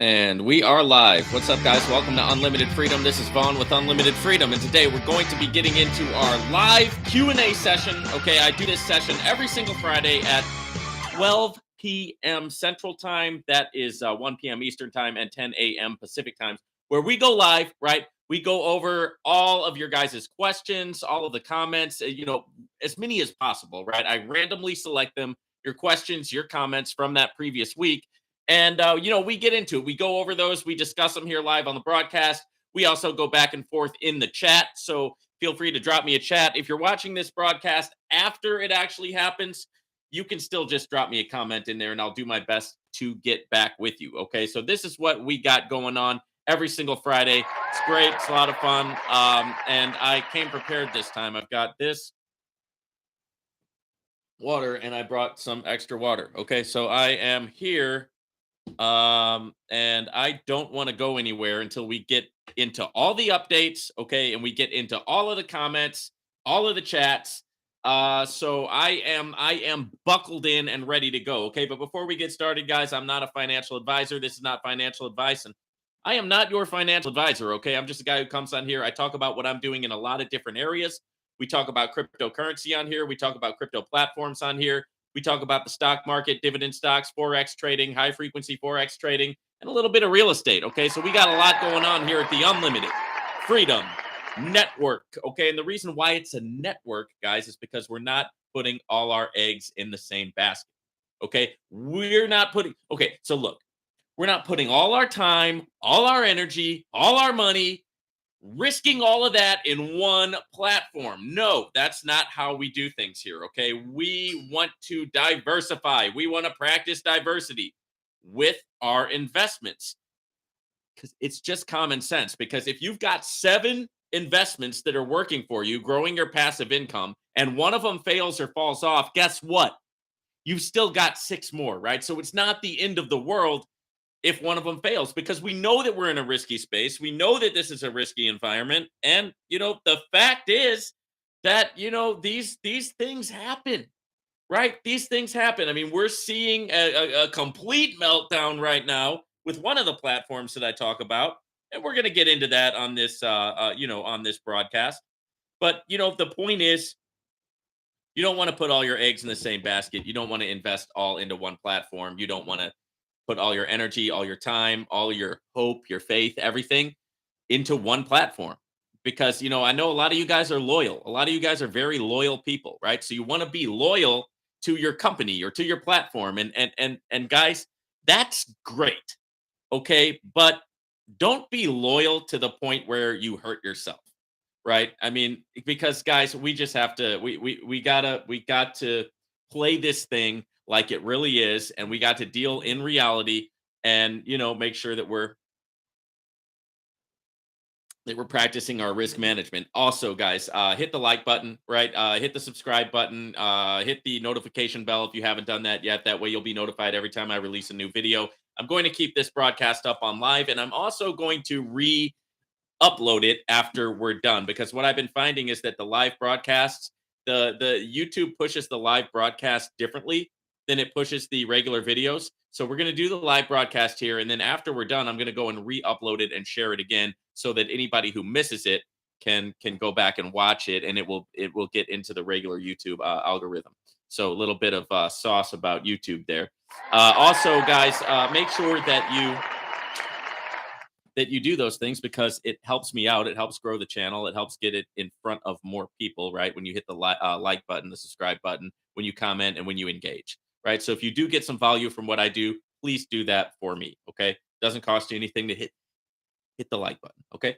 And we are live. What's up, guys? Welcome to Unlimited Freedom. This is Vaughn with Unlimited Freedom, and today we're going to be getting into our live Q&A session. Okay, I do this session every single Friday at 12 p.m. Central Time. That is 1 p.m. Eastern Time and 10 a.m. Pacific Times, where we go live, right? We go over all of your guys' questions, all of the comments, as many as possible, right? I randomly select them, your questions, your comments from that previous week. And, we get into it. We go over those. We discuss them here live on the broadcast. We also go back and forth in the chat. So feel free to drop me a chat. If you're watching this broadcast after it actually happens, you can still just drop me a comment in there and I'll do my best to get back with you. Okay. So this is what we got going on every single Friday. It's great. It's a lot of fun. And I came prepared this time. I've got this water and I brought some extra water. Okay. So I am here. And I don't want to go anywhere until we get into all the updates, okay, and we get into all of the comments, all of the chats. So I am buckled in and ready to go, okay? But before we get started, guys, I'm not a financial advisor. This is not financial advice, and I am not your financial advisor, okay? I'm just a guy who comes on here. I talk about what I'm doing in a lot of different areas. We talk about cryptocurrency on here. We talk about crypto platforms on here. We talk about the stock market, dividend stocks, Forex trading, high frequency Forex trading, and a little bit of real estate. Okay. So we got a lot going on here at the Unlimited Freedom Network. Okay. And the reason why it's a network, guys, is because we're not putting all our eggs in the same basket. Okay. So look, we're not putting all our time, all our energy, all our money, risking all of that in one platform. No, that's not how we do things here. Okay. We want to diversify. We want to practice diversity with our investments because it's just common sense. Because if you've got 7 investments that are working for you, growing your passive income, and one of them fails or falls off, guess what? You've still got 6 more, right? So it's not the end of the world if one of them fails, because we know that we're in a risky space. We know that this is a risky environment. And, the fact is that, these things happen, right? These things happen. I mean, we're seeing a complete meltdown right now with one of the platforms that I talk about. And we're going to get into that on this, on this broadcast. But, the point is, you don't want to put all your eggs in the same basket. You don't want to invest all into one platform. You don't want to put all your energy, all your time, all your hope, your faith, everything into one platform. Because, I know a lot of you guys are loyal. A lot of you guys are very loyal people, right? So you want to be loyal to your company or to your platform. And guys, that's great. Okay. But don't be loyal to the point where you hurt yourself. Right. I mean, because guys, we just have to, we got to play this thing like it really is, and we got to deal in reality and make sure that we're practicing our risk management. Also, guys, hit the like button, right? Hit the subscribe button, hit the notification bell if you haven't done that yet. That way you'll be notified every time I release a new video. I'm going to keep this broadcast up on live, and I'm also going to upload it after we're done, because what I've been finding is that the live broadcasts, the YouTube pushes the live broadcast differently than it pushes the regular videos. So we're going to do the live broadcast here, and then after we're done, I'm going to go and re-upload it and share it again so that anybody who misses it can go back and watch it, and it will get into the regular YouTube algorithm. So a little bit of sauce about YouTube there. Also, guys, make sure that you do those things, because it helps me out. It helps grow the channel. It helps get it in front of more people, right? When you hit the like button, the subscribe button, when you comment, and when you engage, right? So if you do get some value from what I do, please do that for me, okay? Doesn't cost you anything to hit the like button, okay?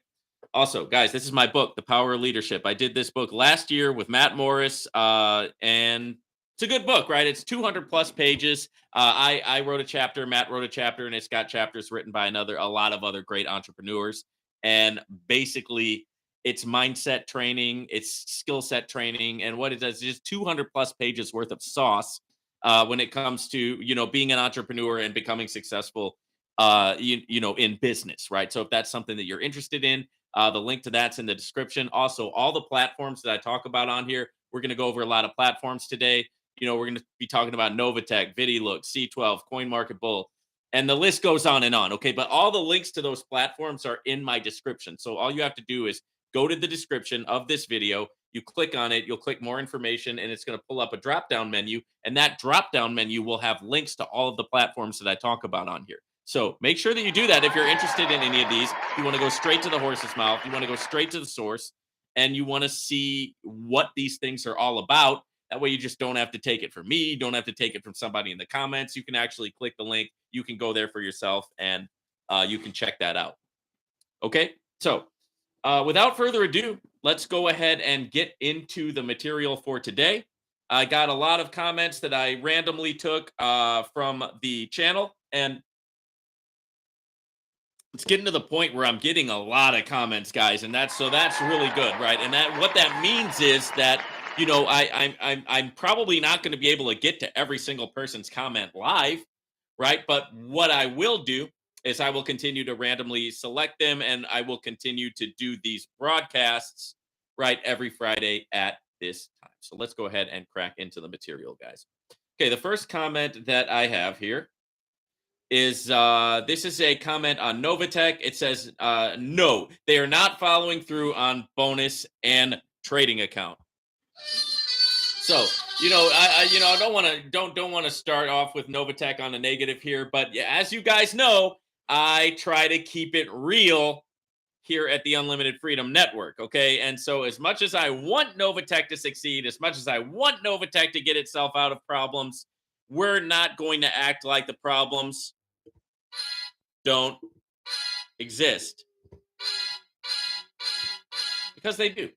Also, guys, this is my book, The Power of Leadership. I did this book last year with Matt Morris, and it's a good book, right? It's 200 plus pages. I wrote a chapter, Matt wrote a chapter, and it's got chapters written by a lot of other great entrepreneurs. And basically, it's mindset training, it's skill set training, and what it does is just 200 plus pages worth of sauce when it comes to being an entrepreneur and becoming successful, in business, right? So if that's something that you're interested in, the link to that's in the description. Also, all the platforms that I talk about on here, we're going to go over a lot of platforms today. We're going to be talking about Novatech, VidiLook, C12, CoinMarketBull, And the list goes on and on. Okay. But all the links to those platforms are in my description. So all you have to do is go to the description of this video. You click on it, you'll click more information, and it's going to pull up a drop down menu. And that drop down menu will have links to all of the platforms that I talk about on here. So make sure that you do that if you're interested in any of these. You want to go straight to the horse's mouth, you want to go straight to the source, and you want to see what these things are all about. That way, you just don't have to take it from me. You don't have to take it from somebody in the comments. You can actually click the link. You can go there for yourself, and you can check that out. Okay. So, without further ado, let's go ahead and get into the material for today. I got a lot of comments that I randomly took from the channel, and it's getting to the point where I'm getting a lot of comments, guys, and that's really good, right? And that what that means is that I'm probably not going to be able to get to every single person's comment live, right? But what I will do is I will continue to randomly select them, and I will continue to do these broadcasts right every Friday at this time. So let's go ahead and crack into the material, guys. Okay, the first comment that I have here is this is a comment on Novatech. It says no, they are not following through on bonus and trading account. So I don't want to start off with Novatech on a negative here, but yeah, as you guys know, I try to keep it real here at the Unlimited Freedom Network. Okay, and so as much as I want Novatech to succeed, as much as I want Novatech to get itself out of problems, we're not going to act like the problems don't exist, because they do,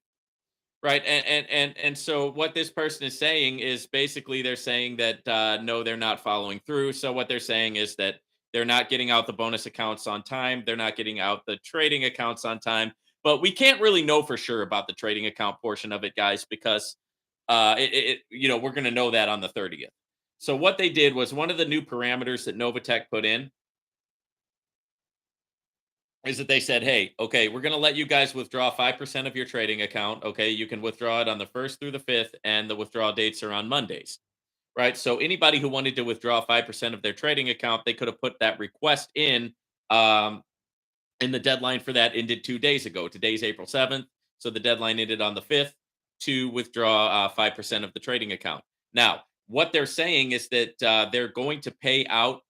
right? And so what this person is saying is basically they're saying that no, they're not following through. So what they're saying is that they're not getting out the bonus accounts on time, they're not getting out the trading accounts on time. But we can't really know for sure about the trading account portion of it, guys, because we're going to know that on the 30th. So what they did was, one of the new parameters that Novatech put in is that they said, hey, okay, we're going to let you guys withdraw 5% of your trading account. Okay, you can withdraw it on the 1st through the 5th, and the withdrawal dates are on Mondays, right? So anybody who wanted to withdraw 5% of their trading account, they could have put that request in, and the deadline for that ended 2 days ago. Today's April 7th, so the deadline ended on the 5th to withdraw 5% of the trading account. Now, what they're saying is that they're going to pay out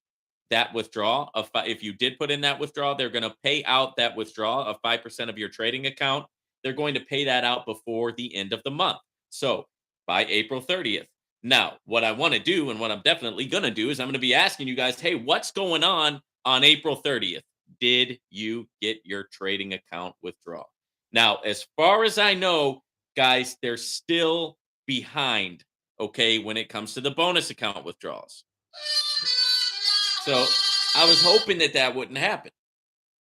that withdrawal of if you did put in that withdrawal, they're going to pay out that withdrawal of 5% of your trading account. They're going to pay that out before the end of the month. So by April 30th. Now, what I want to do, and what I'm definitely going to do, is I'm going to be asking you guys, hey, what's going on April 30th? Did you get your trading account withdrawal? Now, as far as I know, guys, they're still behind, okay, when it comes to the bonus account withdrawals. So I was hoping that that wouldn't happen,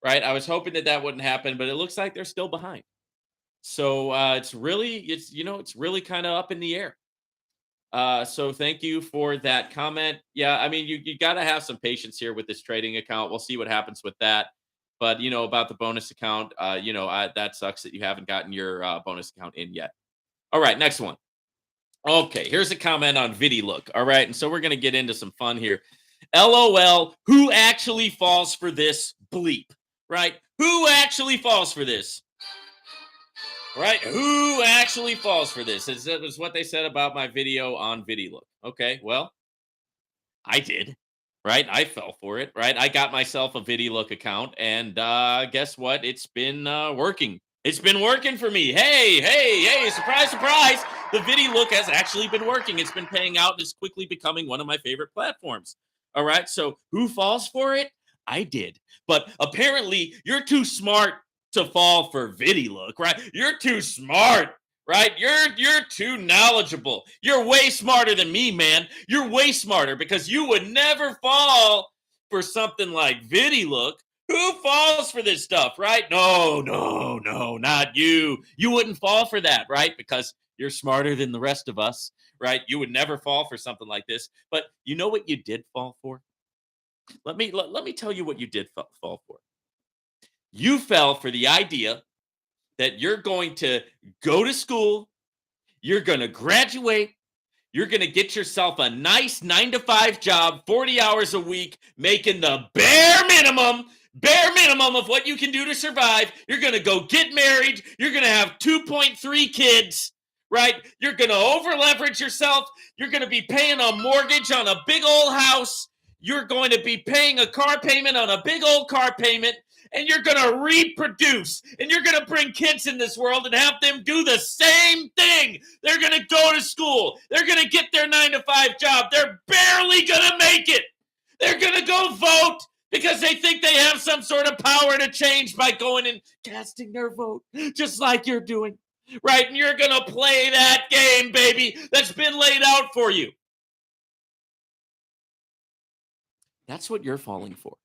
right? I was hoping that that wouldn't happen, but it looks like they're still behind. So it's really kind of up in the air. So thank you for that comment. Yeah, I mean, you got to have some patience here with this trading account. We'll see what happens with that. But about the bonus account, that sucks that you haven't gotten your bonus account in yet. All right, next one. Okay, here's a comment on VidiLook. All right, and so we're gonna get into some fun here. LOL, who actually falls for this bleep? Right? Who actually falls for this? Right? Who actually falls for this? Is what they said about my video on VidiLook. Okay, well, I did. Right? I fell for it. Right? I got myself a VidiLook account, and guess what? It's been working. It's been working for me. Hey, hey, hey, surprise, surprise. The VidiLook has actually been working. It's been paying out and is quickly becoming one of my favorite platforms. All right. So who falls for it? I did. But apparently you're too smart to fall for VidiLook, right? You're too smart, right? You're too knowledgeable. You're way smarter than me, man. You're way smarter, because you would never fall for something like VidiLook. Who falls for this stuff, right? No, no, no, not you. You wouldn't fall for that, right? Because you're smarter than the rest of us, right? You would never fall for something like this. But you know what you did fall for? Let me tell you what you did fall for. You fell for the idea that you're going to go to school, you're going to graduate, You're going to get yourself a nice 9 to 5 job, 40 hours a week, making the bare minimum of what you can do to survive. You're going to go get married. You're going to have 2.3 kids, right? You're going to over leverage yourself. You're going to be paying a mortgage on a big old house. You're going to be paying a car payment on a big old car payment. And you're going to reproduce, and you're going to bring kids in this world and have them do the same thing. They're going to go to school. They're going to get their 9 to 5 job. They're barely going to make it. They're going to go vote because they think they have some sort of power to change by going and casting their vote, just like you're doing, right? And you're going to play that game, baby, that's been laid out for you. That's what you're falling for.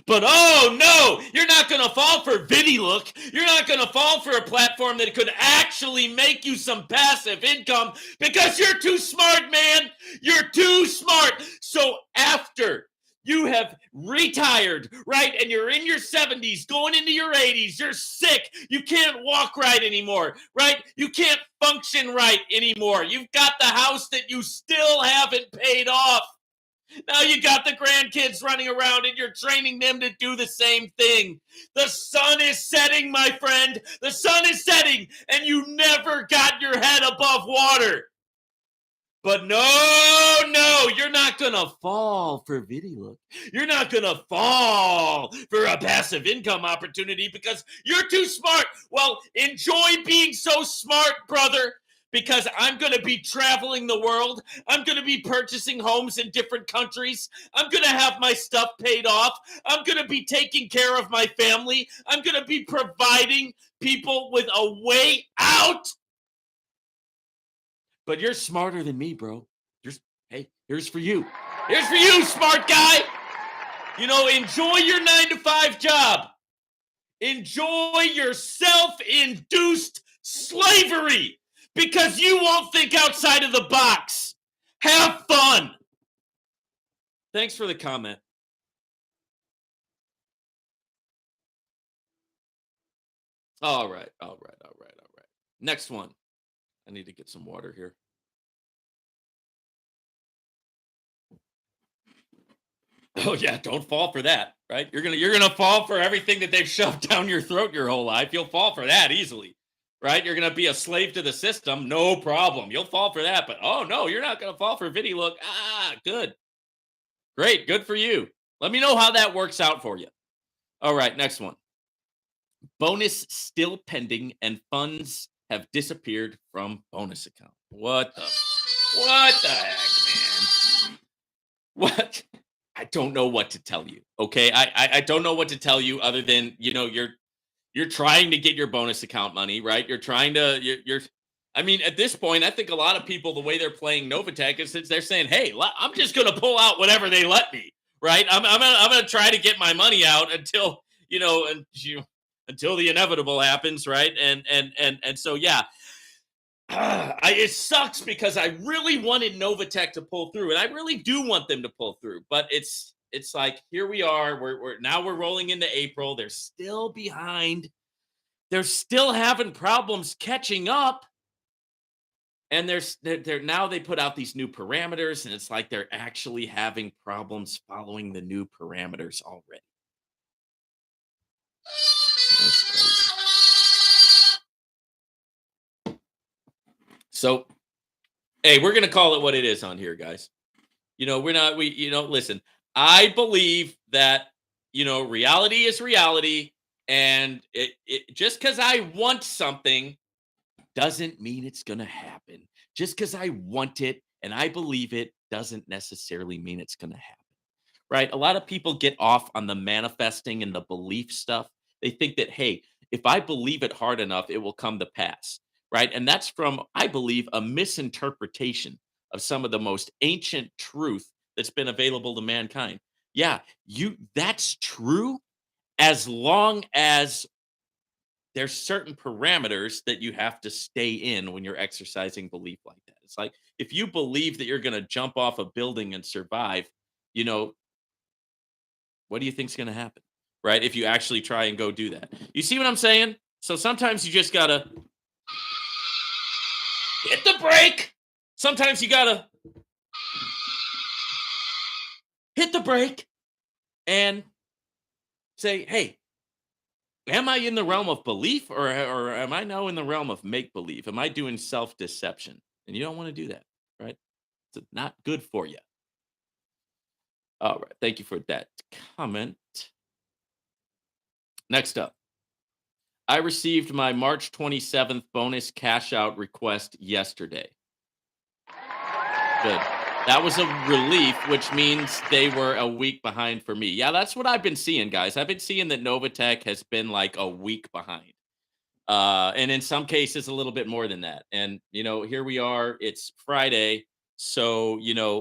But oh no, you're not going to fall for VidiLook. You're not going to fall for a platform that could actually make you some passive income because you're too smart, man. You're too smart. So after you have retired, right, and you're in your 70s, going into your 80s, you're sick, you can't walk right anymore, right? You can't function right anymore. You've got the house that you still haven't paid off. Now you got the grandkids running around and you're training them to do the same thing. The sun is setting, my friend. The sun is setting, and you never got your head above water. But no, you're not going to fall for VidiLook. You're not going to fall for a passive income opportunity because you're too smart. Well, enjoy being so smart, brother. Because I'm going to be traveling the world. I'm going to be purchasing homes in different countries. I'm going to have my stuff paid off. I'm going to be taking care of my family. I'm going to be providing people with a way out. But you're smarter than me, bro. Hey, here's for you. Here's for you, smart guy. Enjoy your 9 to 5 job. Enjoy your self-induced slavery. Because you won't think outside of the box. Have fun. Thanks for the comment. All right. Next one. I need to get some water here. Oh yeah, don't fall for that, right? You're gonna fall for everything that they've shoved down your throat your whole life. You'll fall for that easily. Right? You're going to be a slave to the system. No problem. You'll fall for that. But, oh, no, you're not going to fall for VidiLook. Good. Great. Good for you. Let me know how that works out for you. All right. Next one. Bonus still pending and funds have disappeared from bonus account. What the heck, man? What? I don't know what to tell you. Okay. I don't know what to tell you other than, you're trying to get your bonus account money, right? You're trying to, I mean, at this point, I think a lot of people, the way they're playing Novatech is they're saying, hey, I'm just going to pull out whatever they let me, right? I'm going to try to get my money out until, until the inevitable happens, right? And so, yeah, it sucks because I really wanted Novatech to pull through, and I really do want them to pull through, but it's like, here we are. We're rolling into April. They're still behind. They're still having problems catching up. And they're now they put out these new parameters, and it's like they're actually having problems following the new parameters already. That's crazy. So, hey, we're gonna call it what it is on here, guys. Listen. I believe that, reality is reality, and it just because I want something doesn't mean it's going to happen. Just because I want it and I believe it doesn't necessarily mean it's going to happen, right? A lot of people get off on the manifesting and the belief stuff. They think that, hey, if I believe it hard enough, it will come to pass, right? And that's from, I believe, a misinterpretation of some of the most ancient truth that's been available to mankind. Yeah, that's true as long as there's certain parameters that you have to stay in when you're exercising belief like that. It's like if you believe that you're going to jump off a building and survive, what do you think's going to happen? Right? If you actually try and go do that. You see what I'm saying? So sometimes you just got to hit the brake. Sometimes you got to break and say, hey, am I in the realm of belief or am I now in the realm of make believe? Am I doing self deception? And you don't want to do that, right? It's not good for you. All right. Thank you for that comment. Next up, I received my March 27th bonus cash out request yesterday. Good. That was a relief, which means they were a week behind for me. Yeah, that's what I've been seeing, guys. I've been seeing that Novatech has been like a week behind. And in some cases, a little bit more than that. And, here we are. It's Friday. So,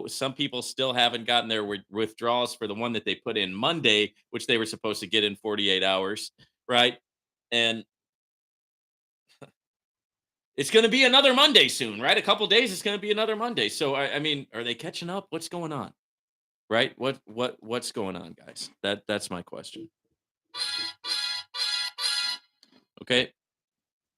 some people still haven't gotten their withdrawals for the one that they put in Monday, which they were supposed to get in 48 hours. Right. And it's going to be another Monday soon, right? A couple days, it's going to be another Monday. So, I mean, are they catching up? What's going on? Right? What's going on, guys? That's my question. Okay.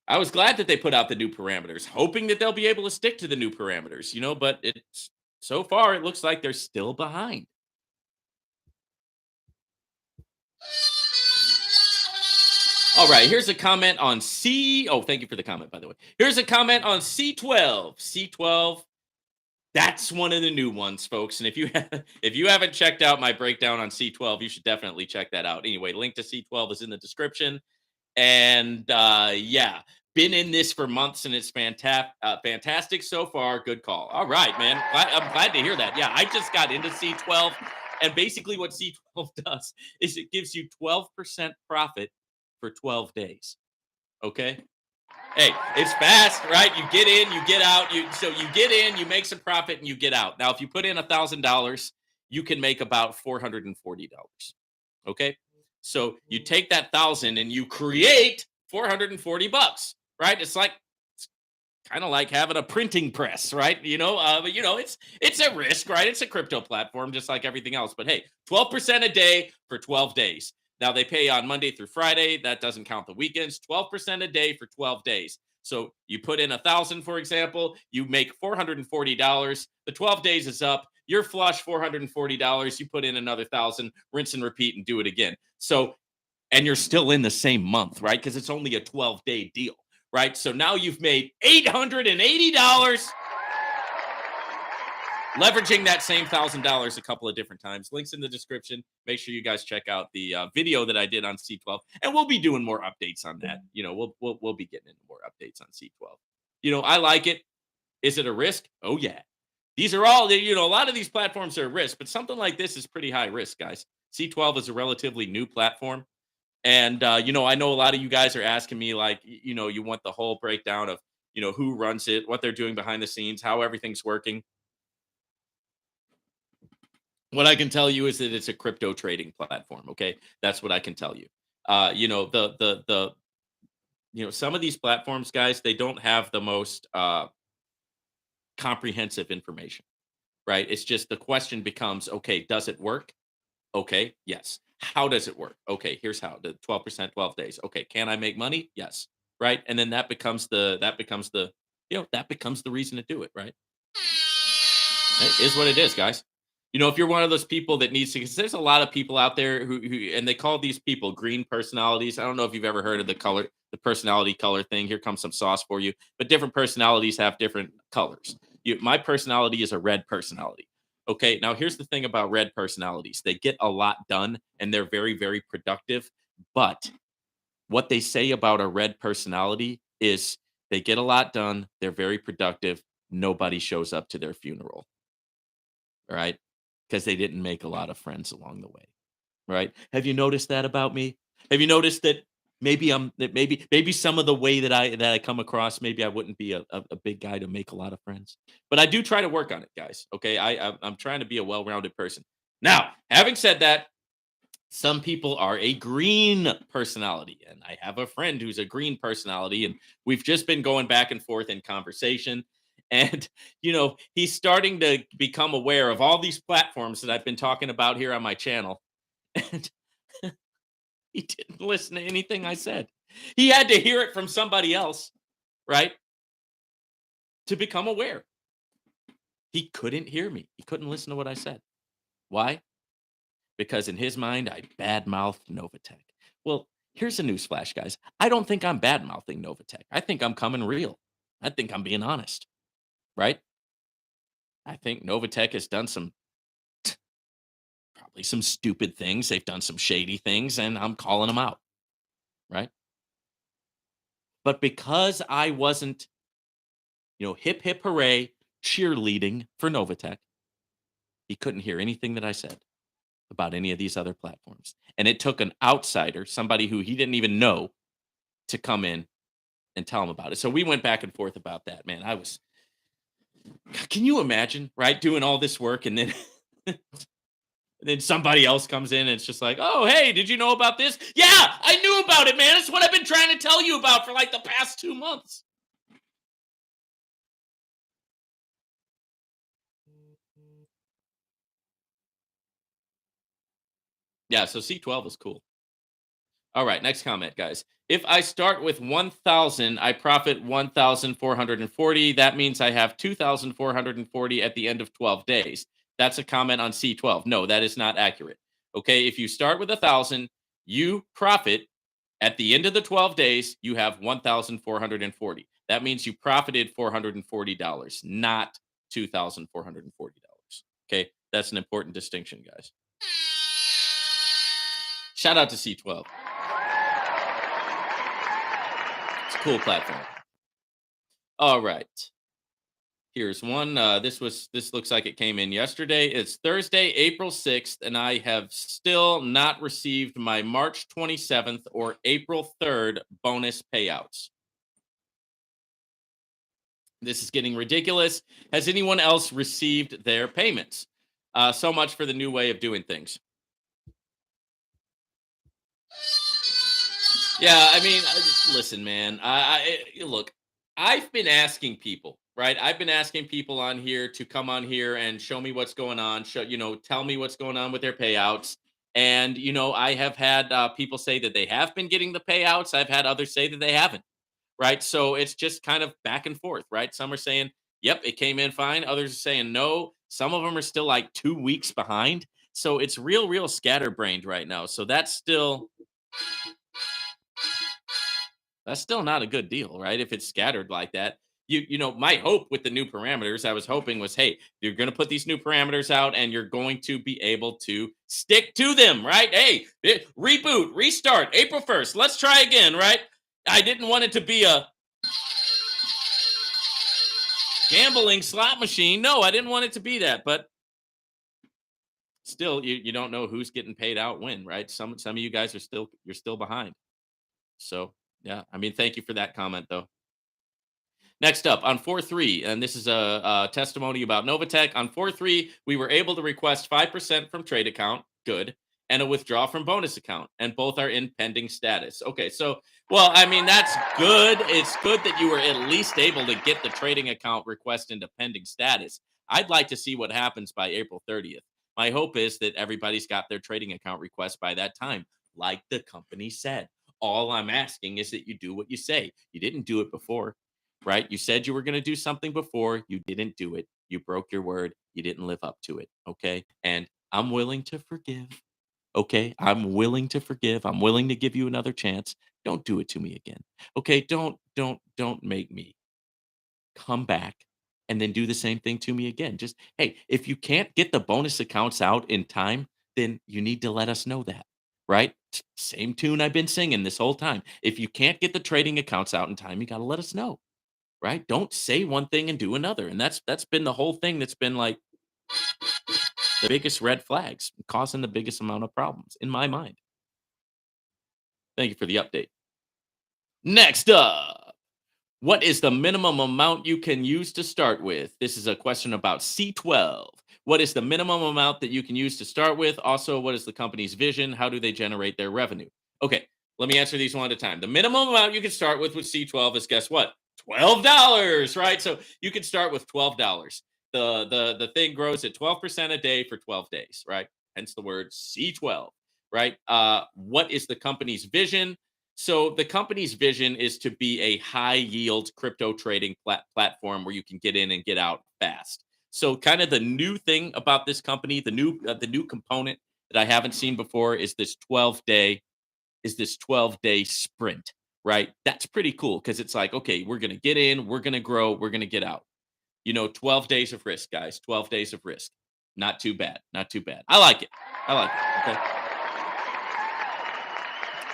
I was glad that they put out the new parameters, hoping that they'll be able to stick to the new parameters, but it's so far it looks like they're still behind. All right, here's a comment on C. Oh, thank you for the comment, by the way. Here's a comment on C12. C12, that's one of the new ones, folks. And if you haven't checked out my breakdown on C12, you should definitely check that out. Anyway, link to C12 is in the description. And yeah, been in this for months and it's fantastic so far. Good call. All right, man. I'm glad to hear that. Yeah, I just got into C12. And basically, what C12 does is it gives you 12% profit for 12 days. Okay. Hey, it's fast, right? You get in, you get out. So you get in, you make some profit, and you get out. Now, if you put in $1,000, you can make about $440. Okay. So you take that 1,000 and you create $440, right? It's kind of like having a printing press, right? But it's a risk, right? It's a crypto platform, just like everything else. But hey, 12% a day for 12 days. Now they pay on Monday through Friday. That doesn't count the weekends. 12% a day for 12 days. So you put in 1,000, for example, you make $440. The 12 days is up. You're flush $440. You put in another 1,000, rinse and repeat, and do it again. So, and you're still in the same month, right? Because it's only a 12-day deal, right? So now you've made $880 leveraging that same $1,000 a couple of different times. Links in the description. Make sure you guys check out the video that I did on C12, and we'll be doing more updates on that. We'll be getting into more updates on C12. I like it. Is it a risk? Oh yeah. These are all, a lot of these platforms are a risk, but something like this is pretty high risk, guys. C12 is a relatively new platform. And, I know a lot of you guys are asking me, like, you want the whole breakdown of, who runs it, what they're doing behind the scenes, how everything's working. What I can tell you is that it's a crypto trading platform. Okay. That's what I can tell you. Some of these platforms, guys, they don't have the most comprehensive information, right? It's just the question becomes, okay, does it work? Okay, yes. How does it work? Okay, here's how. The 12%, 12 days. Okay, can I make money? Yes. Right? And then that becomes the reason to do it, right? It is what it is, guys. If you're one of those people that needs to, because there's a lot of people out there who, and they call these people green personalities. I don't know if you've ever heard of the personality color thing. Here comes some sauce for you. But different personalities have different colors. My personality is a red personality. Okay. Now, here's the thing about red personalities: they get a lot done and they're very, very productive. But what they say about a red personality is they get a lot done, they're very productive. Nobody shows up to their funeral. Right? Because they didn't make a lot of friends along the way, right? Have you noticed that about me? Have you noticed that maybe some of the way that I come across, maybe I wouldn't be a big guy to make a lot of friends, but I do try to work on it, guys. Okay, I'm trying to be a well-rounded person. Now, having said that, some people are a green personality, and I have a friend who's a green personality, and we've just been going back and forth in conversation. And he's starting to become aware of all these platforms that I've been talking about here on my channel, and he didn't listen to anything I said. He had to hear it from somebody else, right, to become aware. He couldn't hear me. He couldn't listen to what I said. Why? because in his mind, I badmouthed Novatech. Well, here's a newsflash, guys. I don't think I'm badmouthing Novatech. I think I'm coming real. I think I'm being honest, right? I think Novatech has done some probably some stupid things. They've done some shady things, and I'm calling them out, right? But because I wasn't, hip hip hooray, cheerleading for Novatech, he couldn't hear anything that I said about any of these other platforms. And it took an outsider, somebody who he didn't even know, to come in and tell him about it. So we went back and forth about that, man. Can you imagine, right? Doing all this work and then and then somebody else comes in and it's just like, oh, hey, did you know about this? Yeah, I knew about it, man. It's what I've been trying to tell you about for like the past 2 months. Yeah, so C12 is cool. All right, next comment, guys. If I start with 1,000, I profit 1,440. That means I have 2,440 at the end of 12 days. That's a comment on C12. No, that is not accurate. Okay, if you start with 1,000, you profit at the end of the 12 days, you have 1,440. That means you profited $440, not $2,440. Okay, that's an important distinction, guys. Shout out to C12. It's a cool platform. All right. Here's one. This looks like it came in yesterday. It's Thursday, April 6th, and I have still not received my March 27th or April 3rd bonus payouts. This is getting ridiculous. Has anyone else received their payments? So much for the new way of doing things. Yeah, I mean, listen, man. Look. I've been asking people, right? I've been asking people on here to come on here and show me what's going on. Tell me what's going on with their payouts. And I have had people say that they have been getting the payouts. I've had others say that they haven't. Right? So it's just kind of back and forth, right? Some are saying, "Yep, it came in fine." Others are saying, "No." Some of them are still like 2 weeks behind. So it's real scatterbrained right now. So that's still not a good deal, right? If it's scattered like that. My hope with the new parameters, I was hoping was, hey, you're going to put these new parameters out and you're going to be able to stick to them, right? Hey, reboot, restart, April 1st. Let's try again, right? I didn't want it to be a gambling slot machine. No, I didn't want it to be that, but still, you don't know who's getting paid out when, right? Some of you guys you're still behind. So yeah, I mean, thank you for that comment though. Next up on 4-3, and this is a testimony about Novatech. On 4-3, we were able to request 5% from trade account, good, and a withdraw from bonus account, and both are in pending status. Okay, so, well, I mean, that's good. It's good that you were at least able to get the trading account request into pending status. I'd like to see what happens by April 30th. My hope is that everybody's got their trading account request by that time, like the company said. All I'm asking is that you do what you say. You didn't do it before, right? You said you were going to do something before, you didn't do it. You broke your word. You didn't live up to it. Okay. And I'm willing to forgive. Okay. I'm willing to forgive. I'm willing to give you another chance. Don't do it to me again. Okay. Don't make me come back and then do the same thing to me again. Just, hey, if you can't get the bonus accounts out in time, then you need to let us know that, right? Same tune I've been singing this whole time. If you can't get the trading accounts out in time, you got to let us know, right? Don't say one thing and do another. And that's been the whole thing that's been like the biggest red flags, causing the biggest amount of problems in my mind. Thank you for the update. Next up, what is the minimum amount you can use to start with? This is a question about C12. What is the minimum amount that you can use to start with? Also, what is the company's vision? How do they generate their revenue? Okay, let me answer these one at a time. The minimum amount you can start with C12 is, guess what? $12, right? So you can start with $12. The thing grows at 12% a day for 12 days, right? Hence the word C12, right? What is the company's vision? So the company's vision is to be a high yield crypto trading platform where you can get in and get out fast. So kind of the new thing about this company, the new component that I haven't seen before is this 12-day sprint, right? That's pretty cool because it's like, okay, we're going to get in, we're going to grow, we're going to get out. 12 days of risk, guys. 12 days of risk. Not too bad. Not too bad. I like it. I like it. Okay.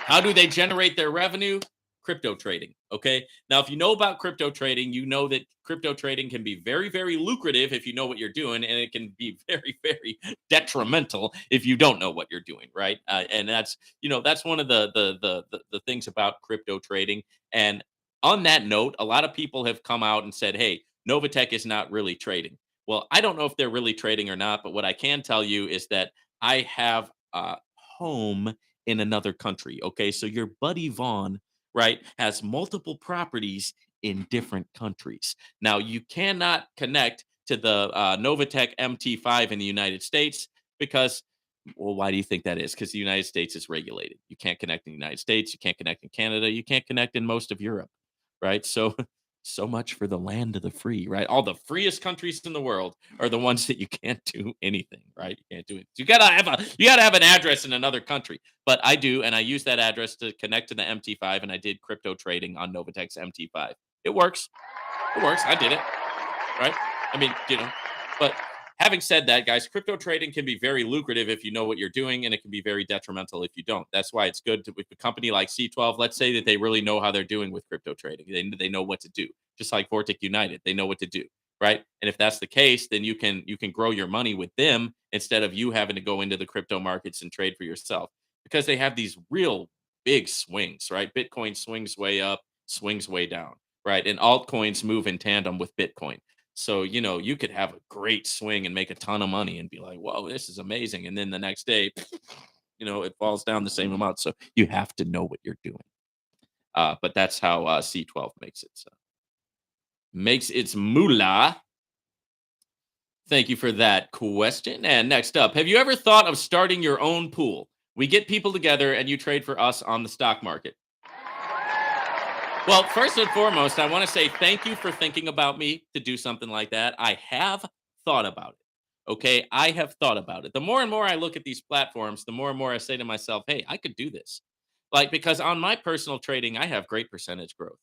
How do they generate their revenue? Crypto trading. Okay. Now, if you know about crypto trading, you know that crypto trading can be very, very lucrative if you know what you're doing, and it can be very, very detrimental if you don't know what you're doing. Right. And that's one of the things about crypto trading. And on that note, a lot of people have come out and said, "Hey, Novatech is not really trading." Well, I don't know if they're really trading or not, but what I can tell you is that I have home in another country. Okay. So your buddy Vaughn, right, has multiple properties in different countries. Now, you cannot connect to the Novatech MT5 in the United States because, well, why do you think that is? Because the United States is regulated. You can't connect in the United States. You can't connect in Canada. You can't connect in most of Europe, right? So, so much for the land of the free, right? All the freest countries in the world are the ones that you can't do anything, right? You can't do it. You gotta have an address in another country. But I do, and I use that address to connect to the MT5, and I did crypto trading on Novatech's MT5. It works. It works. I did it, right? I mean, but having said that, guys, crypto trading can be very lucrative if you know what you're doing, and it can be very detrimental if you don't. That's why it's good to, with a company like C12, let's say that they really know how they're doing with crypto trading. They know what to do, just like Vortic United. They know what to do, right? And if that's the case, then you can grow your money with them instead of you having to go into the crypto markets and trade for yourself because they have these real big swings, right? Bitcoin swings way up, swings way down, right? And altcoins move in tandem with Bitcoin. So, you could have a great swing and make a ton of money and be like, whoa, this is amazing. And then the next day, it falls down the same amount. So you have to know what you're doing. But that's how C12 makes its moolah. Thank you for that question. And next up, have you ever thought of starting your own pool? We get people together and you trade for us on the stock market. Well, first and foremost, I want to say thank you for thinking about me to do something like that. I have thought about it. Okay. I have thought about it. The more and more I look at these platforms, the more and more I say to myself, hey, I could do this. Like, because on my personal trading, I have great percentage growth.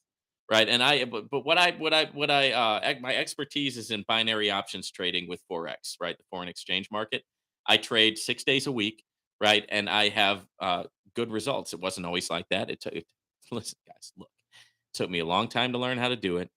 Right. And but my expertise is in binary options trading with Forex, right? The foreign exchange market. I trade 6 days a week. Right. And I have good results. It wasn't always like that. Listen, guys, look. Took me a long time to learn how to do it.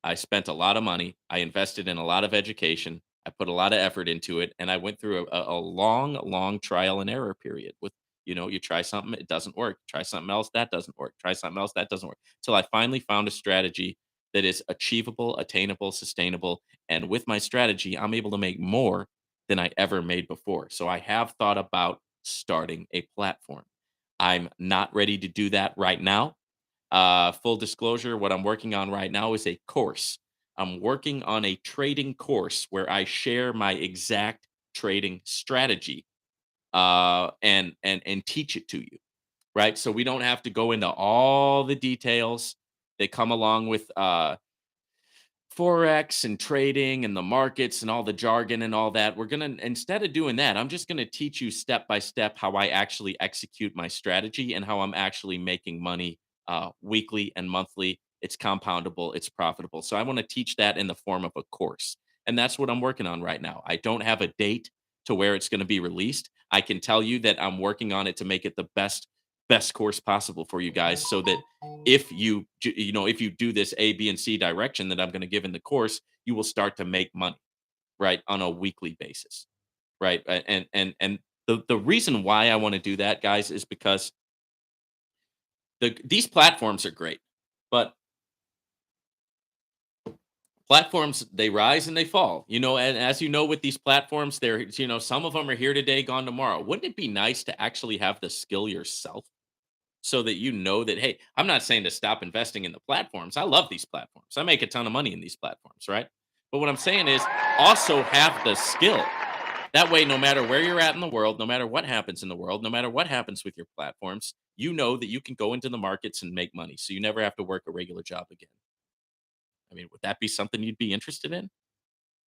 I spent a lot of money. I invested in a lot of education. I put a lot of effort into it, and I went through a long, long trial and error period. With you try something, it doesn't work. Try something else, that doesn't work. Try something else, that doesn't work. Till I finally found a strategy that is achievable, attainable, sustainable, and with my strategy, I'm able to make more than I ever made before. So I have thought about starting a platform. I'm not ready to do that right now. Full disclosure, what I'm working on right now is a course. I'm working on a trading course where I share my exact trading strategy and teach it to you, right? So we don't have to go into all the details that come along with forex and trading and the markets and all the jargon and all that. We're going to, instead of doing that, I'm just going to teach you step by step how I actually execute my strategy and how I'm actually making money weekly and monthly. It's compoundable, it's profitable. So I want to teach that in the form of a course. And that's what I'm working on right now. I don't have a date to where it's going to be released. I can tell you that I'm working on it to make it the best course possible for you guys so that if you do this A, B, and C direction that I'm going to give in the course, you will start to make money, right, on a weekly basis, right? And the reason why I want to do that, guys, is because these platforms are great, but platforms, they rise and they fall. And as you know, with these platforms, some of them are here today, gone tomorrow. Wouldn't it be nice to actually have the skill yourself? So that you know that, hey, I'm not saying to stop investing in the platforms. I love these platforms. I make a ton of money in these platforms, right? But what I'm saying is also have the skill. That way, no matter where you're at in the world, no matter what happens in the world, no matter what happens with your platforms, you know that you can go into the markets and make money. So you never have to work a regular job again. I mean, would that be something you'd be interested in?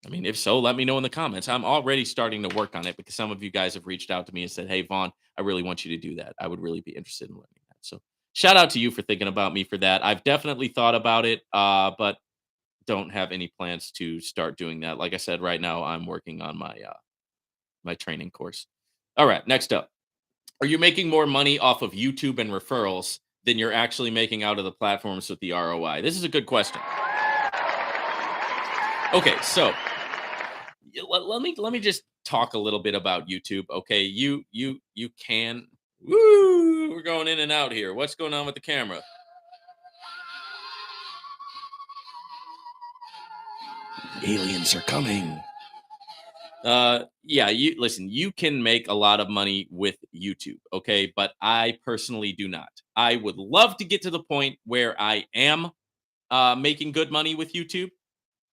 I mean, if so, let me know in the comments. I'm already starting to work on it because some of you guys have reached out to me and said, "Hey, Vaughn, I really want you to do that. I would really be interested in learning that." So, shout out to you for thinking about me for that. I've definitely thought about it, but don't have any plans to start doing that. Like I said, right now I'm working on my training course. All right, next up. Are you making more money off of YouTube and referrals than you're actually making out of the platforms with the ROI? This is a good question. Okay, so let me just talk a little bit about YouTube. Okay, you can. Woo! We're going in and out here. What's going on with the camera? Aliens are coming. Yeah, you listen, you can make a lot of money with YouTube, okay? But I personally do not. I would love to get to the point where I am making good money with YouTube.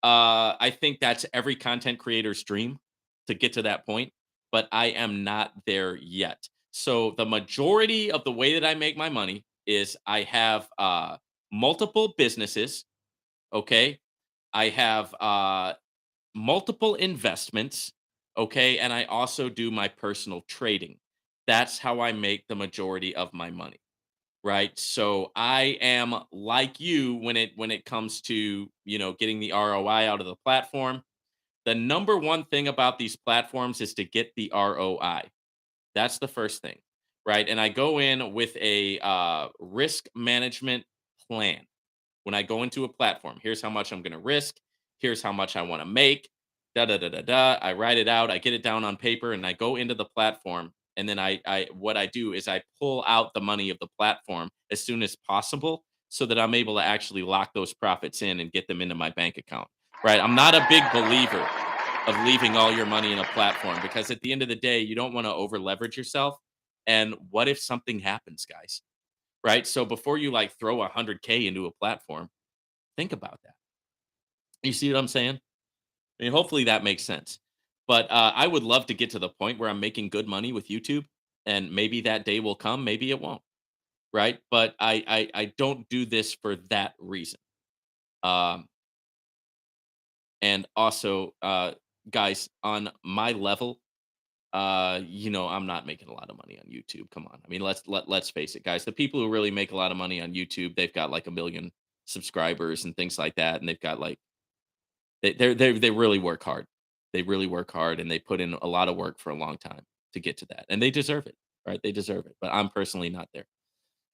I think that's every content creator's dream to get to that point, but I am not there yet. So the majority of the way that I make my money is I have multiple businesses, okay? I have multiple investments, okay? And I also do my personal trading. That's how I make the majority of my money, right? So I am like you when it comes to, getting the ROI out of the platform. The number one thing about these platforms is to get the ROI. That's the first thing, right? And I go in with a risk management plan. When I go into a platform, here's how much I'm going to risk. Here's how much I want to make. Da da da da da. I write it out. I get it down on paper, and I go into the platform. And then what I do is I pull out the money of the platform as soon as possible, so that I'm able to actually lock those profits in and get them into my bank account. Right? I'm not a big believer of leaving all your money in a platform because at the end of the day, you don't want to over leverage yourself. And what if something happens, guys? Right? So before you like throw 100K into a platform, think about that. You see what I'm saying? I mean, hopefully that makes sense. But I would love to get to the point where I'm making good money with YouTube, and maybe that day will come. Maybe it won't. Right? But I don't do this for that reason. Um, and also, guys, on my level, I'm not making a lot of money on YouTube. Come on. I mean, let's face it, guys. The people who really make a lot of money on YouTube, they've got like a million subscribers and things like that, and they've got like they really work hard. They really work hard, and they put in a lot of work for a long time to get to that, and they deserve it, right? They deserve it. But I'm personally not there.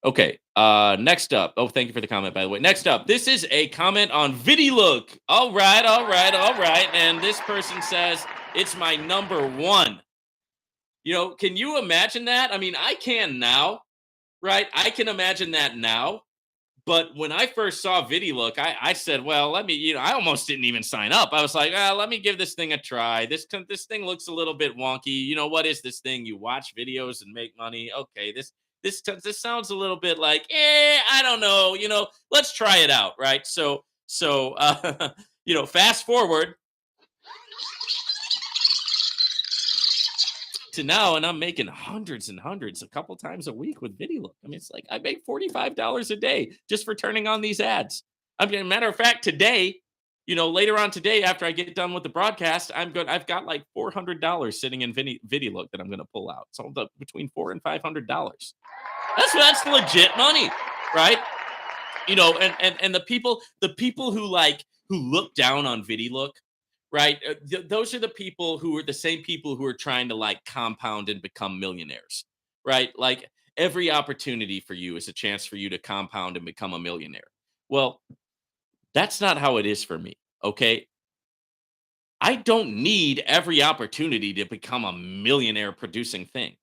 Okay. Next up. Oh, thank you for the comment, by the way. Next up, this is a comment on VidiLook. All right, all right, all right. And this person says it's my number one. Can you imagine that? I mean, I can now, right? I can imagine that now. But when I first saw VidiLook, I said, well, let me, I almost didn't even sign up. I was like, let me give this thing a try. This thing looks a little bit wonky. What is this thing? You watch videos and make money. Okay, this sounds a little bit like, I don't know. Let's try it out, right? So fast forward to now, and I'm making hundreds and hundreds a couple times a week with VidiLook. I mean, it's like I make $45 a day just for turning on these ads. I mean, matter of fact, today, later on today, after I get done with the broadcast, I'm good. I've got like $400 sitting in VidiLook that I'm going to pull out. So between $400 and $500. That's legit money, right? And the people who look down on VidiLook, right? Those are the people who are the same people who are trying to like compound and become millionaires, right? Like every opportunity for you is a chance for you to compound and become a millionaire. Well, that's not how it is for me. Okay. I don't need every opportunity to become a millionaire producing thing.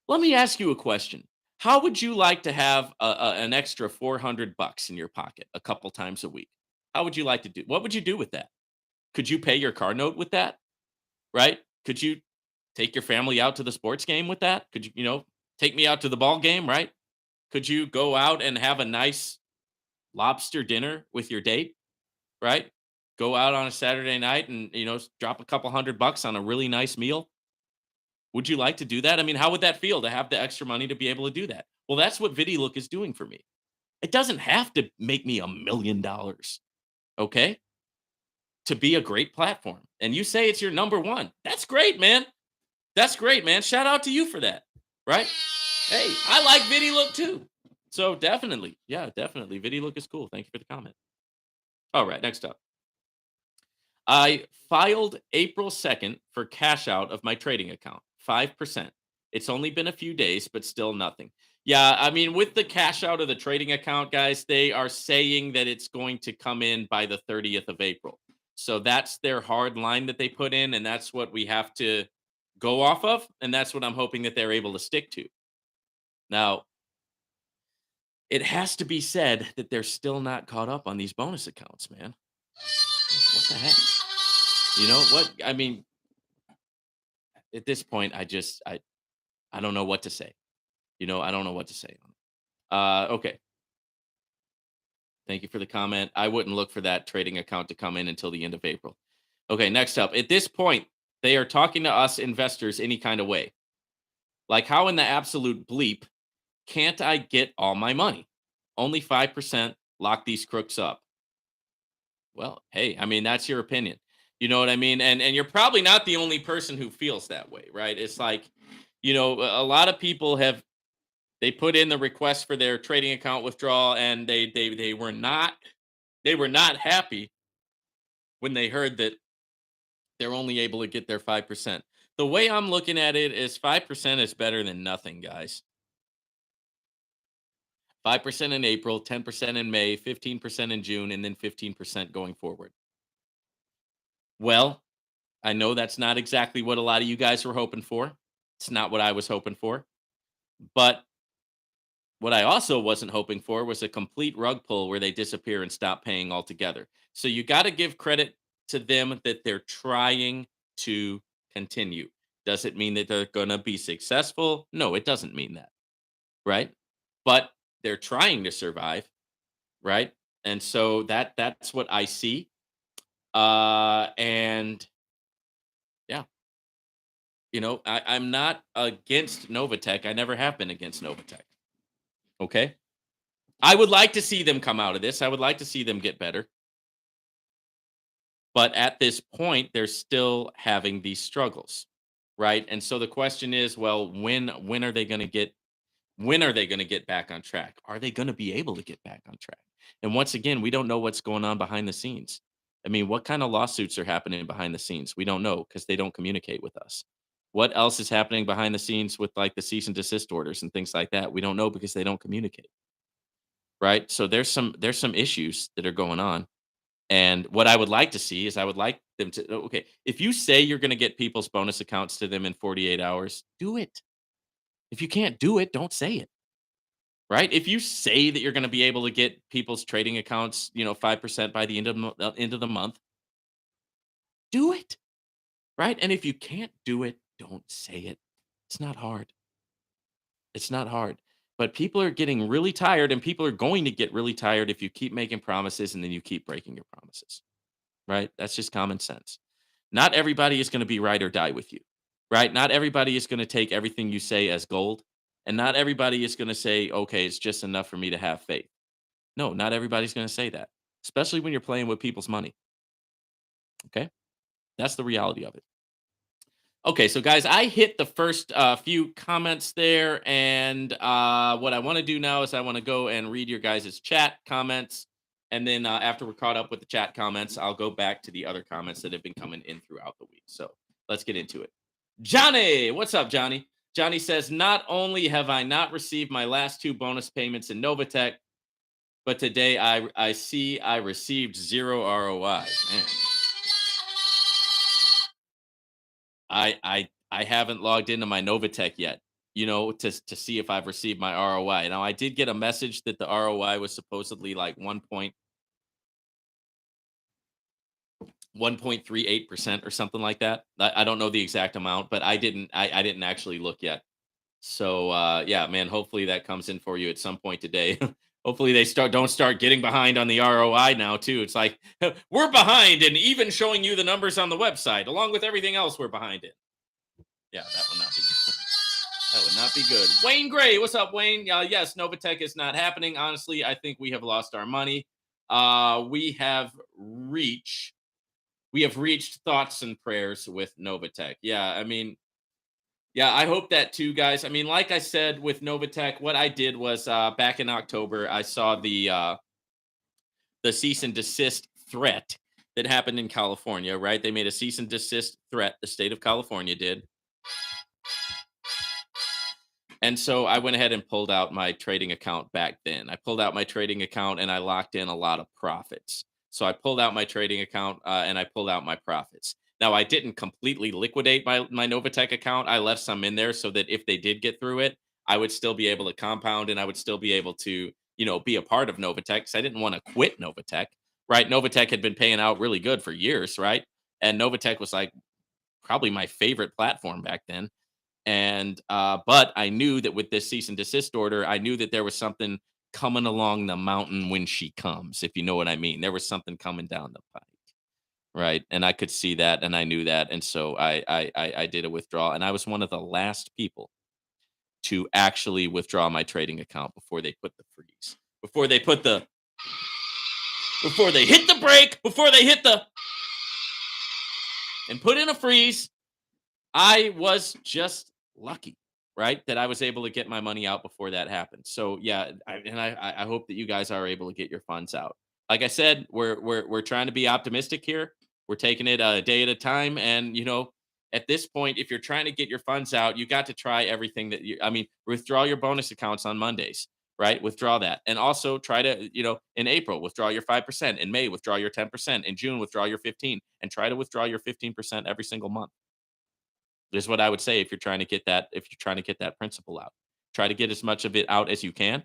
Let me ask you a question. How would you like to have an extra $400 in your pocket a couple times a week? How would you like to do? What would you do with that? Could you pay your car note with that? Right? Could you take your family out to the sports game with that? Could you, take me out to the ball game, right? Could you go out and have a nice lobster dinner with your date, right? Go out on a Saturday night and, drop a couple $100 on a really nice meal. Would you like to do that? I mean, how would that feel to have the extra money to be able to do that? Well, that's what VidiLook is doing for me. It doesn't have to make me $1 million. Okay. to be a great platform. And you say it's your number one. That's great, man. That's great, man. Shout out to you for that. Right? Hey, I like VidiLook too. So definitely. Yeah, definitely. VidiLook is cool. Thank you for the comment. All right, next up. I filed April 2nd for cash out of my trading account, 5%. It's only been a few days, but still nothing. Yeah, I mean, with the cash out of the trading account, guys, they are saying that it's going to come in by the 30th of April. So that's their hard line that they put in, and that's what we have to go off of. And that's what I'm hoping that they're able to stick to. Now, it has to be said that they're still not caught up on these bonus accounts, man. What the heck? You know what? I mean, at this point, I don't know what to say. I don't know what to say. Okay. Thank you for the comment. I wouldn't look for that trading account to come in until the end of April. Okay, next up. At this point, they are talking to us investors any kind of way. Like, how in the absolute bleep can't I get all my money? Only 5%. Lock these crooks up. Well, hey, I mean, that's your opinion. You know what I mean? And you're probably not the only person who feels that way, right? It's like, a lot of people they put in the request for their trading account withdrawal, and they were not happy when they heard that they're only able to get their 5%. The way I'm looking at it is 5% is better than nothing, guys. 5% in April, 10% in May, 15% in June, and then 15% going forward. Well, I know that's not exactly what a lot of you guys were hoping for. It's not what I was hoping for. But what I also wasn't hoping for was a complete rug pull where they disappear and stop paying altogether. So you got to give credit to them that they're trying to continue. Does it mean that they're going to be successful? No, it doesn't mean that. Right? But they're trying to survive, right? And so that's what I see. And yeah, I'm not against Novatech. I never have been against Novatech. Okay. I would like to see them come out of this. I would like to see them get better. But at this point, they're still having these struggles, right? And so the question is, well, when are they going to get back on track? Are they going to be able to get back on track? And once again, we don't know what's going on behind the scenes. I mean, what kind of lawsuits are happening behind the scenes? We don't know because they don't communicate with us. What else is happening behind the scenes with like the cease and desist orders and things like that? We don't know because they don't communicate. Right? So there's some issues that are going on. And what I would like to see is I would like them to okay, if you say you're going to get people's bonus accounts to them in 48 hours, do it. If you can't do it, don't say it. Right? If you say that you're going to be able to get people's trading accounts, 5% by the end of the month, do it. Right? And if you can't do it, don't say it. It's not hard. It's not hard. But people are getting really tired, and people are going to get really tired if you keep making promises and then you keep breaking your promises. Right? That's just common sense. Not everybody is going to be right or die with you. Right? Not everybody is going to take everything you say as gold. And not everybody is going to say, okay, it's just enough for me to have faith. No, not everybody's going to say that, especially when you're playing with people's money. Okay. That's the reality of it. Okay, so guys, I hit the first few comments there, and what I want to do now is I want to go and read your guys' chat comments, and then after we're caught up with the chat comments, I'll go back to the other comments that have been coming in throughout the week. So let's get into it. Johnny, what's up, Johnny? Johnny says, not only have I not received my last two bonus payments in Novatech, but today I see I received 0 ROI. Man. I haven't logged into my Novatech yet, to see if I've received my ROI. Now I did get a message that the ROI was supposedly like 1.38% or something like that. I don't know the exact amount, but I didn't actually look yet. So yeah, man, hopefully that comes in for you at some point today. Hopefully they don't start getting behind on the ROI now too. It's like we're behind and even showing you the numbers on the website along with everything else we're behind in. Yeah, that would not be good. That would not be good. Wayne Gray, what's up, Wayne? Yes, Novatech is not happening. Honestly, I think we have lost our money. We have reached We have reached thoughts and prayers with Novatech. Yeah, I mean, yeah, I hope that too, guys. I mean, like I said with Novatech, what I did was back in October, I saw the cease and desist threat that happened in California, right? They made a cease and desist threat, the state of California did. And so I went ahead and pulled out my trading account back then. I pulled out my trading account and I locked in a lot of profits. So I pulled out my trading account and I pulled out my profits. Now I didn't completely liquidate my Novatech account. I left some in there so that if they did get through it, I would still be able to compound and I would still be able to, be a part of Novatech because I didn't want to quit Novatech. Right? Novatech had been paying out really good for years, right? And Novatech was like probably my favorite platform back then. And but I knew that with this cease and desist order, I knew that there was something coming along the mountain when she comes, if you know what I mean. There was something coming down the pipe, right? And I could see that, and I knew that, and so I did a withdrawal, and I was one of the last people to actually withdraw my trading account before they put the freeze, before they put the, before they hit the brake, before they hit the and put in a freeze. I was just lucky, right, that I was able to get my money out before that happened. So yeah, I hope that you guys are able to get your funds out. Like I said, we're trying to be optimistic here. We're taking it a day at a time, and at this point, if you're trying to get your funds out, you got to try everything that you. I mean, withdraw your bonus accounts on Mondays, right? Withdraw that, and also try to, in April, withdraw your 5%. In May, withdraw your 10%. In June, withdraw your 15, and try to withdraw your 15% every single month is what I would say if you're trying to get that principle out. Try to get as much of it out as you can.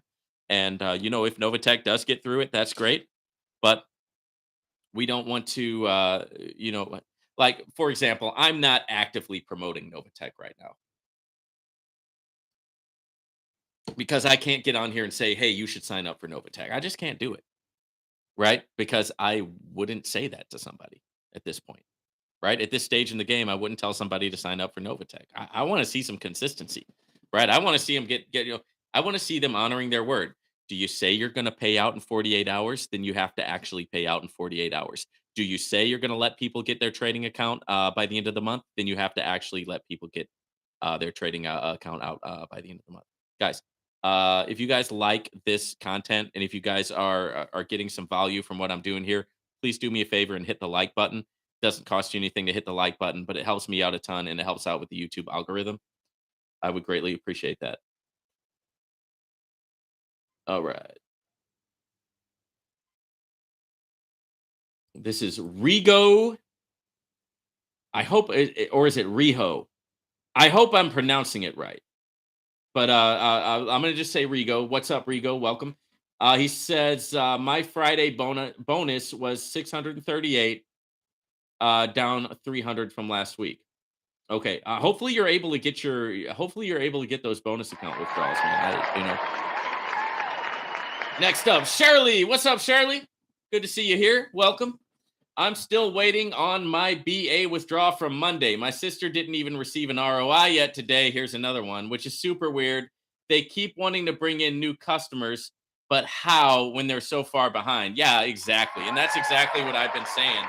And if Novatech does get through it, that's great. But we don't want to like for example, I'm not actively promoting Novatech right now because I can't get on here and say, "Hey, you should sign up for Novatech." I just can't do it, right? Because I wouldn't say that to somebody at this point. Right? At this stage in the game, I wouldn't tell somebody to sign up for Novatech. I want to see some consistency, right? I want to see them I want to see them honoring their word. Do you say you're going to pay out in 48 hours? Then you have to actually pay out in 48 hours. Do you say you're going to let people get their trading account by the end of the month? Then you have to actually let people get their trading account out by the end of the month. Guys, if you guys like this content and if you guys are getting some value from what I'm doing here, please do me a favor and hit the like button. Doesn't cost you anything to hit the like button, but it helps me out a ton and it helps out with the YouTube algorithm. I would greatly appreciate that. All right. This is Rigo. I hope, or is it Riho? I hope I'm pronouncing it right. But I'm going to just say Rigo. What's up, Rigo? Welcome. He says, my Friday bonus was 638, down 300 from last week. Okay. Hopefully you're able to get those bonus account withdrawals, man. Next up, Shirley. What's up, Shirley? Good to see you here. Welcome. I'm still waiting on my BA withdrawal from Monday. My sister didn't even receive an ROI yet today. Here's another one, which is super weird. They keep wanting to bring in new customers, but how when they're so far behind? Yeah, exactly. And that's exactly what I've been saying.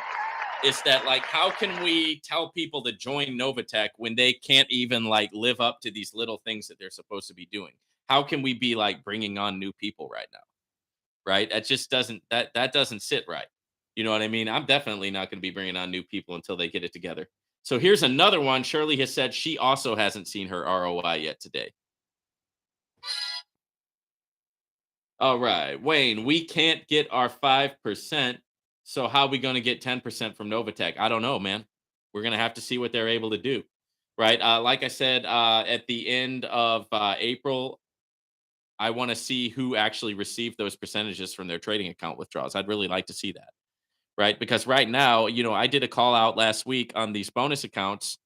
Is that like how can we tell people to join Novatech when they can't even like live up to these little things that they're supposed to be doing? How can we be like bringing on new people right now? Right? That just that doesn't sit right. You know what I mean? I'm definitely not going to be bringing on new people until they get it together. So here's another one. Shirley has said she also hasn't seen her ROI yet today. All right, Wayne, we can't get our 5%. So how are we going to get 10% from Novatech? I don't know, man. We're going to have to see what they're able to do. Right. Like I said, at the end of April, I want to see who actually received those percentages from their trading account withdrawals. I'd really like to see that. Right. Because right now, I did a call out last week on these bonus accounts.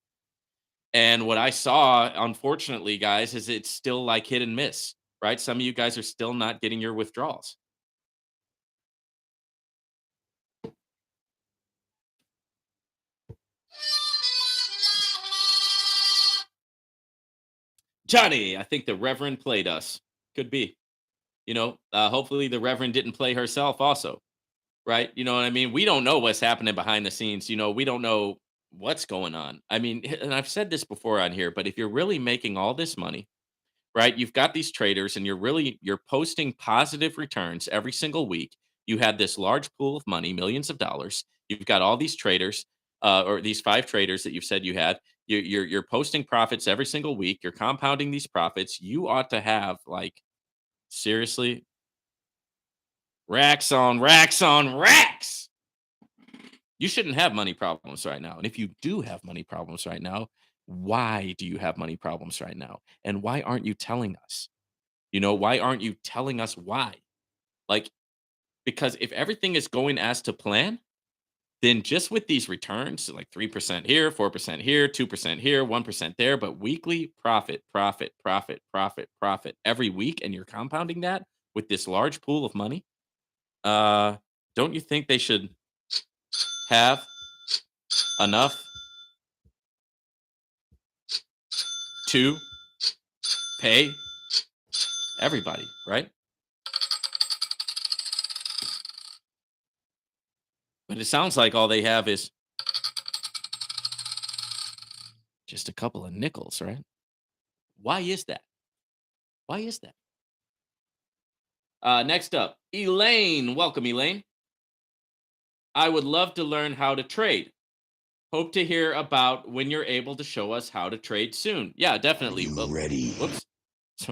And what I saw, unfortunately, guys, is it's still like hit and miss. Right. Some of you guys are still not getting your withdrawals. Johnny, I think the Reverend played us. Could be. Hopefully the Reverend didn't play herself also. right? You know what I mean? We don't know what's happening behind the scenes. We don't know what's going on. I mean, and I've said this before on here, but if you're really making all this money, right? You've got these traders and you're posting positive returns every single week. You had this large pool of money, millions of dollars. You've got all these traders, or these 5 traders that you've said you had. You're posting profits every single week. You're compounding these profits. You ought to have, like, seriously, racks on racks on racks. You shouldn't have money problems right now. And if you do have money problems right now, why do you have money problems right now? And why aren't you telling us? Why aren't you telling us why? Like, because if everything is going as to plan, then just with these returns, like 3% here, 4% here, 2% here, 1% there, but weekly profit, profit, profit, profit, profit every week, and you're compounding that with this large pool of money, uh, don't you think they should have enough to pay everybody, right? But it sounds like all they have is just a couple of nickels, right? Why is that? Why is that? Next up, Elaine. Welcome, Elaine. I would love to learn how to trade. Hope to hear about when you're able to show us how to trade soon. Yeah, Are definitely. you ready? Whoops,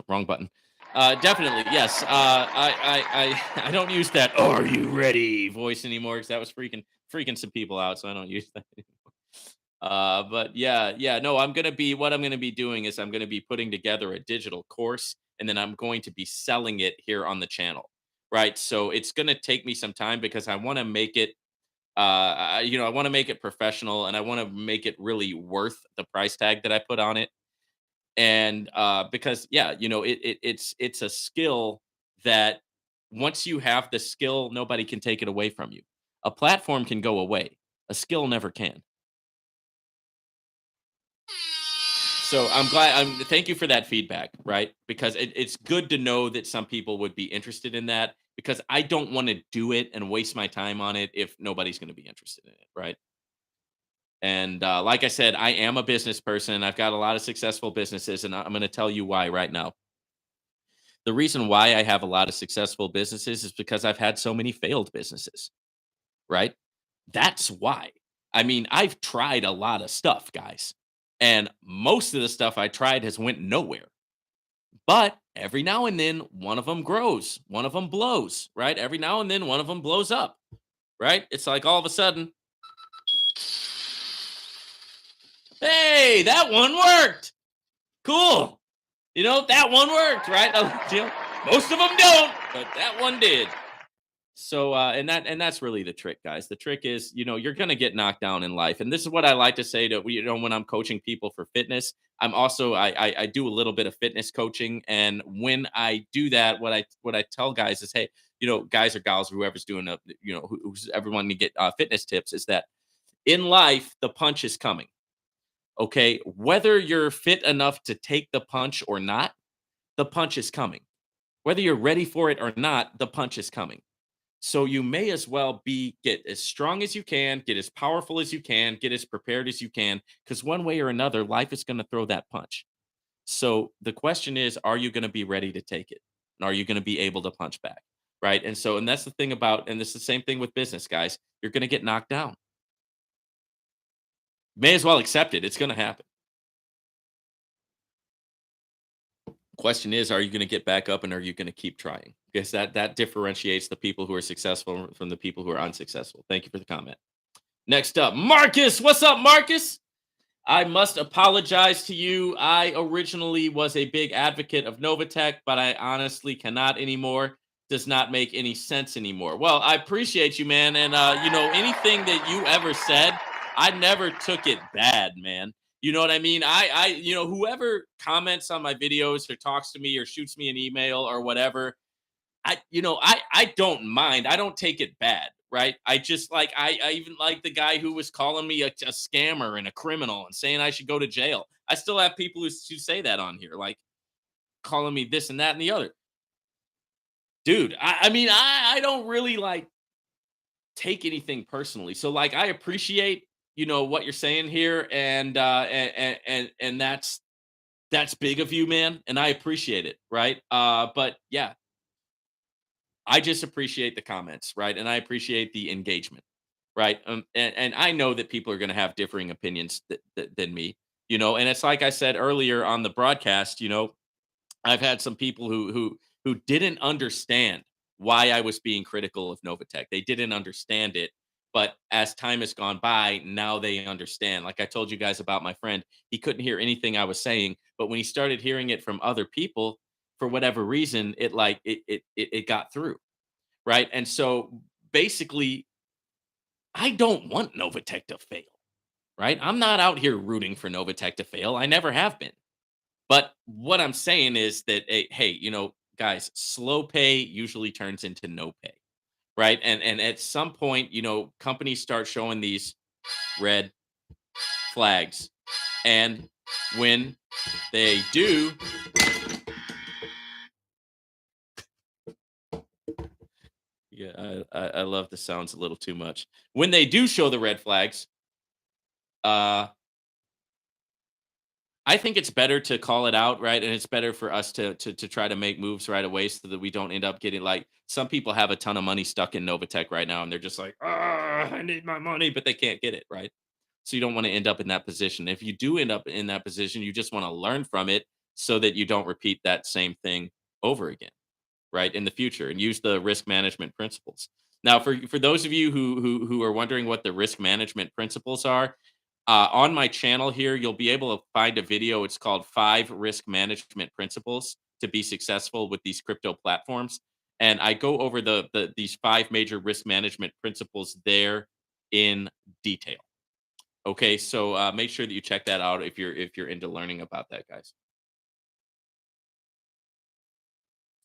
wrong button. Definitely, yes. I don't use that "Are you ready" voice anymore because that was freaking some people out, so I don't use that. But yeah, no, I'm gonna be doing is I'm gonna be putting together a digital course, and then I'm going to be selling it here on the channel. Right. So it's gonna take me some time because I want to make it I want to make it professional and I want to make it really worth the price tag that I put on it. And because yeah, it's a skill that once you have the skill, nobody can take it away from you. A platform can go away. A skill never can. So I'm glad. Thank you for that feedback, right? Because it's good to know that some people would be interested in that. Because I don't want to do it and waste my time on it if nobody's going to be interested in it, right? And like I said, I am a business person. I've got a lot of successful businesses, and I'm going to tell you why right now. The reason why I have a lot of successful businesses is because I've had so many failed businesses, right? That's why. I mean, I've tried a lot of stuff, guys, and most of the stuff I tried has went nowhere. But every now and then, one of them grows, one of them blows, right? Every now and then, one of them blows up, right? It's like all of a sudden, hey, that one worked. Cool. That one worked, right? Most of them don't, but that one did. So, and that's really the trick, guys. The trick is, you're gonna get knocked down in life, and this is what I like to say to when I'm coaching people for fitness. I'm also I do a little bit of fitness coaching, and when I do that, what I tell guys is, hey, guys or gals, whoever's doing who's everyone to get fitness tips, is that in life the punch is coming. Okay, whether you're fit enough to take the punch or not, the punch is coming. Whether you're ready for it or not, the punch is coming. So you may as well get as strong as you can, get as powerful as you can, get as prepared as you can, because one way or another, life is going to throw that punch. So the question is, are you going to be ready to take it? And are you going to be able to punch back? Right. And that's the thing and it's the same thing with business, guys. You're going to get knocked down. May as well accept it. It's going to happen. Question is, are you going to get back up and are you going to keep trying? Because that differentiates the people who are successful from the people who are unsuccessful. Thank you for the comment. Next up, Marcus. What's up, Marcus? I must apologize to you. I originally was a big advocate of Novatech, but I honestly cannot anymore. Does not make any sense anymore. Well, I appreciate you, man. And anything that you ever said, I never took it bad, man. You know what I mean? Whoever comments on my videos or talks to me or shoots me an email or whatever, I don't mind. I don't take it bad, right? I just like I even like the guy who was calling me a scammer and a criminal and saying I should go to jail. I still have people who say that on here, like calling me this and that and the other. Dude, I mean, I don't really like take anything personally. So like I appreciate, what you're saying here, and that's big of you, man, and I appreciate it, right? But yeah, I just appreciate the comments, right? And I appreciate the engagement, right? And I know that people are going to have differing opinions than me, and it's like I said earlier on the broadcast, I've had some people who didn't understand why I was being critical of Novatech. They didn't understand it, but as time has gone by, now they understand. Like I told you guys about my friend, he couldn't hear anything I was saying, but when he started hearing it from other people, for whatever reason, it got through, right? And so basically, I don't want Novatech to fail, right? I'm not out here rooting for Novatech to fail. I never have been. But what I'm saying is that, hey, guys, slow pay usually turns into no pay, right? And at some point, companies start showing these red flags, and when they do, yeah, I love the sounds a little too much. When they do show the red flags, uh, I think it's better to call it out, right? And it's better for us to try to make moves right away so that we don't end up getting like some people have a ton of money stuck in Novatech right now, and they're just like, I need my money, but they can't get it, right? So you don't want to end up in that position. If you do end up in that position, you just want to learn from it so that you don't repeat that same thing over again, right, in the future, and use the risk management principles. Now, for those of you who are wondering what the risk management principles are, on my channel here, you'll be able to find a video. It's called Five Risk Management Principles to Be Successful with These Crypto Platforms. And I go over these five major risk management principles there in detail. Okay, so make sure that you check that out if you're into learning about that, guys.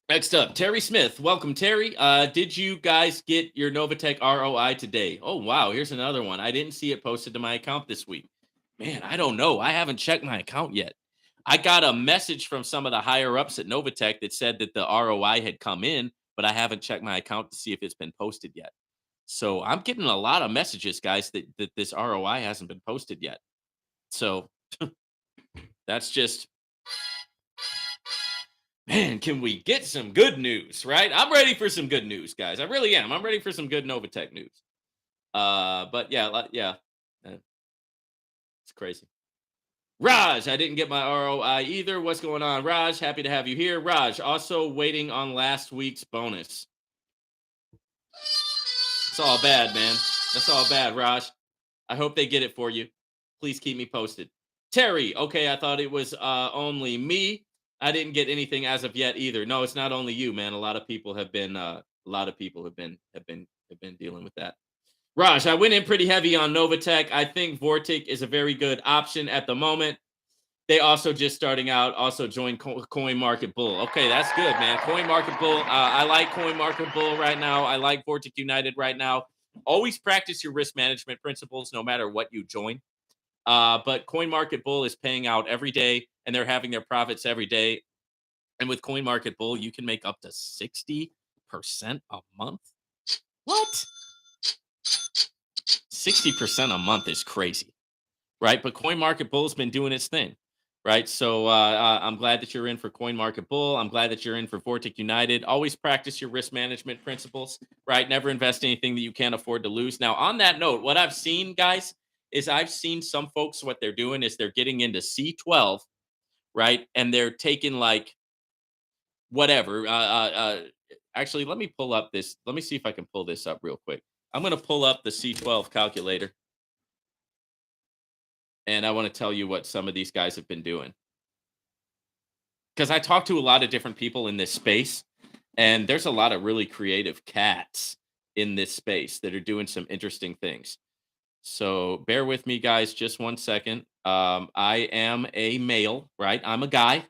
Next up, Terry Smith. Welcome, Terry. Did you guys get your Novatech ROI today? Oh, wow. Here's another one. I didn't see it posted to my account this week. Man, I don't know. I haven't checked my account yet. I got a message from some of the higher ups at Novatech that said that the ROI had come in, but I haven't checked my account to see if it's been posted yet. So I'm getting a lot of messages, guys, that this ROI hasn't been posted yet. So that's just, man, can we get some good news, right? I'm ready for some good news, guys. I really am. I'm ready for some good Novatech news. But yeah, yeah, uh, it's crazy. Raj, I didn't get my ROI either. What's going on, Raj? Happy to have you here. Raj, also waiting on last week's bonus. It's all bad, man. That's all bad, Raj. I hope they get it for you. Please keep me posted. Terry, okay, I thought it was only me. I didn't get anything as of yet either. No, it's not only you, man. A lot of people have been a lot of people have been dealing with that. Raj, I went in pretty heavy on Novatech. I think Vortic is a very good option at the moment. They also just starting out, also joined Coin Market Bull. Okay, that's good, man. Coin Market Bull. I like Coin Market Bull right now. I like Vortic United right now. Always practice your risk management principles no matter what you join. But Coin Market Bull is paying out every day and they're having their profits every day. And with Coin Market Bull, you can make up to 60% a month. What? 60% a month is crazy, right? But Coin Market Bull's been doing its thing, right? So I'm glad that you're in for Coin Market Bull. I'm glad that you're in for Vortic United. Always practice your risk management principles, right? Never invest anything that you can't afford to lose. Now, on that note, what I've seen, guys, is I've seen some folks, what they're doing is they're getting into C12, right? And they're taking like whatever. Actually, let me pull up this. Let me see if I can pull this up real quick. I'm going to pull up the C12 calculator and I want to tell you what some of these guys have been doing. Because I talk to a lot of different people in this space, and there's a lot of really creative cats in this space that are doing some interesting things. So bear with me, guys, just one second. I am a male, right? I'm a guy,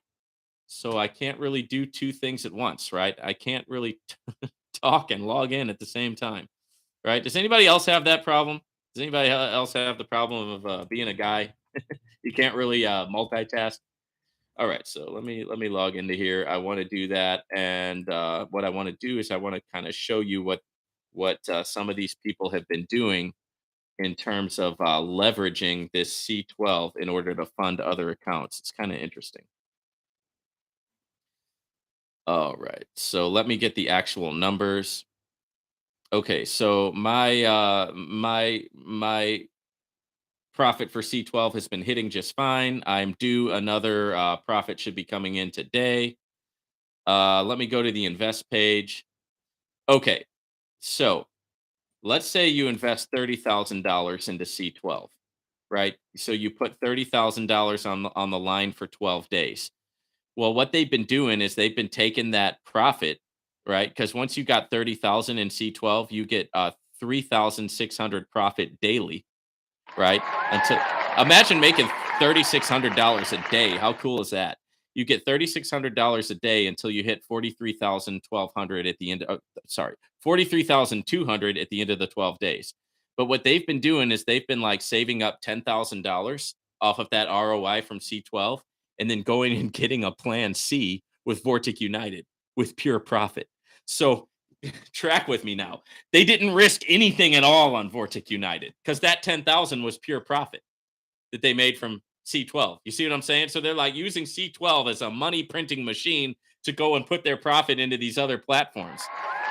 so I can't really do two things at once, right? I can't really talk and log in at the same time, right? Does anybody else have that problem? Does anybody else have the problem of being a guy? You can't really multitask. All right, so let me log into here. I want to do that, and what I want to do is I want to kind of show you what what some of these people have been doing in terms of leveraging this C12 in order to fund other accounts. It's kind of interesting. All right. So let me get the actual numbers. Okay, so my profit for C12 has been hitting just fine. I'm due another profit should be coming in today. Let me go to the invest page. Okay, so let's say you invest $30,000 into C12, right? So you put $30,000 on the line for 12 days. Well, what they've been doing is they've been taking that profit, right? Because once you got 30,000 in C12, you get 3,600 profit daily, right? Until imagine making $3,600 a day. How cool is that? You get $3,600 a day until you hit 43,200 at the end. Sorry, 43,200 at the end of the 12 days. But what they've been doing is they've been like saving up $10,000 off of that ROI from C12, and then going and getting a plan C with Vortic United with pure profit. So track with me now. They didn't risk anything at all on Vortic United because that 10,000 was pure profit that they made from C12. You see what I'm saying? So they're like using C12 as a money printing machine to go and put their profit into these other platforms.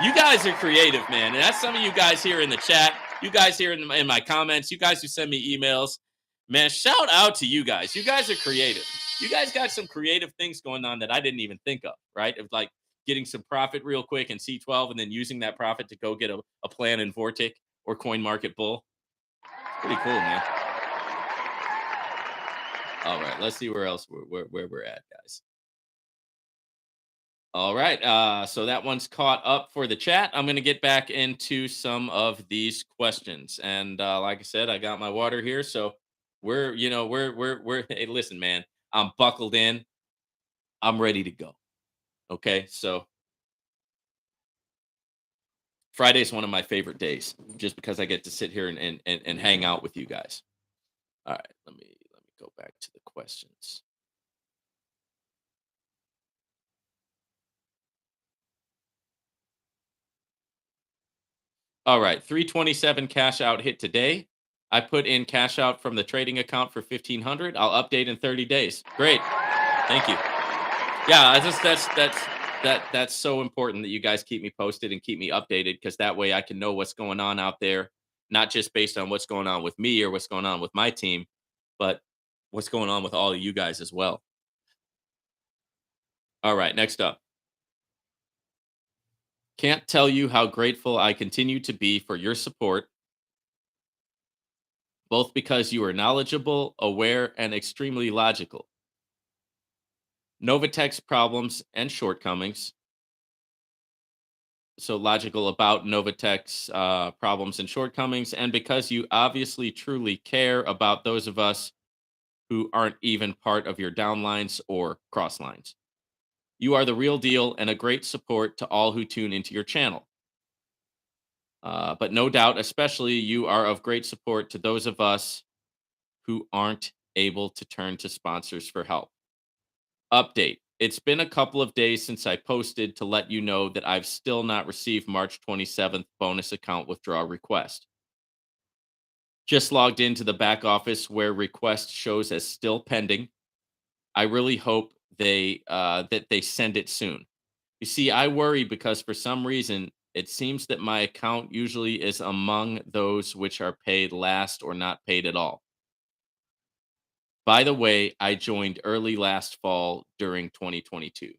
You guys are creative, man. And that's some of you guys here in the chat, you guys here in my comments, you guys who send me emails. Man, shout out to you guys. You guys are creative. You guys got some creative things going on that I didn't even think of, right? Of like getting some profit real quick in C12 and then using that profit to go get a plan in Vortic or Coin Market Bull. Pretty cool, man. All right, let's see where else where we're at, guys. All right, so that one's caught up for the chat. I'm going to get back into some of these questions, and like I said, I got my water here, so we're. Hey, listen, man, I'm buckled in. I'm ready to go. Okay, so Friday is one of my favorite days, just because I get to sit here and hang out with you guys. All right, let me go back to the questions. All right, 327 cash out hit today. I put in cash out from the trading account for 1,500. I'll update in 30 days. Great. Thank you. Yeah, I just that's so important that you guys keep me posted and keep me updated because that way I can know what's going on out there, not just based on what's going on with me or what's going on with my team, but what's going on with all of you guys as well. All right, next up. Can't tell you how grateful I continue to be for your support, both because you are knowledgeable, aware, and extremely logical. Novatech's problems and shortcomings. So logical about Novatech's problems and shortcomings, and because you obviously truly care about those of us who aren't even part of your downlines or crosslines. You are the real deal and a great support to all who tune into your channel. But no doubt, especially you are of great support to those of us who aren't able to turn to sponsors for help. Update. It's been a couple of days since I posted to let you know that I've still not received March 27th bonus account withdrawal request. Just logged into the back office where request shows as still pending. I really hope that they send it soon. You see, I worry because for some reason it seems that my account usually is among those which are paid last or not paid at all. By the way, I joined early last fall during 2022.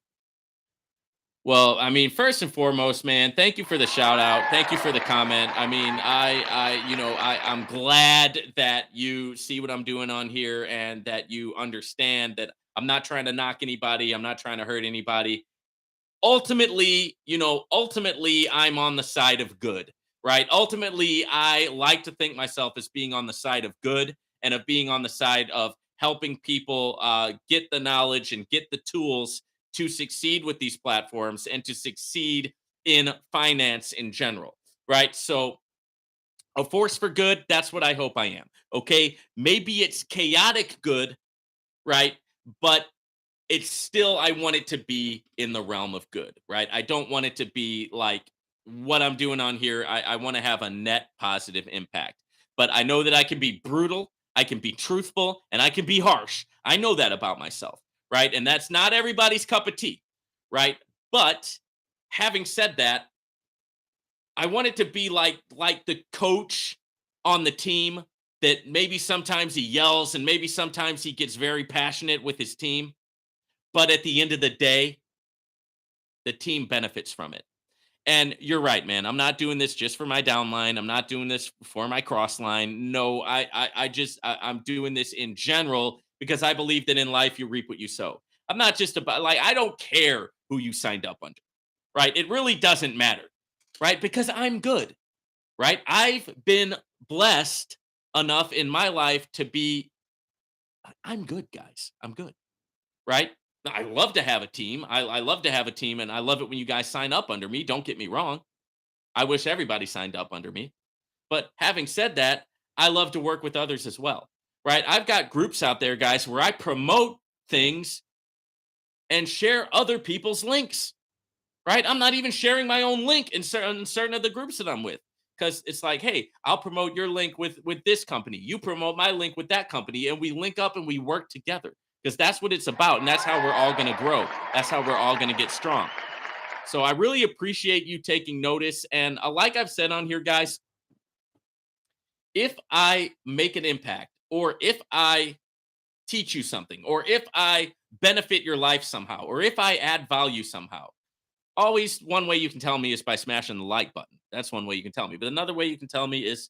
Well, I mean, first and foremost, man, thank you for the shout out. Thank you for the comment. I mean, I'm glad that you see what I'm doing on here and that you understand that I'm not trying to knock anybody. I'm not trying to hurt anybody. Ultimately, I'm on the side of good, right? Ultimately, I like to think myself as being on the side of good and of being on the side of helping people get the knowledge and get the tools to succeed with these platforms and to succeed in finance in general, right? So, a force for good, that's what I hope I am. Okay. Maybe it's chaotic good, right? But it's still I want it to be in the realm of good, right? I don't want it to be like what I'm doing on here, I want to have a net positive impact. But I know that I can be brutal, I can be truthful, and I can be harsh. I know that about myself, right? And that's not everybody's cup of tea, right? But having said that, I want it to be like the coach on the team that maybe sometimes he yells and maybe sometimes he gets very passionate with his team, but at the end of the day, the team benefits from it. And you're right, man. I'm not doing this just for my downline. I'm not doing this for my cross line. No, I'm doing this in general because I believe that in life you reap what you sow. I'm not just about like I don't care who you signed up under, right? It really doesn't matter, right? Because I'm good, right? I've been blessed enough in my life to be I'm good, guys. I'm good, right? I love to have a team. I love to have a team, and I love it when you guys sign up under me. Don't get me wrong. I wish everybody signed up under me. But having said that, I love to work with others as well, right? I've got groups out there, guys, where I promote things and share other people's links, right? I'm not even sharing my own link in certain of the groups that I'm with because it's like, hey, I'll promote your link with this company. You promote my link with that company, and we link up and we work together because that's what it's about, and that's how we're all going to grow. That's how we're all going to get strong. So I really appreciate you taking notice. And like I've said on here, guys, if I make an impact, or if I teach you something, or if I benefit your life somehow, or if I add value somehow, always one way you can tell me is by smashing the like button. That's one way you can tell me. But another way you can tell me is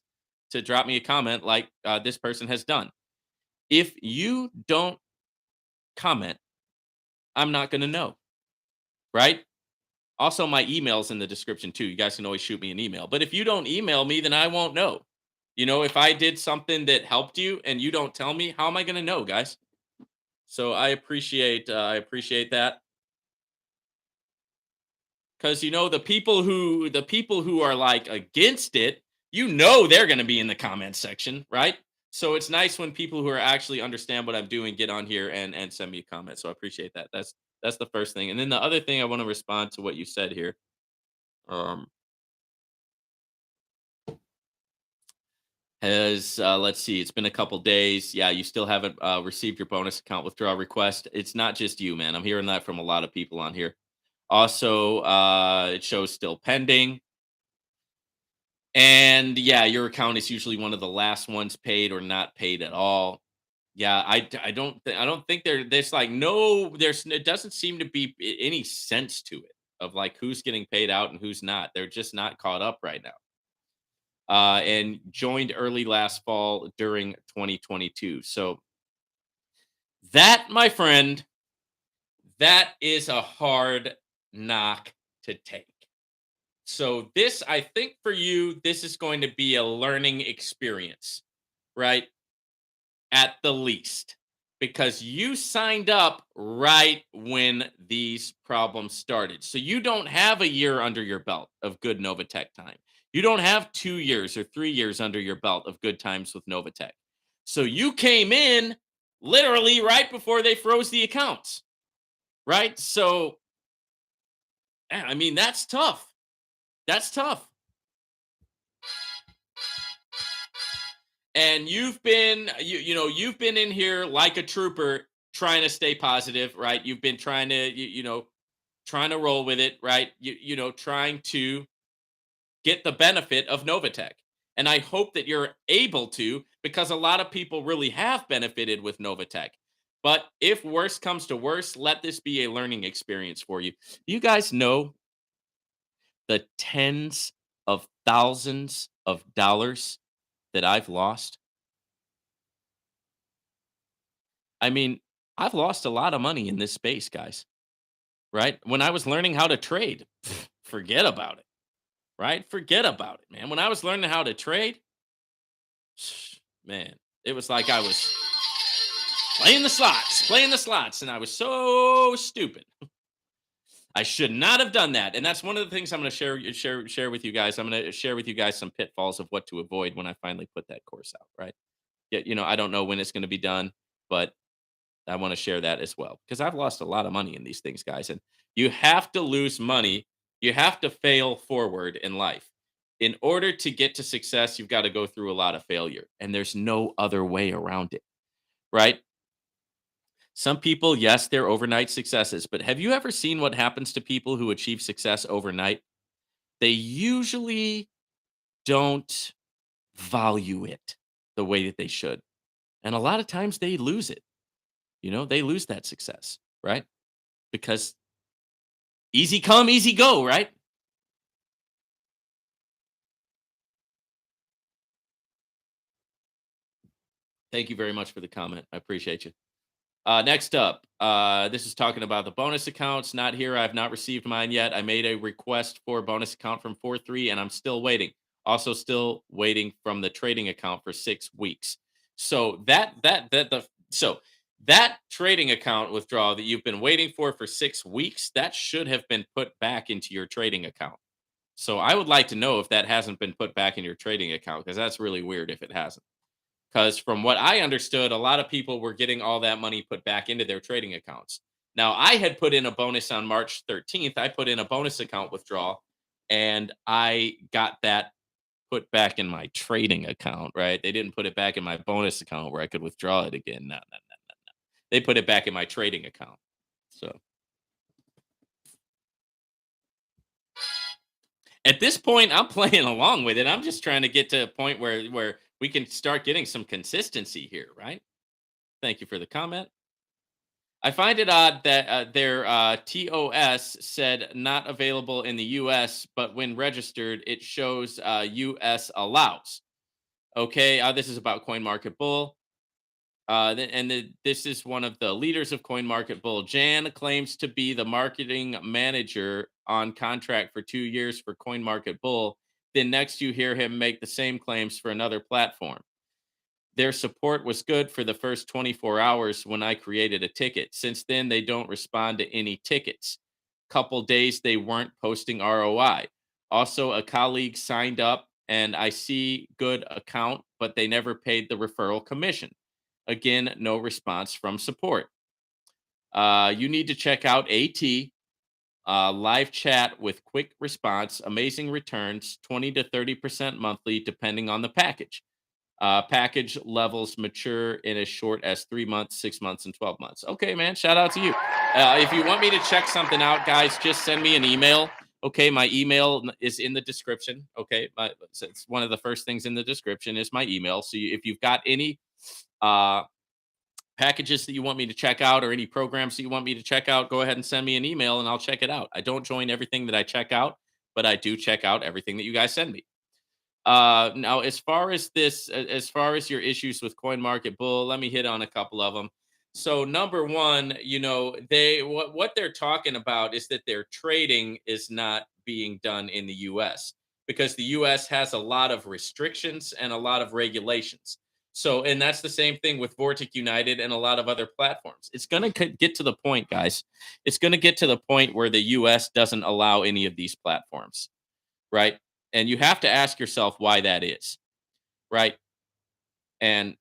to drop me a comment like this person has done. If you don't comment, I'm not going to know, right? Also, my email's in the description too. You guys can always shoot me an email. But if you don't email me, then I won't know. You know, if I did something that helped you and you don't tell me, how am I going to know, guys? So I appreciate that because you know the people who are like against it, you know, they're going to be in the comment section, right? So it's nice when people who are actually understand what I'm doing get on here and send me a comment. So I appreciate that. That's the first thing. And then the other thing I want to respond to what you said here. Um, Has let's see, it's been a couple days. Yeah, you still haven't received your bonus account withdrawal request. It's not just you, man. I'm hearing that from a lot of people on here. Also, it shows still pending. And yeah, your account is usually one of the last ones paid or not paid at all. Yeah, I don't think there's like no there's it doesn't seem to be any sense to it of like who's getting paid out and who's not. They're just not caught up right now. And joined early last fall during 2022. So that, my friend, that is a hard knock to take. So this, I think for you, this is going to be a learning experience, right? At the least, because you signed up right when these problems started. So you don't have a year under your belt of good Novatech time. You don't have 2 years or 3 years under your belt of good times with Novatech. So you came in literally right before they froze the accounts, right? So, I mean, that's tough. That's tough. And you've been in here like a trooper trying to stay positive, right? You've been trying to trying to roll with it, right? Trying to get the benefit of Novatech. And I hope that you're able to, because a lot of people really have benefited with Novatech. But if worse comes to worse, let this be a learning experience for you. You guys know the tens of thousands of dollars that I've lost. I mean, I've lost a lot of money in this space, guys, right? When I was learning how to trade, forget about it, right? Forget about it, man. When I was learning how to trade, man, it was like I was playing the slots, and I was so stupid. I should not have done that. And that's one of the things I'm going to share with you guys. I'm going to share with you guys some pitfalls of what to avoid when I finally put that course out, right? Yeah, I don't know when it's going to be done, but I want to share that as well because I've lost a lot of money in these things, guys. And you have to lose money. You have to fail forward in life. In order to get to success, you've got to go through a lot of failure, and there's no other way around it, right? Some people, yes, they're overnight successes, but have you ever seen what happens to people who achieve success overnight? They usually don't value it the way that they should. And a lot of times they lose it. They lose that success, right? Because easy come, easy go, right? Thank you very much for the comment. I appreciate you. Next up, this is talking about the bonus accounts. Not here. I have not received mine yet. I made a request for a bonus account from 4-3, and I'm still waiting. Also, still waiting from the trading account for 6 weeks. So that trading account withdrawal that you've been waiting for 6 weeks, that should have been put back into your trading account. So I would like to know if that hasn't been put back in your trading account, because that's really weird if it hasn't. Because from what I understood, a lot of people were getting all that money put back into their trading accounts. Now, I had put in a bonus on March 13th. I put in a bonus account withdrawal, and I got that put back in my trading account, right? They didn't put it back in my bonus account where I could withdraw it again. No, no, no, no, no. They put it back in my trading account. So at this point, I'm playing along with it. I'm just trying to get to a point where we can start getting some consistency here, right? Thank you for the comment. I find it odd that their TOS said not available in the US, but when registered, it shows US allows. Okay, this is about CoinMarketBull. This is one of the leaders of CoinMarketBull. Jan claims to be the marketing manager on contract for 2 years for CoinMarketBull. Then next you hear him make the same claims for another platform. Their support was good for the first 24 hours when I created a ticket. Since then, they don't respond to any tickets. Couple days they weren't posting ROI. Also, a colleague signed up and I see good account, but they never paid the referral commission. Again, no response from support. You need to check out AT live chat with quick response, amazing returns, 20 to 30% monthly, depending on the package. Package levels mature in as short as 3 months, 6 months, and 12 months. Okay, man. Shout out to you. If you want me to check something out, guys, just send me an email. Okay, my email is in the description. Okay, it's one of the first things in the description is my email. So if you've got any uh, packages that you want me to check out or any programs that you want me to check out, go ahead and send me an email and I'll check it out. I don't join everything that I check out, but I do check out everything that you guys send me. Now, as far as your issues with CoinMarketBull, let me hit on a couple of them. So, number one, what they're talking about is that their trading is not being done in the U.S. because the U.S. has a lot of restrictions and a lot of regulations. So, and that's the same thing with Vortic United and a lot of other platforms. It's going to get to the point, guys. It's going to get to the point where the U.S. doesn't allow any of these platforms, right? And you have to ask yourself why that is, right? And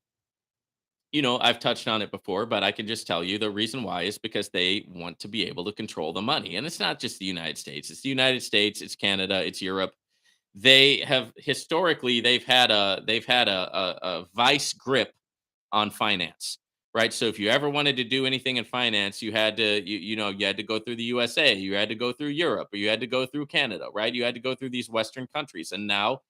I've touched on it before, but I can just tell you the reason why is because they want to be able to control the money. And it's not just the United States, it's the United States, it's Canada, it's Europe. They have historically they've had a vice grip on finance, right? So if you ever wanted to do anything in finance, you had to go through the USA, you had to go through Europe, or you had to go through Canada, right? You had to go through these Western countries, and now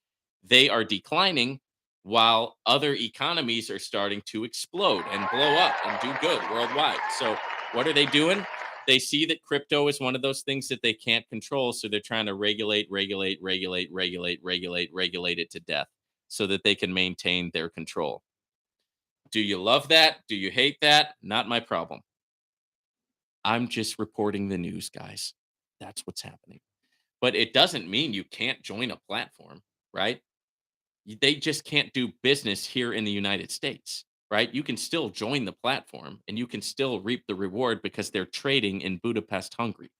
they are declining while other economies are starting to explode and blow up and do good worldwide. So what are they doing? They see that crypto is one of those things that they can't control, so they're trying to regulate it to death so that they can maintain their control. Do you love that? Do you hate that? Not my problem. I'm just reporting the news, guys. That's what's happening. But it doesn't mean you can't join a platform, right? They just can't do business here in the United States, right? You can still join the platform and you can still reap the reward because they're trading in Budapest, Hungary,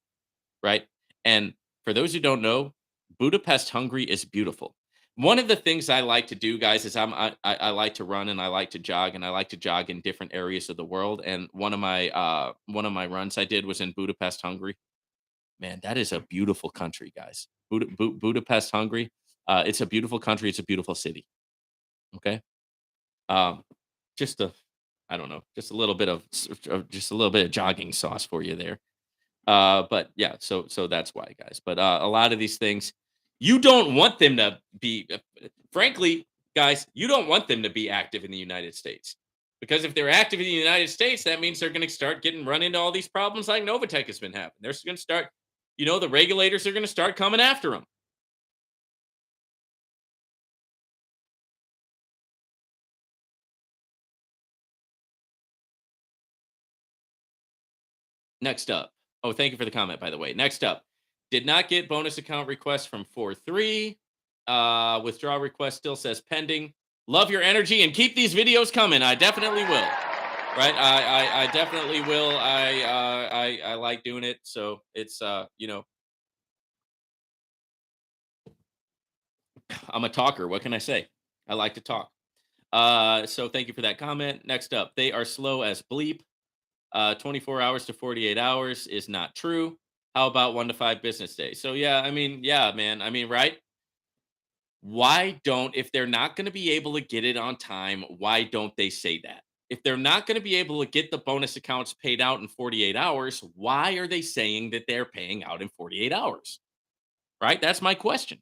right? And for those who don't know, Budapest, Hungary is beautiful. One of the things I like to do, guys, is I like to run and I like to jog and I like to jog in different areas of the world. And one of my runs I did was in Budapest, Hungary. Man, that is a beautiful country, guys. Budapest, Hungary. It's a beautiful country. It's a beautiful city. Okay. Um, just a, I don't know, just a little bit of, just a little bit of jogging sauce for you there. But yeah, so that's why, guys. But a lot of these things, you don't want them to be. Frankly, guys, you don't want them to be active in the United States, because if they're active in the United States, that means they're going to start getting run into all these problems like Novatech has been having. They're going to start, the regulators are going to start coming after them. Next up. Oh, thank you for the comment, by the way. Next up. Did not get bonus account request from 4-3. Withdrawal request still says pending. Love your energy and keep these videos coming. I definitely will. Right? I definitely will. I like doing it. So it's I'm a talker. What can I say? I like to talk. So thank you for that comment. Next up, they are slow as bleep. 24 hours to 48 hours is not true. How about 1 to 5 business days? So yeah, I mean, yeah, man. I mean, right? Why don't, if they're not going to be able to get it on time, why don't they say that? If they're not going to be able to get the bonus accounts paid out in 48 hours, why are they saying that they're paying out in 48 hours? Right? That's my question.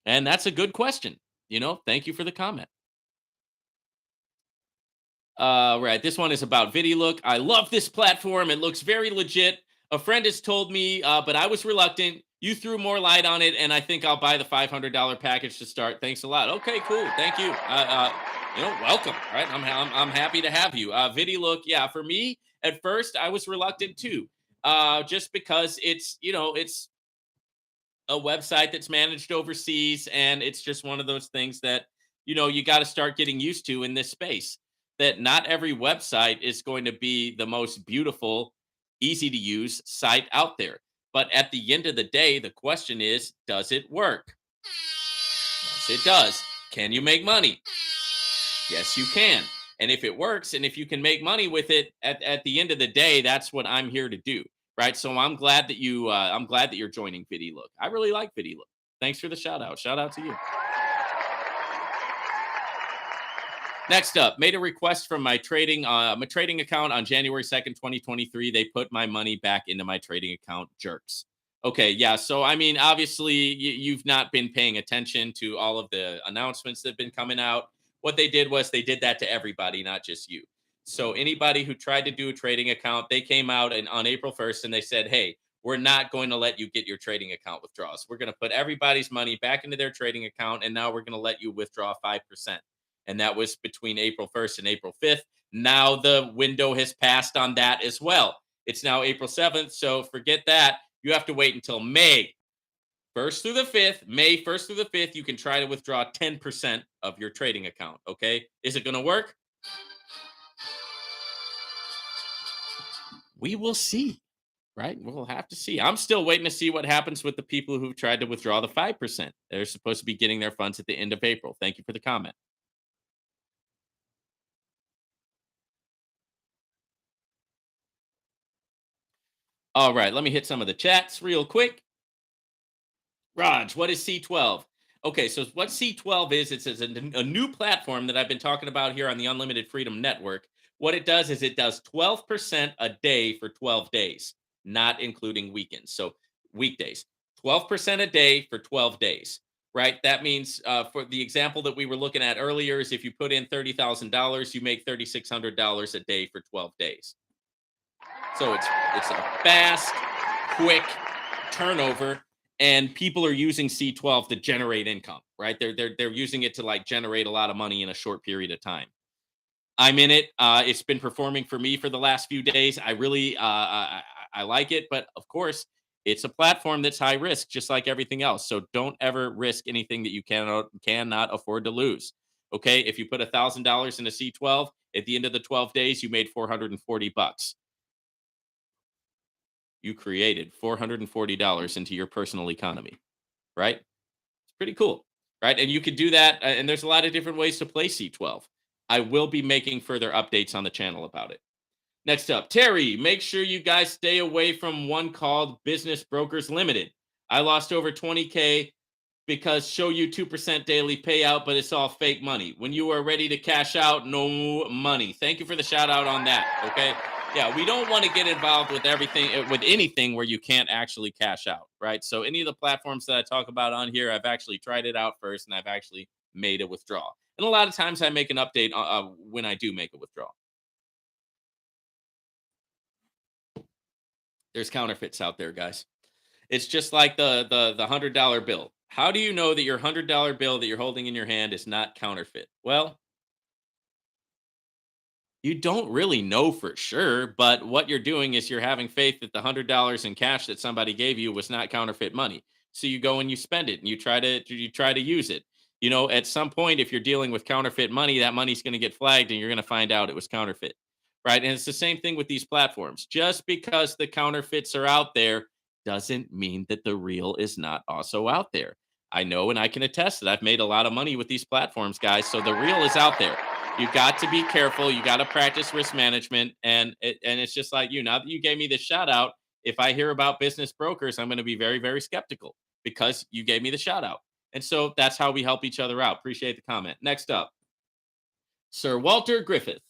And that's a good question. Thank you for the comment. Right. This one is about VidiLook. I love this platform. It looks very legit. A friend has told me, but I was reluctant. You threw more light on it, and I think I'll buy the $500 package to start. Thanks a lot. Okay, cool. Thank you. Welcome. Right. I'm happy to have you. VidiLook. Yeah, for me, at first, I was reluctant too, just because it's a website that's managed overseas, and it's just one of those things that you got to start getting used to in this space, that not every website is going to be the most beautiful, easy to use site out there. But at the end of the day, the question is, does it work? Yes, it does. Can you make money? Yes, you can. And if it works, and if you can make money with it, at the end of the day, that's what I'm here to do. Right. So I'm glad that you're joining VidiLook. I really like VidiLook. Thanks for the shout out. Shout out to you. Next up, made a request from my trading account on January 2nd, 2023. They put my money back into my trading account. Jerks. Okay, yeah. So I mean, obviously, you've not been paying attention to all of the announcements that have been coming out. What they did was they did that to everybody, not just you. So anybody who tried to do a trading account, they came out and on April 1st and they said, "Hey, we're not going to let you get your trading account withdrawals. We're going to put everybody's money back into their trading account, and now we're going to let you withdraw 5%." And that was between April 1st and April 5th. Now the window has passed on that as well. It's now April 7th, so forget that. You have to wait until May 1st through the 5th. May 1st through the 5th, you can try to withdraw 10% of your trading account. Okay. Is it going to work? We will see. Right. We'll have to see. I'm still waiting to see what happens with the people who've tried to withdraw the 5%. They're supposed to be getting their funds at the end of April. Thank you for the comment. All right. Let me hit some of the chats real quick. Raj, what is C12? Okay, so what C12 is, it's a new platform that I've been talking about here on the Unlimited Freedom Network. What it does is it does 12% a day for 12 days, not including weekends. So weekdays, 12% a day for 12 days, right? That means for the example that we were looking at earlier is if you put in $30,000, you make $3,600 a day for 12 days. So it's a fast, quick turnover, and people are using C12 to generate income, right? They're using it to like generate a lot of money in a short period of time. I'm in it. It's been performing for me for the last few days. I really I like it, but of course, it's a platform that's high risk, just like everything else. So don't ever risk anything that you cannot afford to lose. Okay, if you put $1,000 in a C12, at the end of the 12 days, you made $440. You created $440 into your personal economy, right? It's pretty cool, right? And you could do that. And there's a lot of different ways to play C12. I will be making further updates on the channel about it. Next up, Terry, make sure you guys stay away from one called Business Brokers Limited. I lost over 20K because show you 2% daily payout, but it's all fake money. When you are ready to cash out, no money. Thank you for the shout out on that. Okay. Yeah, we don't want to get involved with everything, with anything where you can't actually cash out, right? So, any of the platforms that I talk about on here, I've actually tried it out first and I've actually made a withdrawal. And a lot of times I make an update when I do make a withdrawal. There's counterfeits out there, guys. It's just like the $100 bill. How do you know that your $100 bill that you're holding in your hand is not counterfeit? Well, you don't really know for sure, but what you're doing is you're having faith that the $100 in cash that somebody gave you was not counterfeit money. So you go and you spend it and you try to use it. You know, at some point, if you're dealing with counterfeit money, that money's going to get flagged and you're going to find out it was counterfeit. Right. And it's the same thing with these platforms. Just because the counterfeits are out there doesn't mean that the real is not also out there. I know and I can attest that I've made a lot of money with these platforms, guys. So the real is out there. You got to be careful. You got to practice risk management, and it's just like you. Now that you gave me this shout out, if I hear about business brokers, I'm going to be very very skeptical because you gave me the shout out, and so that's how we help each other out. Appreciate the comment. Next up, Sir Walter Griffith.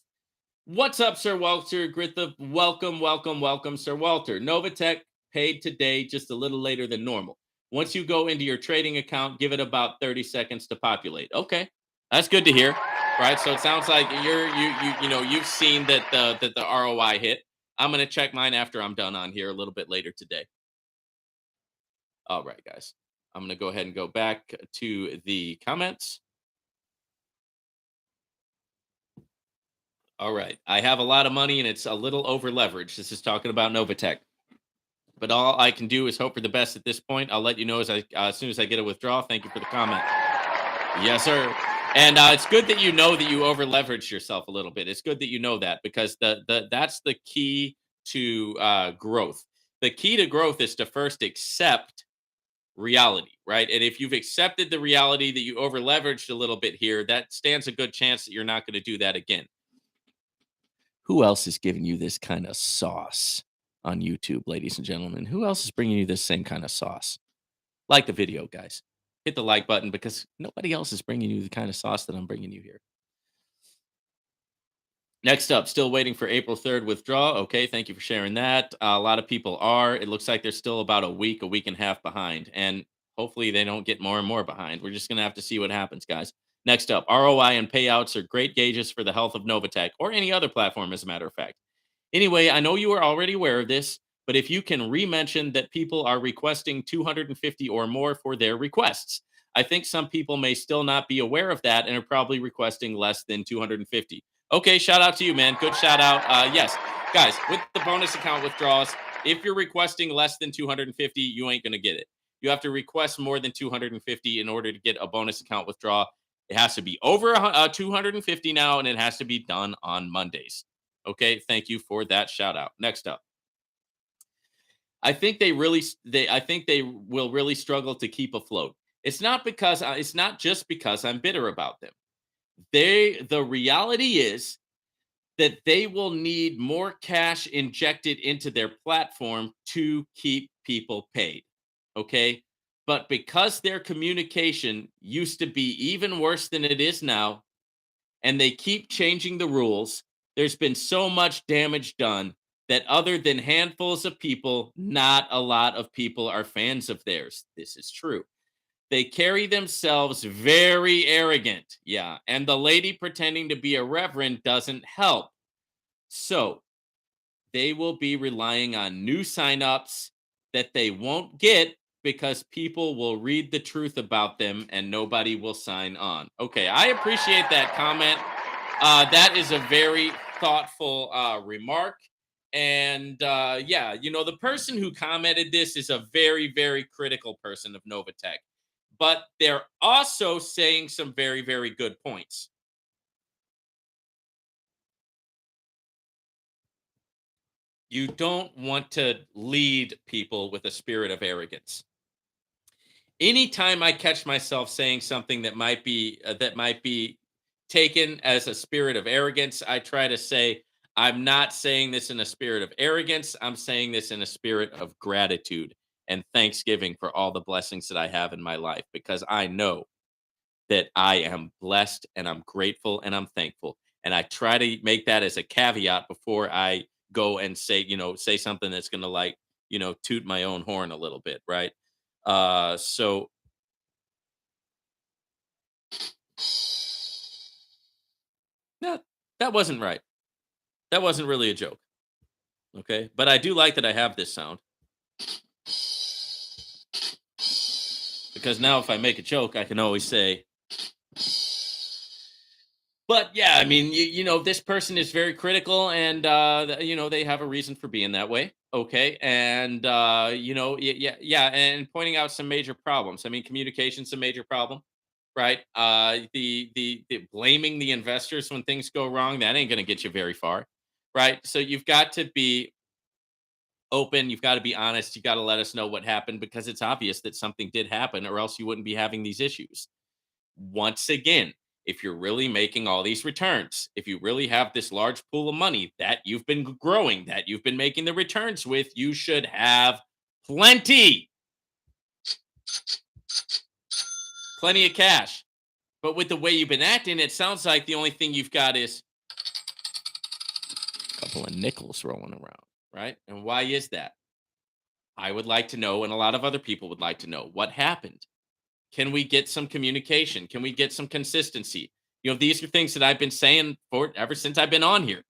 What's up, Sir Walter Griffith? Welcome, welcome, welcome, Sir Walter. Novatech paid today just a little later than normal. Once you go into your trading account, give it about 30 seconds to populate. Okay, that's good to hear, right? So it sounds like you've seen that the ROI hit. I'm gonna check mine after I'm done on here a little bit later today. All right, guys. I'm gonna go ahead and go back to the comments. All right. I have a lot of money and it's a little over leveraged. This is talking about Novatech. But all I can do is hope for the best at this point. I'll let you know as soon as I get a withdrawal. Thank you for the comment. Yes, sir. And it's good that you know that you over leveraged yourself a little bit. It's good that you know that because that's the key to growth. The key to growth is to first accept reality, right? And if you've accepted the reality that you over leveraged a little bit here, that stands a good chance that you're not going to do that again. Who else is giving you this kind of sauce on YouTube, ladies and gentlemen? Who else is bringing you this same kind of sauce? Like the video, guys. Hit the like button because nobody else is bringing you the kind of sauce that I'm bringing you here. Next up, still waiting for April 3rd withdrawal. Okay, thank you for sharing that. A lot of people are. It looks like they're still about a week and a half behind. And hopefully they don't get more and more behind. We're just going to have to see what happens, guys. Next up, ROI and payouts are great gauges for the health of Novatech or any other platform, as a matter of fact. Anyway, I know you are already aware of this, but if you can re-mention that people are requesting 250 or more for their requests. I think some people may still not be aware of that and are probably requesting less than 250. Okay, shout out to you, man. Good shout out. Yes, guys, with the bonus account withdrawals, if you're requesting less than 250, you ain't going to get it. You have to request more than 250 in order to get a bonus account withdrawal. It has to be over 250 now, and it has to be done on Mondays. Okay, thank you for that shout out. Next up, I think I think they will really struggle to keep afloat. It's not just because I'm bitter about them. The reality is that they will need more cash injected into their platform to keep people paid. Okay? But because their communication used to be even worse than it is now, and they keep changing the rules, there's been so much damage done that other than handfuls of people, not a lot of people are fans of theirs. This is true. They carry themselves very arrogant. Yeah. And the lady pretending to be a reverend doesn't help. So they will be relying on new signups that they won't get because people will read the truth about them and nobody will sign on. Okay. I appreciate that comment. That is a very thoughtful remark. And yeah, the person who commented this is a very, very critical person of Novatech, but they're also saying some very, very good points. You don't want to lead people with a spirit of arrogance. Anytime I catch myself saying something that might be taken as a spirit of arrogance, I try to say I'm not saying this in a spirit of arrogance. I'm saying this in a spirit of gratitude and thanksgiving for all the blessings that I have in my life, because I know that I am blessed and I'm grateful and I'm thankful. And I try to make that as a caveat before I go and say, say something that's going to like, toot my own horn a little bit. Right. So that, that wasn't right. That wasn't really a joke. Okay. But I do like that I have this sound, because now if I make a joke, I can always say, but yeah, I mean, this person is very critical, and they have a reason for being that way. Okay, and yeah, and pointing out some major problems. I mean, communication's a major problem, right? The blaming the investors when things go wrong, that ain't gonna get you very far, right? So you've got to be open. You've got to be honest. You got to let us know what happened, because it's obvious that something did happen, or else you wouldn't be having these issues. Once again, if you're really making all these returns, if you really have this large pool of money that you've been growing, that you've been making the returns with, you should have plenty, plenty of cash. But with the way you've been acting, it sounds like the only thing you've got is a couple of nickels rolling around, right? And why is that? I would like to know, and a lot of other people would like to know, what happened. Can we get some communication? Can we get some consistency? These are things that I've been saying for ever since I've been on here,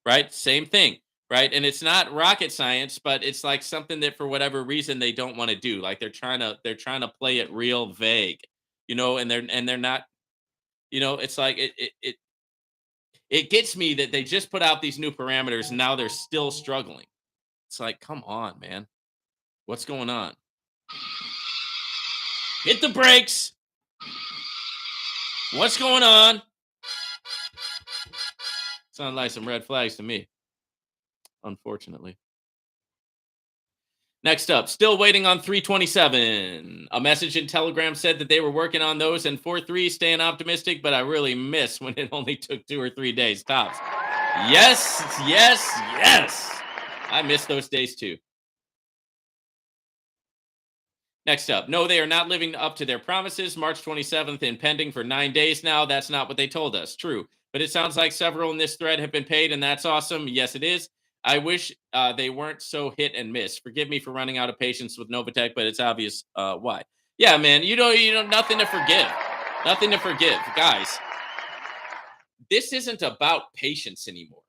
right? Same thing, right? And it's not rocket science, but it's like something that for whatever reason they don't want to do. Like they're trying to play it real vague, and they're not, it's like it gets me that they just put out these new parameters and now they're still struggling. It's like, come on, man. What's going on? Hit the brakes. What's going on? Sound like some red flags to me, unfortunately. Next up, still waiting on 327. A message in Telegram said that they were working on those, and 4-3 staying optimistic, but I really miss when it only took 2 or 3 days tops. Yes, yes, yes. I miss those days too. Next up, no, they are not living up to their promises. March 27th and pending for 9 days now. That's not what they told us. True. But it sounds like several in this thread have been paid, and that's awesome. Yes, it is. I wish they weren't so hit and miss. Forgive me for running out of patience with Novatech, but it's obvious why. Yeah, man, nothing to forgive. Nothing to forgive. Guys, this isn't about patience anymore.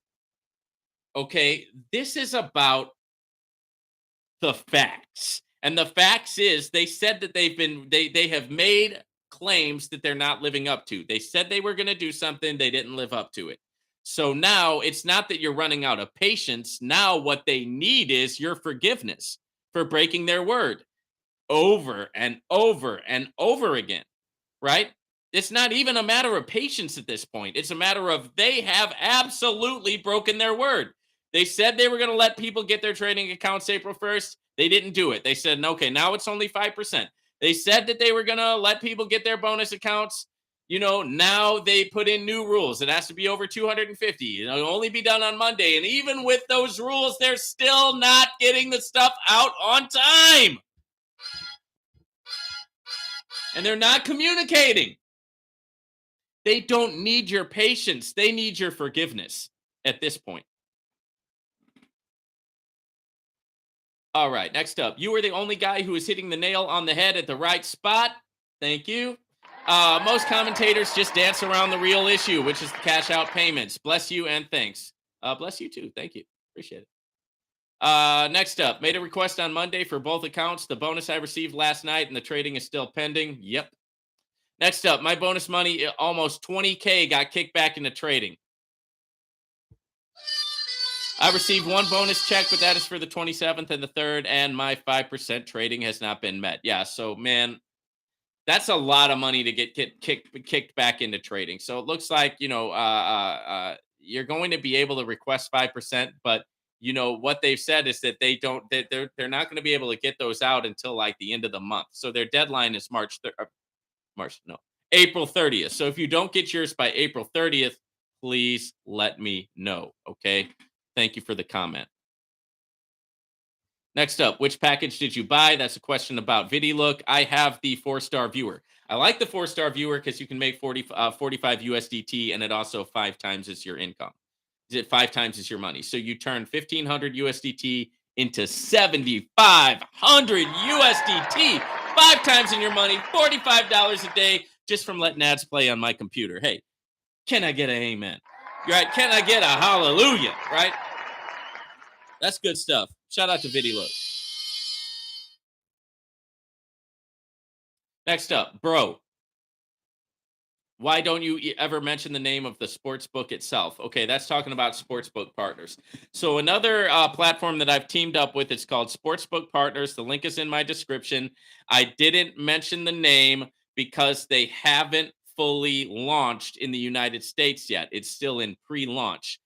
Okay? This is about the facts. And the facts is they said that they have made claims that they're not living up to. They said they were going to do something, they didn't live up to it. So now it's not that you're running out of patience. Now what they need is your forgiveness for breaking their word over and over and over again, right? It's not even a matter of patience at this point. It's a matter of they have absolutely broken their word. They said they were going to let people get their trading accounts April 1st. They didn't do it. They said, okay, now it's only 5%. They said that they were going to let people get their bonus accounts. Now they put in new rules. It has to be over 250. It'll only be done on Monday. And even with those rules, they're still not getting the stuff out on time. And they're not communicating. They don't need your patience. They need your forgiveness at this point. All right, next up. You are the only guy who is hitting the nail on the head at the right spot. Thank you. Most commentators just dance around the real issue, which is the cash out payments. Bless you and thanks. Bless you too. Thank you. Appreciate it. Next up. Made a request on Monday for both accounts. The bonus I received last night and the trading is still pending. Yep. Next up, my bonus money, almost 20K, got kicked back into trading. I received one bonus check, but that is for the 27th and the 3rd, and my 5% trading has not been met. Yeah, so, man, that's a lot of money to get kicked back into trading. So it looks like, you're going to be able to request 5%, but, what they've said is that they're not going to be able to get those out until, like, the end of the month. So their deadline is April 30th. So if you don't get yours by April 30th, please let me know. Okay. Thank you for the comment. Next up, which package did you buy? That's a question about VidiLook. I have the 4-star viewer. I like the 4-star viewer because you can make 45 USDT, and it also 5 times is your income. Is it 5 times is your money? So you turn 1,500 USDT into 7,500 USDT, 5 times in your money, $45 a day just from letting ads play on my computer. Hey, can I get an amen? Right? Can I get a hallelujah? Right? That's good stuff. Shout out to VidiLook. Next up, bro. Why don't you ever mention the name of the sports book itself? Okay, that's talking about Sportsbook Partners. So another platform that I've teamed up with is called Sportsbook Partners. The link is in my description. I didn't mention the name because they haven't fully launched in the United States yet. It's still in pre-launch,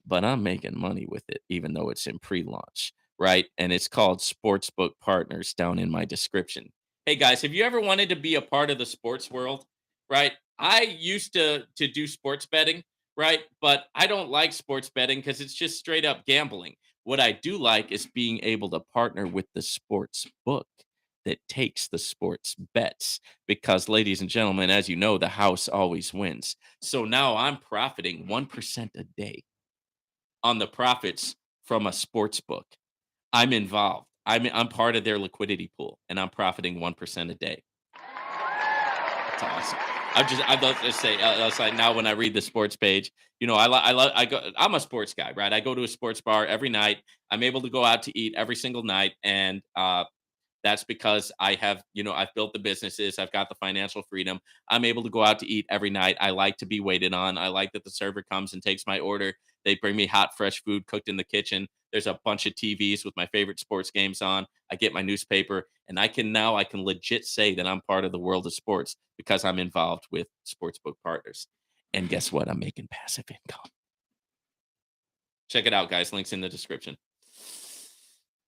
but I'm making money with it, even though it's in pre-launch, right? And it's called Sportsbook Partners down in my description. Hey guys, have you ever wanted to be a part of the sports world? Right? I used to do sports betting, right? But I don't like sports betting because it's just straight up gambling. What I do like is being able to partner with the sports book that takes the sports bets. Because, ladies and gentlemen, as you know, the house always wins. So now I'm profiting 1% a day on the profits from a sports book. I'm involved. I'm part of their liquidity pool, and I'm profiting 1% a day. That's awesome. I'd love to say, it's like now when I read the sports page, I'm a sports guy, right? I go to a sports bar every night. I'm able to go out to eat every single night, and that's because I've built the businesses. I've got the financial freedom. I'm able to go out to eat every night. I like to be waited on. I like that the server comes and takes my order. They bring me hot, fresh food cooked in the kitchen. There's a bunch of TVs with my favorite sports games on. I get my newspaper, and I can legit say that I'm part of the world of sports because I'm involved with Sportsbook Partners. And guess what? I'm making passive income. Check it out, guys. Links in the description.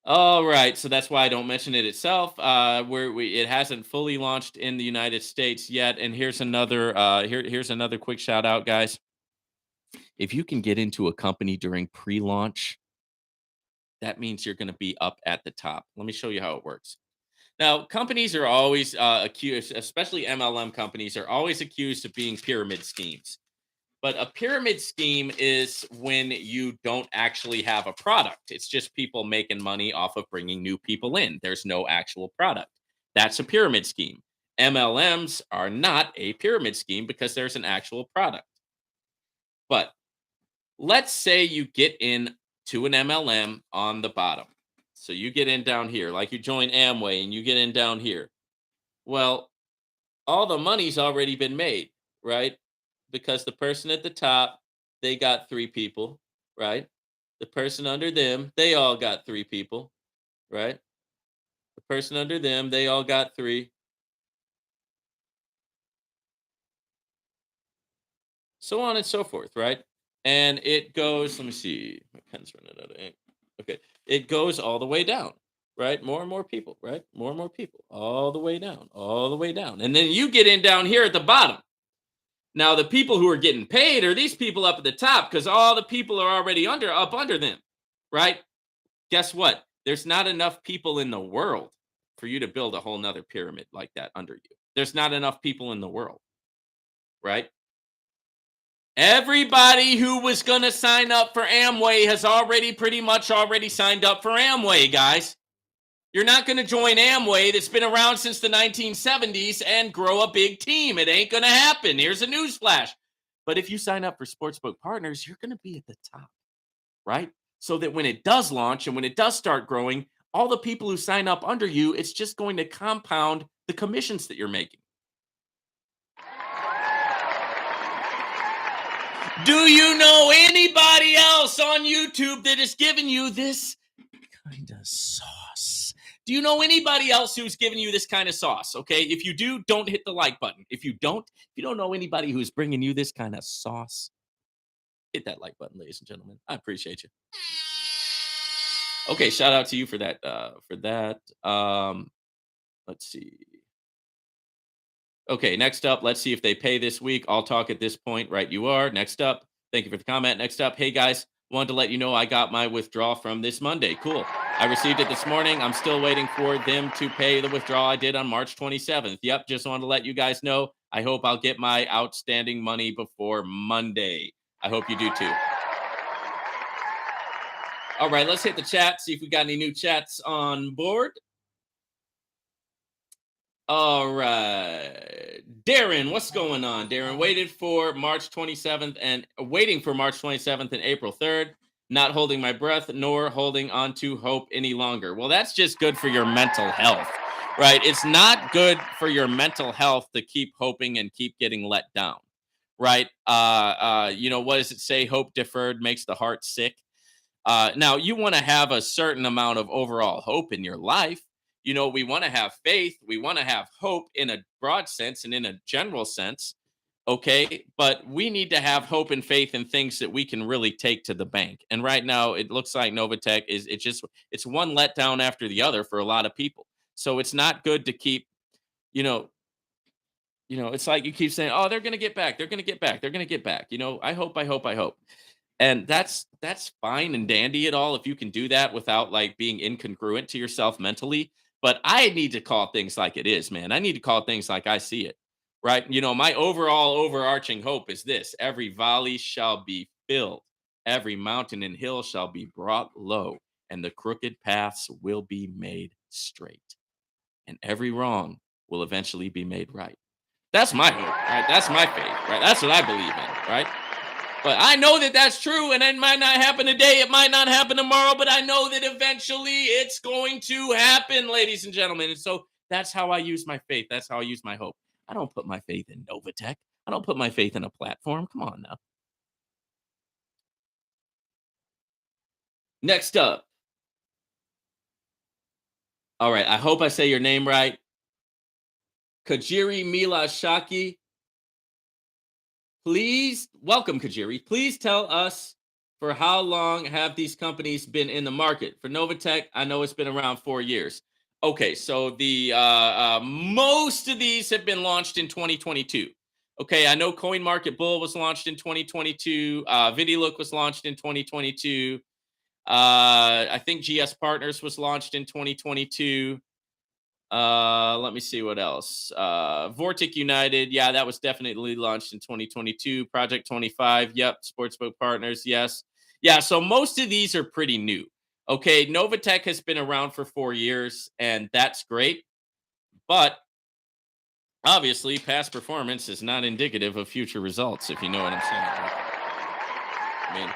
All right, so that's why I don't mention it itself. It hasn't fully launched in the United States yet. And here's another here's another quick shout out, guys. If you can get into a company during pre-launch, that means you're going to be up at the top. Let me show you how it works. Now, companies are always accused, especially MLM companies, are always accused of being pyramid schemes. But a pyramid scheme is when you don't actually have a product. It's just people making money off of bringing new people in. There's no actual product. That's a pyramid scheme. MLMs are not a pyramid scheme because there's an actual product. But let's say you get in to an MLM on the bottom. So you get in down here, like you join Amway and you get in down here. Well, all the money's already been made, right? Because the person at the top, they got 3 people, right? The person under them, they all got 3 people, right? The person under them, they all got 3. So on and so forth, right? And it goes, let me see, my pen's running out of ink. Okay. It goes all the way down, right? More and more people, right? More and more people, all the way down, all the way down. And then you get in down here at the bottom. Now, the people who are getting paid are these people up at the top because all the people are already up under them, right? Guess what? There's not enough people in the world for you to build a whole nother pyramid like that under you. There's not enough people in the world, right? Everybody who was going to sign up for Amway has pretty much already signed up for Amway, guys. You're not going to join Amway that's been around since the 1970s and grow a big team. It ain't going to happen. Here's a newsflash. But if you sign up for Sportsbook Partners, you're going to be at the top, right? So that when it does launch and when it does start growing, all the people who sign up under you, it's just going to compound the commissions that you're making. Do you know anybody else on YouTube that is giving you this kind of sauce? Do you know anybody else who's giving you this kind of sauce? Okay, if you do, don't hit the like button. If you don't know anybody who's bringing you this kind of sauce, hit that like button, ladies and gentlemen. I appreciate you. Okay, shout out to you for that. Let's see. Okay, next up, let's see if they pay this week. I'll talk at this point. Right, you are. Next up, Thank you for the comment. Next up, hey guys, wanted to let you know I got my withdrawal from this Monday. Cool. I received it this morning. I'm still waiting for them to pay the withdrawal I did on March 27th. Yep, just wanted to let you guys know. I hope I'll get my outstanding money before Monday. I hope you do too. All right, let's hit the chat, see if we got any new chats on board. All right. Darren, what's going on? Darren waited for March 27th and waiting for March 27th and April 3rd, not holding my breath nor holding on to hope any longer. Well, that's just good for your mental health, right? It's not good for your mental health to keep hoping and keep getting let down, right? What does it say? Hope deferred makes the heart sick. Now, you want to have a certain amount of overall hope in your life. We want to have faith. We want to have hope in a broad sense and in a general sense. Okay. But we need to have hope and faith in things that we can really take to the bank. And right now, it looks like Novatech it's one letdown after the other for a lot of people. So it's not good to keep, you know, it's like you keep saying, oh, they're going to get back. They're going to get back. They're going to get back. I hope, I hope, I hope. And that's fine and dandy at all if you can do that without like being incongruent to yourself mentally. But I need to call things like it is, man. I need to call things like I see it. Right. My overall overarching hope is this: every valley shall be filled, every mountain and hill shall be brought low, and the crooked paths will be made straight, and every wrong will eventually be made right. That's my hope, right? That's my faith, right? That's what I believe in, right? But I know that that's true, and it might not happen today. It might not happen tomorrow, but I know that eventually it's going to happen, ladies and gentlemen. And so that's how I use my faith. That's how I use my hope. I don't put my faith in Novatech. I don't put my faith in a platform. Come on now. Next up. All right. I hope I say your name right. Kajiri Mila Shaki. Please welcome Kajiri. Please tell us, for how long have these companies been in the market? For Novatech, I know it's been around 4 years. Okay, so the most of these have been launched in 2022. Okay, I know Coin Market Bull was launched in 2022. VideoLook was launched in 2022. I think GS Partners was launched in 2022. Let me see what else. Vortic United, yeah, that was definitely launched in 2022. Project 25, yep. Sportsbook Partners, yes. Yeah, so most of these are pretty new. Okay, Novatech has been around for 4 years, and that's great. But obviously, past performance is not indicative of future results, if you know what I'm saying. I mean,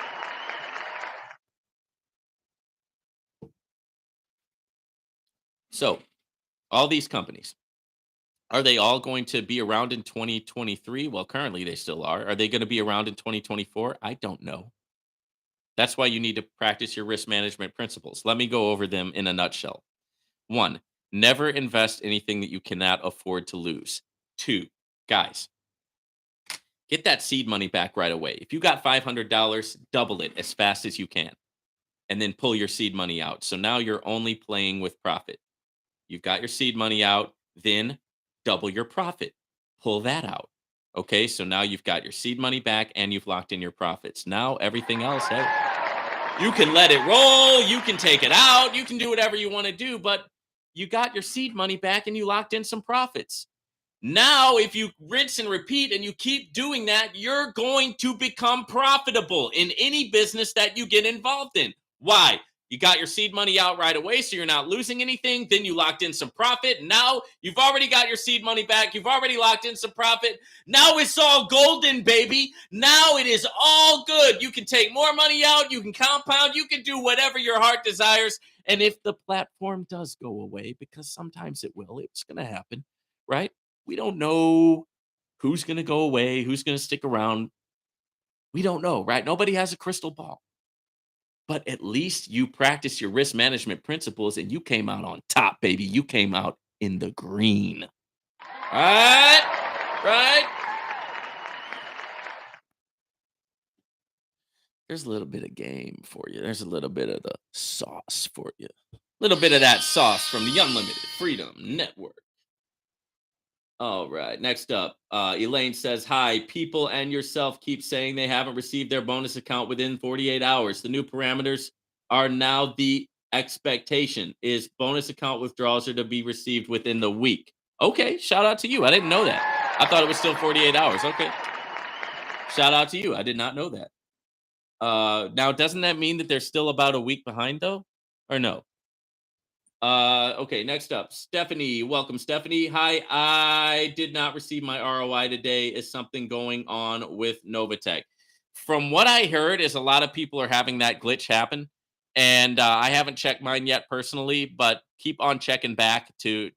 so all these companies, are they all going to be around in 2023? Well, currently they still are. Are they going to be around in 2024? I don't know. That's why you need to practice your risk management principles. Let me go over them in a nutshell. One, never invest anything that you cannot afford to lose. Two, guys, get that seed money back right away. If you got $500, double it as fast as you can and then pull your seed money out. So now you're only playing with profit. You've got your seed money out, then double your profit. Pull that out. Okay, so now you've got your seed money back and you've locked in your profits. Now everything else, hey, you can let it roll, you can take it out, you can do whatever you want to do, but you got your seed money back and you locked in some profits. Now, if you rinse and repeat and you keep doing that, you're going to become profitable in any business that you get involved in. Why? You got your seed money out right away, so you're not losing anything. Then you locked in some profit. Now you've already got your seed money back. You've already locked in some profit. Now it's all golden, baby. Now it is all good. You can take more money out. You can compound. You can do whatever your heart desires. And if the platform does go away, because sometimes it will, it's going to happen, right? We don't know who's going to go away, who's going to stick around. We don't know, right? Nobody has a crystal ball. But at least you practice your risk management principles and you came out on top, baby. You came out in the green. Right? Right? There's a little bit of game for you. There's a little bit of the sauce for you. A little bit of that sauce from the Unlimited Freedom Network. All right. Next up, Elaine says, "Hi, people and yourself keep saying they haven't received their bonus account within 48 hours. The new parameters are now the expectation is bonus account withdrawals are to be received within the week." Okay, shout out to you. I didn't know that. I thought it was still 48 hours. Okay, shout out to you. I did not know that. Now, doesn't that mean that they're still about a week behind though, or no? Okay, next up, Stephanie. Welcome, Stephanie. Hi, I did not receive my ROI today. Is something going on with Novatech? From what I heard, is a lot of people are having that glitch happen, and I haven't checked mine yet personally, but keep on checking back to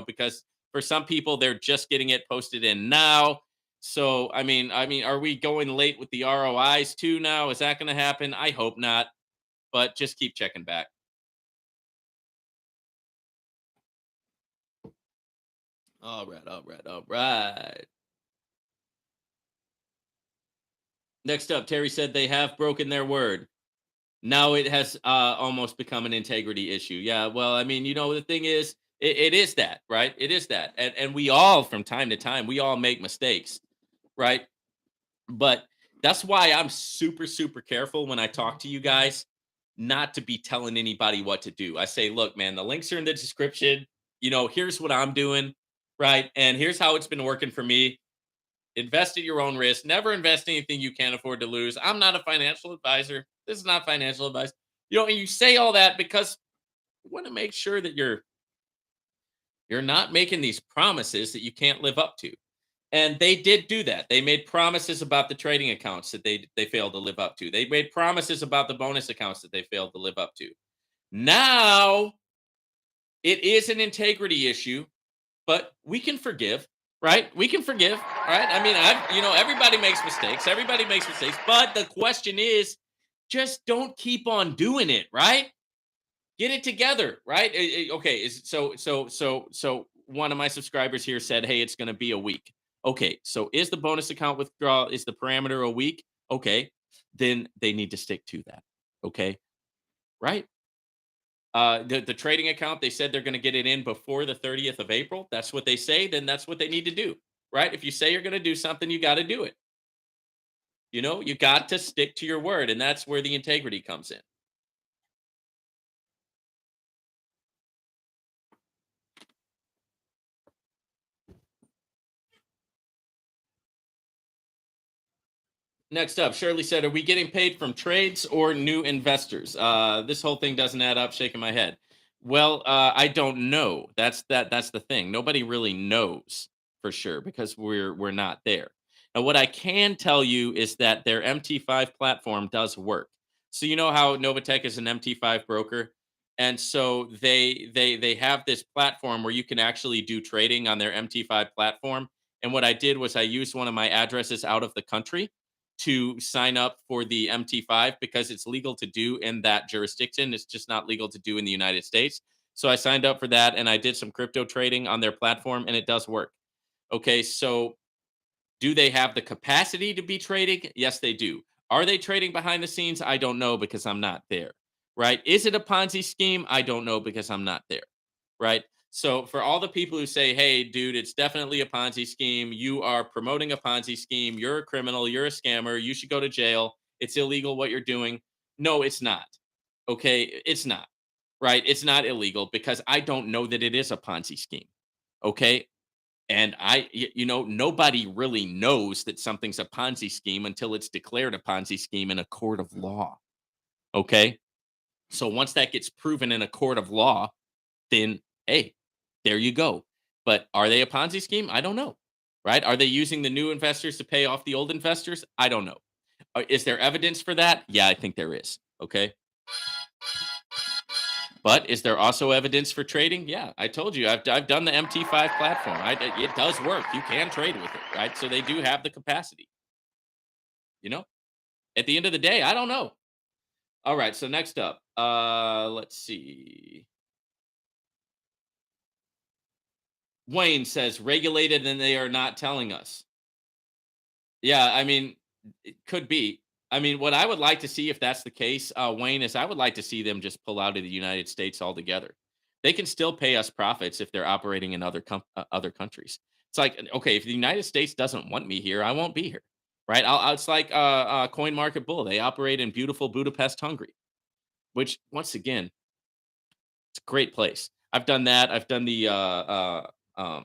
because for some people they're just getting it posted in now. So I mean, are we going late with the ROIs too now? Is that going to happen? I hope not, but just keep checking back. All right, all right, all right. Next up, Terry said they have broken their word. Now it has almost become an integrity issue. Yeah, well, I mean, the thing is, it is that, right? It is that, and we all, from time to time, we all make mistakes, right? But that's why I'm super, super careful when I talk to you guys, not to be telling anybody what to do. I say, look, man, the links are in the description. Here's what I'm doing, right? And here's how it's been working for me. Invest at your own risk. Never invest anything you can't afford to lose. I'm not a financial advisor. This is not financial advice. And you say all that because you want to make sure that you're not making these promises that you can't live up to. And they did do that. They made promises about the trading accounts that they failed to live up to. They made promises about the bonus accounts that they failed to live up to. Now it is an integrity issue, but we can forgive, right? We can forgive, right? I mean, everybody makes mistakes. Everybody makes mistakes. But the question is, just don't keep on doing it, right? Get it together, right? Okay, so one of my subscribers here said, "Hey, it's going to be a week." Okay, so is the bonus account withdrawal is the parameter a week? Okay, then they need to stick to that. Okay, right? The trading account, they said they're going to get it in before the 30th of April. That's what they say. Then that's what they need to do, right? If you say you're going to do something, you got to do it. You got to stick to your word, and that's where the integrity comes in. Next up, Shirley said, "Are we getting paid from trades or new investors?" This whole thing doesn't add up. Shaking my head. Well, I don't know. That's the thing. Nobody really knows for sure because we're not there. Now, what I can tell you is that their MT5 platform does work. So you know how Novatech is an MT5 broker, and so they have this platform where you can actually do trading on their MT5 platform. And what I did was I used one of my addresses out of the country to sign up for the MT5 because it's legal to do in that jurisdiction. It's just not legal to do in the United States. So I signed up for that and I did some crypto trading on their platform and it does work. Okay, so do they have the capacity to be trading? Yes, they do. Are they trading behind the scenes? I don't know because I'm not there. Right? Is it a Ponzi scheme? I don't know because I'm not there. Right? So for all the people who say, "Hey, dude, it's definitely a Ponzi scheme. You are promoting a Ponzi scheme. You're a criminal. You're a scammer. You should go to jail. It's illegal what you're doing." No, it's not. Okay, it's not. Right? It's not illegal because I don't know that it is a Ponzi scheme. Okay? And nobody really knows that something's a Ponzi scheme until it's declared a Ponzi scheme in a court of law. Okay. So once that gets proven in a court of law, then hey, there you go. But are they a Ponzi scheme? I don't know. Right? Are they using the new investors to pay off the old investors? I don't know. Is there evidence for that? Yeah, I think there is. Okay. But is there also evidence for trading? Yeah, I told you I've done the MT5 platform. It does work. You can trade with it, right? So they do have the capacity. You know, at the end of the day, I don't know. All right. So next up, let's see. Wayne says regulated and they are not telling us. Yeah, I mean, it could be. I mean, what I would like to see if that's the case, Wayne, is I would like to see them just pull out of the United States altogether. They can still pay us profits if they're operating in other countries. It's like, okay, if the United States doesn't want me here, I won't be here, right? It's like Coin Market Bull. They operate in beautiful Budapest, Hungary, which once again, it's a great place. I've done that. I've done the um, uh,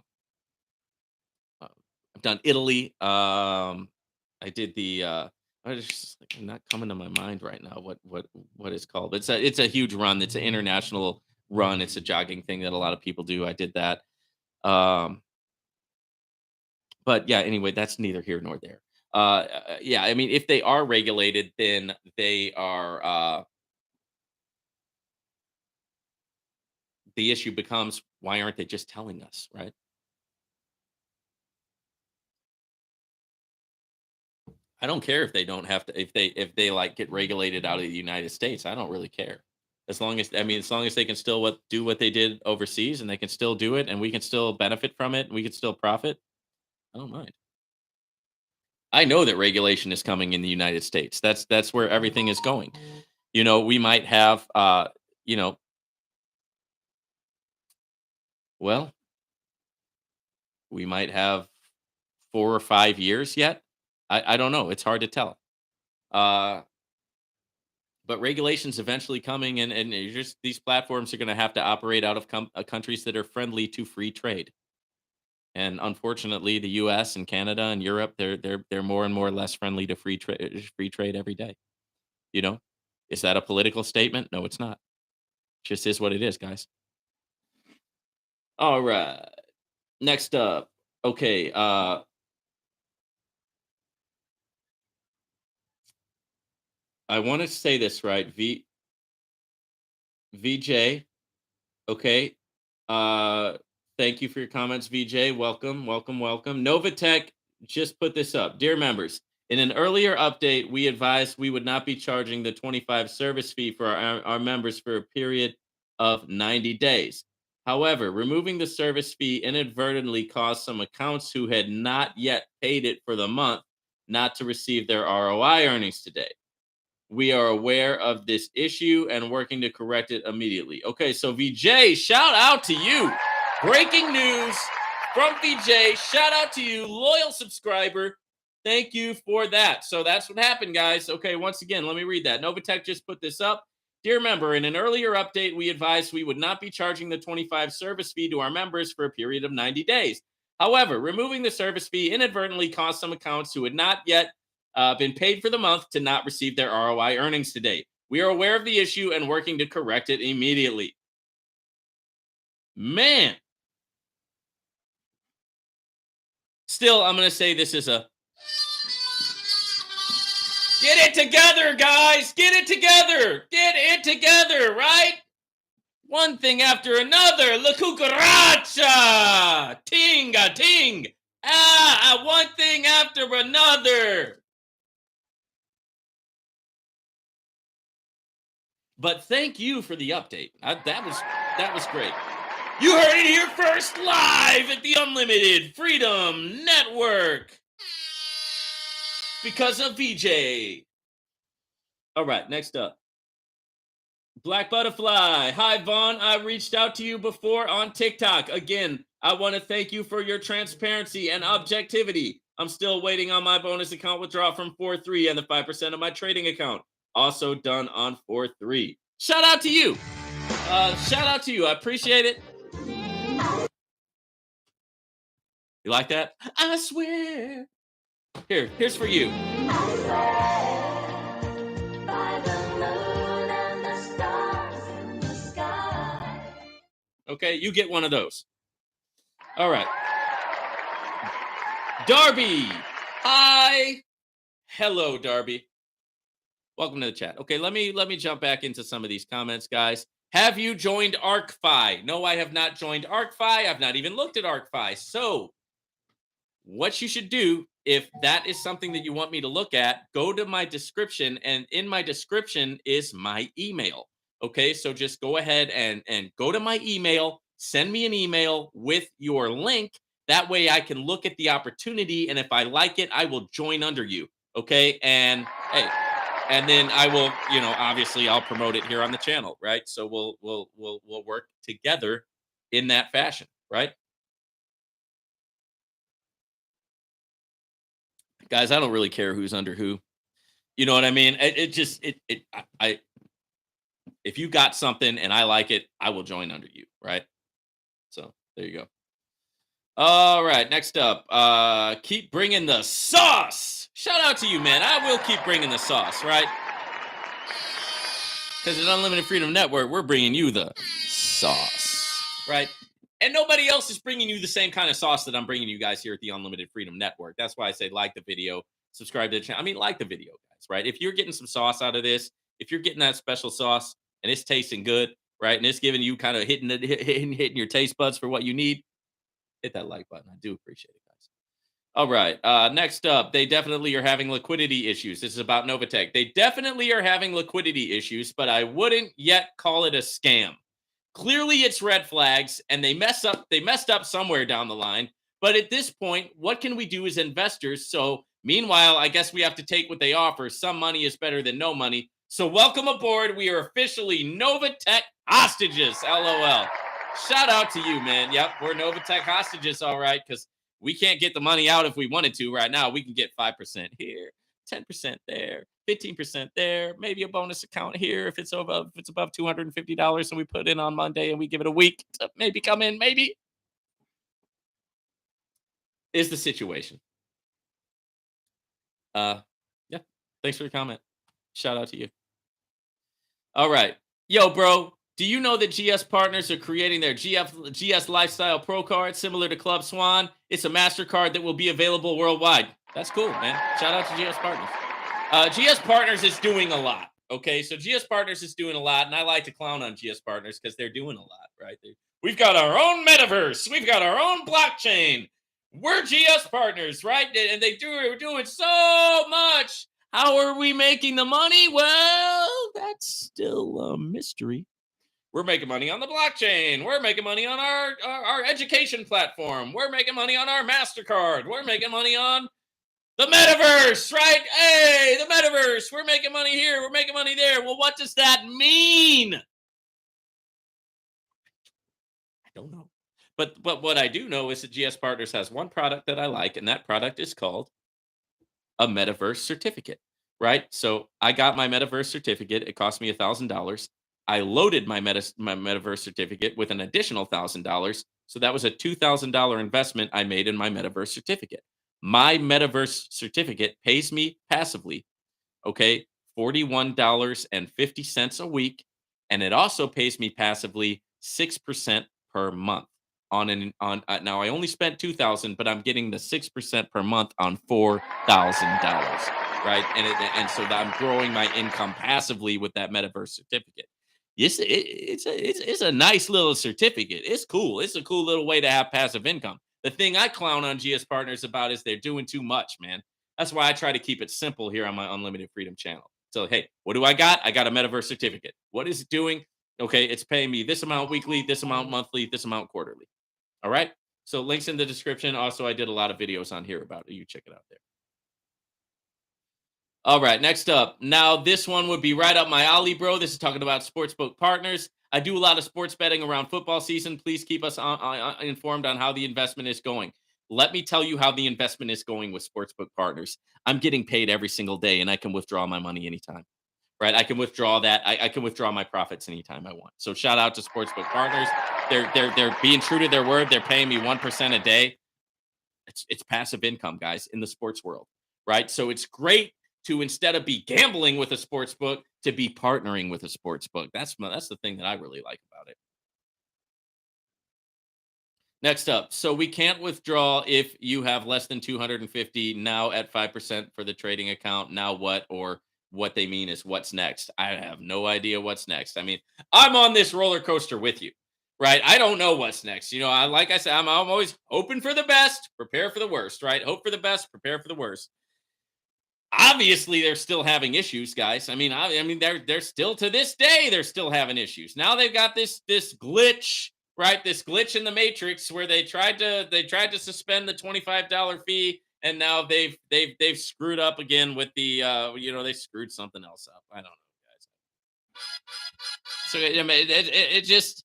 I've done Italy. I did the. It's just like not coming to my mind right now. What it's called? It's a huge run. It's an international run. It's a jogging thing that a lot of people do. I did that. Um, but yeah, anyway, that's neither here nor there. Yeah, I mean, if they are regulated, then they are. The issue becomes, why aren't they just telling us, right? I don't care if they don't have to, if they like get regulated out of the United States. I don't really care. As long as, I mean, as long as they can still do what they did overseas, and they can still do it, and we can still benefit from it, and we can still profit. I don't mind. I know that regulation is coming in the United States. That's where everything is going. We might have you know, well, we might have 4 or 5 years yet. I don't know. It's hard to tell. Uh but regulations eventually coming, and it's just these platforms are going to have to operate out of countries that are friendly to free trade. And unfortunately, the US and Canada and Europe, they're more and more less friendly to free trade every day, you know? Is that a political statement? No, it's not. Just is what it is, guys. All right. Next up. Okay, I want to say this right. VJ, okay. Uh, Thank you for your comments, VJ. Welcome, welcome, welcome. Novatech just put this up. Dear members, in an earlier update, we advised we would not be charging the 25 service fee for our members for a period of 90 days. However, removing the service fee inadvertently caused some accounts who had not yet paid it for the month not to receive their ROI earnings today. We are aware of this issue and working to correct it immediately. Okay, so VJ, shout out to you. Breaking news from VJ. Shout out to you, loyal subscriber. Thank you for that. So that's what happened, guys. Okay, once again, let me read that. Novatech just put this up. Dear member, in an earlier update, we advised we would not be charging the 25 service fee to our members for a period of 90 days. However, removing the service fee inadvertently caused some accounts who had not yet been paid for the month to not receive their ROI earnings today. We are aware of the issue and working to correct it immediately. Man, still, I'm going to say this is a get it together, guys. Get it together. Get it together, right? One thing after another. La cucaracha. Ting, ting. One thing after another. But thank you for the update. That was great. You heard it here first, live at the Unlimited Freedom Network because of VJ. All right, next up. Black Butterfly. Hi, Vaughn. I reached out to you before on TikTok. Again, I want to thank you for your transparency and objectivity. I'm still waiting on my bonus account withdrawal from 4-3 and the 5% of my trading account. Also done on 4-3. Shout out to you. Shout out to you. I appreciate it. You like that? I swear. Here's for you. Okay, you get one of those. All right. Darby. Hi. Hello, Darby. Welcome to the chat. Okay, let me jump back into some of these comments, guys. Have you joined ArcFi? No, I have not joined ArcFi. I've not even looked at ArcFi. So, what you should do, if that is something that you want me to look at, go to my description, and in my description is my email. Okay, so just go ahead and go to my email, send me an email with your link. That way I can look at the opportunity, and if I like it, I will join under you. Okay, and hey, and then I will, obviously I'll promote it here on the channel, right? So we'll work together in that fashion, right? Guys, I don't really care who's under who. You know what I mean? It just I if you got something and I like it, I will join under you, right? So there you go. All right, next up, keep bringing the sauce. Shout out to you, man. I will keep bringing the sauce, right? Because at Unlimited Freedom Network, we're bringing you the sauce, right? And nobody else is bringing you the same kind of sauce that I'm bringing you guys here at the Unlimited Freedom Network. That's why I say like the video, subscribe to the channel. I mean, like the video, guys, right? If you're getting some sauce out of this, if you're getting that special sauce and it's tasting good, right, and it's giving you kind of hitting your taste buds for what you need, hit that like button. I do appreciate it, guys. All right. Next up, they definitely are having liquidity issues. This is about Novatech. They definitely are having liquidity issues, but I wouldn't yet call it a scam. Clearly, it's red flags, and they messed up somewhere down the line. But at this point, what can we do as investors? So, meanwhile, I guess we have to take what they offer. Some money is better than no money. So, welcome aboard. We are officially Novatech hostages. LOL. Shout out to you, man. Yep, we're Novatech hostages, all right, because we can't get the money out if we wanted to right now. We can get 5% here, 10% there, 15% there, maybe a bonus account here if it's above $250 and we put in on Monday and we give it a week to maybe come in, maybe is the situation. Yeah. Thanks for your comment. Shout out to you. All right. Yo, bro, do you know that GS Partners are creating their GS Lifestyle Pro card similar to Club Swan? It's a MasterCard that will be available worldwide. That's cool, man. Shout out to GS Partners. GS Partners is doing a lot. Okay, so GS Partners is doing a lot, and I like to clown on GS Partners because they're doing a lot, right? We've got our own metaverse, we've got our own blockchain. We're GS Partners, right? And we're doing so much. How are we making the money? Well, that's still a mystery. We're making money on the blockchain. We're making money on our education platform. We're making money on our MasterCard. We're making money on the metaverse, right? Hey, the metaverse. We're making money here. We're making money there. Well, what does that mean? I don't know. But what I do know is that GS Partners has one product that I like, and that product is called a metaverse certificate, right? So I got my metaverse certificate. It cost me $1,000. I loaded my metaverse certificate with an additional $1,000. So that was a $2,000 investment I made in my metaverse certificate. My metaverse certificate pays me passively, okay, $41.50 a week, and it also pays me passively 6% per month now I only spent 2,000, but I'm getting the 6% per month on $4,000, right? And so I'm growing my income passively with that metaverse certificate. Yes, it's a nice little certificate. It's cool. It's a cool little way to have passive income. The thing I clown on GS Partners about is they're doing too much, man. That's why I try to keep it simple here on my Unlimited Freedom channel. So, hey, what do I got? I got a metaverse certificate. What is it doing? Okay, it's paying me this amount weekly, this amount monthly, this amount quarterly. All right. So links in the description. Also, I did a lot of videos on here about it. You check it out there. All right. Next up. Now, this one would be right up my alley, bro. This is talking about Sportsbook Partners. I do a lot of sports betting around football season. Please keep us informed on how the investment is going. Let me tell you how the investment is going with Sportsbook Partners. I'm getting paid every single day, and I can withdraw my money anytime. Right? I can withdraw that. I can withdraw my profits anytime I want. So shout out to Sportsbook Partners. They're being true to their word. They're paying me 1% a day. It's passive income, guys, in the sports world, right? So it's great to, instead of be gambling with a sports book, to be partnering with a sports book. That's the thing that I really like about it. Next up, so we can't withdraw if you have less than 250 now at 5% for the trading account. Now what? Or what they mean is what's next. I have no idea what's next. I mean, I'm on this roller coaster with you, right? I don't know what's next. You know, like I said, I'm always hoping for the best, prepare for the worst, right? Hope for the best, prepare for the worst. Obviously, they're still having issues, guys. I mean, they're still, to this day, they're still having issues. Now they've got this glitch, right? This glitch in the matrix where they tried to suspend the $25 fee, and now they've screwed up again with the they screwed something else up. I don't know, guys. So I mean, it just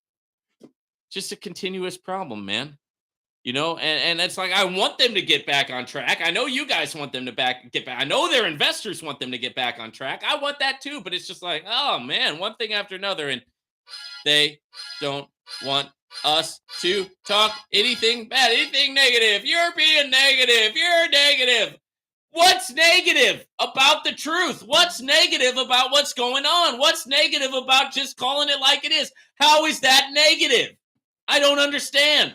a continuous problem, man. and it's like I want them to get back on track. I know you guys want them to get back. I know their investors want them to get back on track. I want that too, but it's just like, oh man, one thing after another, and they don't want us to talk anything bad, anything negative. You're being negative. You're negative. What's negative about the truth? What's negative about what's going on? What's negative about just calling it like it is? How is that negative? I don't understand.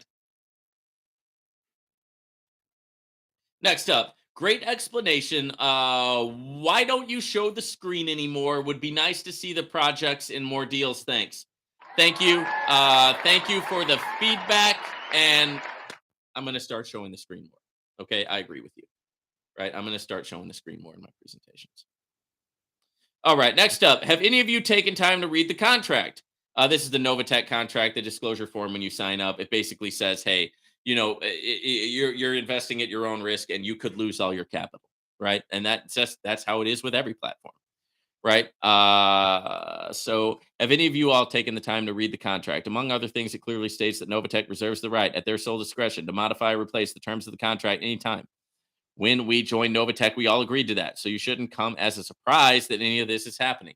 Next up, great explanation. Why don't you show the screen anymore? Would be nice to see the projects in more deals. Thanks. Thank you. Thank you for the feedback. And I'm going to start showing the screen more. Okay, I agree with you. Right, I'm going to start showing the screen more in my presentations. All right, next up, have any of you taken time to read the contract? This is the Novatech contract, the disclosure form when you sign up. It basically says, hey, you're investing at your own risk and you could lose all your capital, right? And that's how it is with every platform, right? So have any of you all taken the time to read the contract? Among other things, it clearly states that Novatech reserves the right at their sole discretion to modify or replace the terms of the contract anytime. When we joined Novatech, we all agreed to that. So you shouldn't come as a surprise that any of this is happening.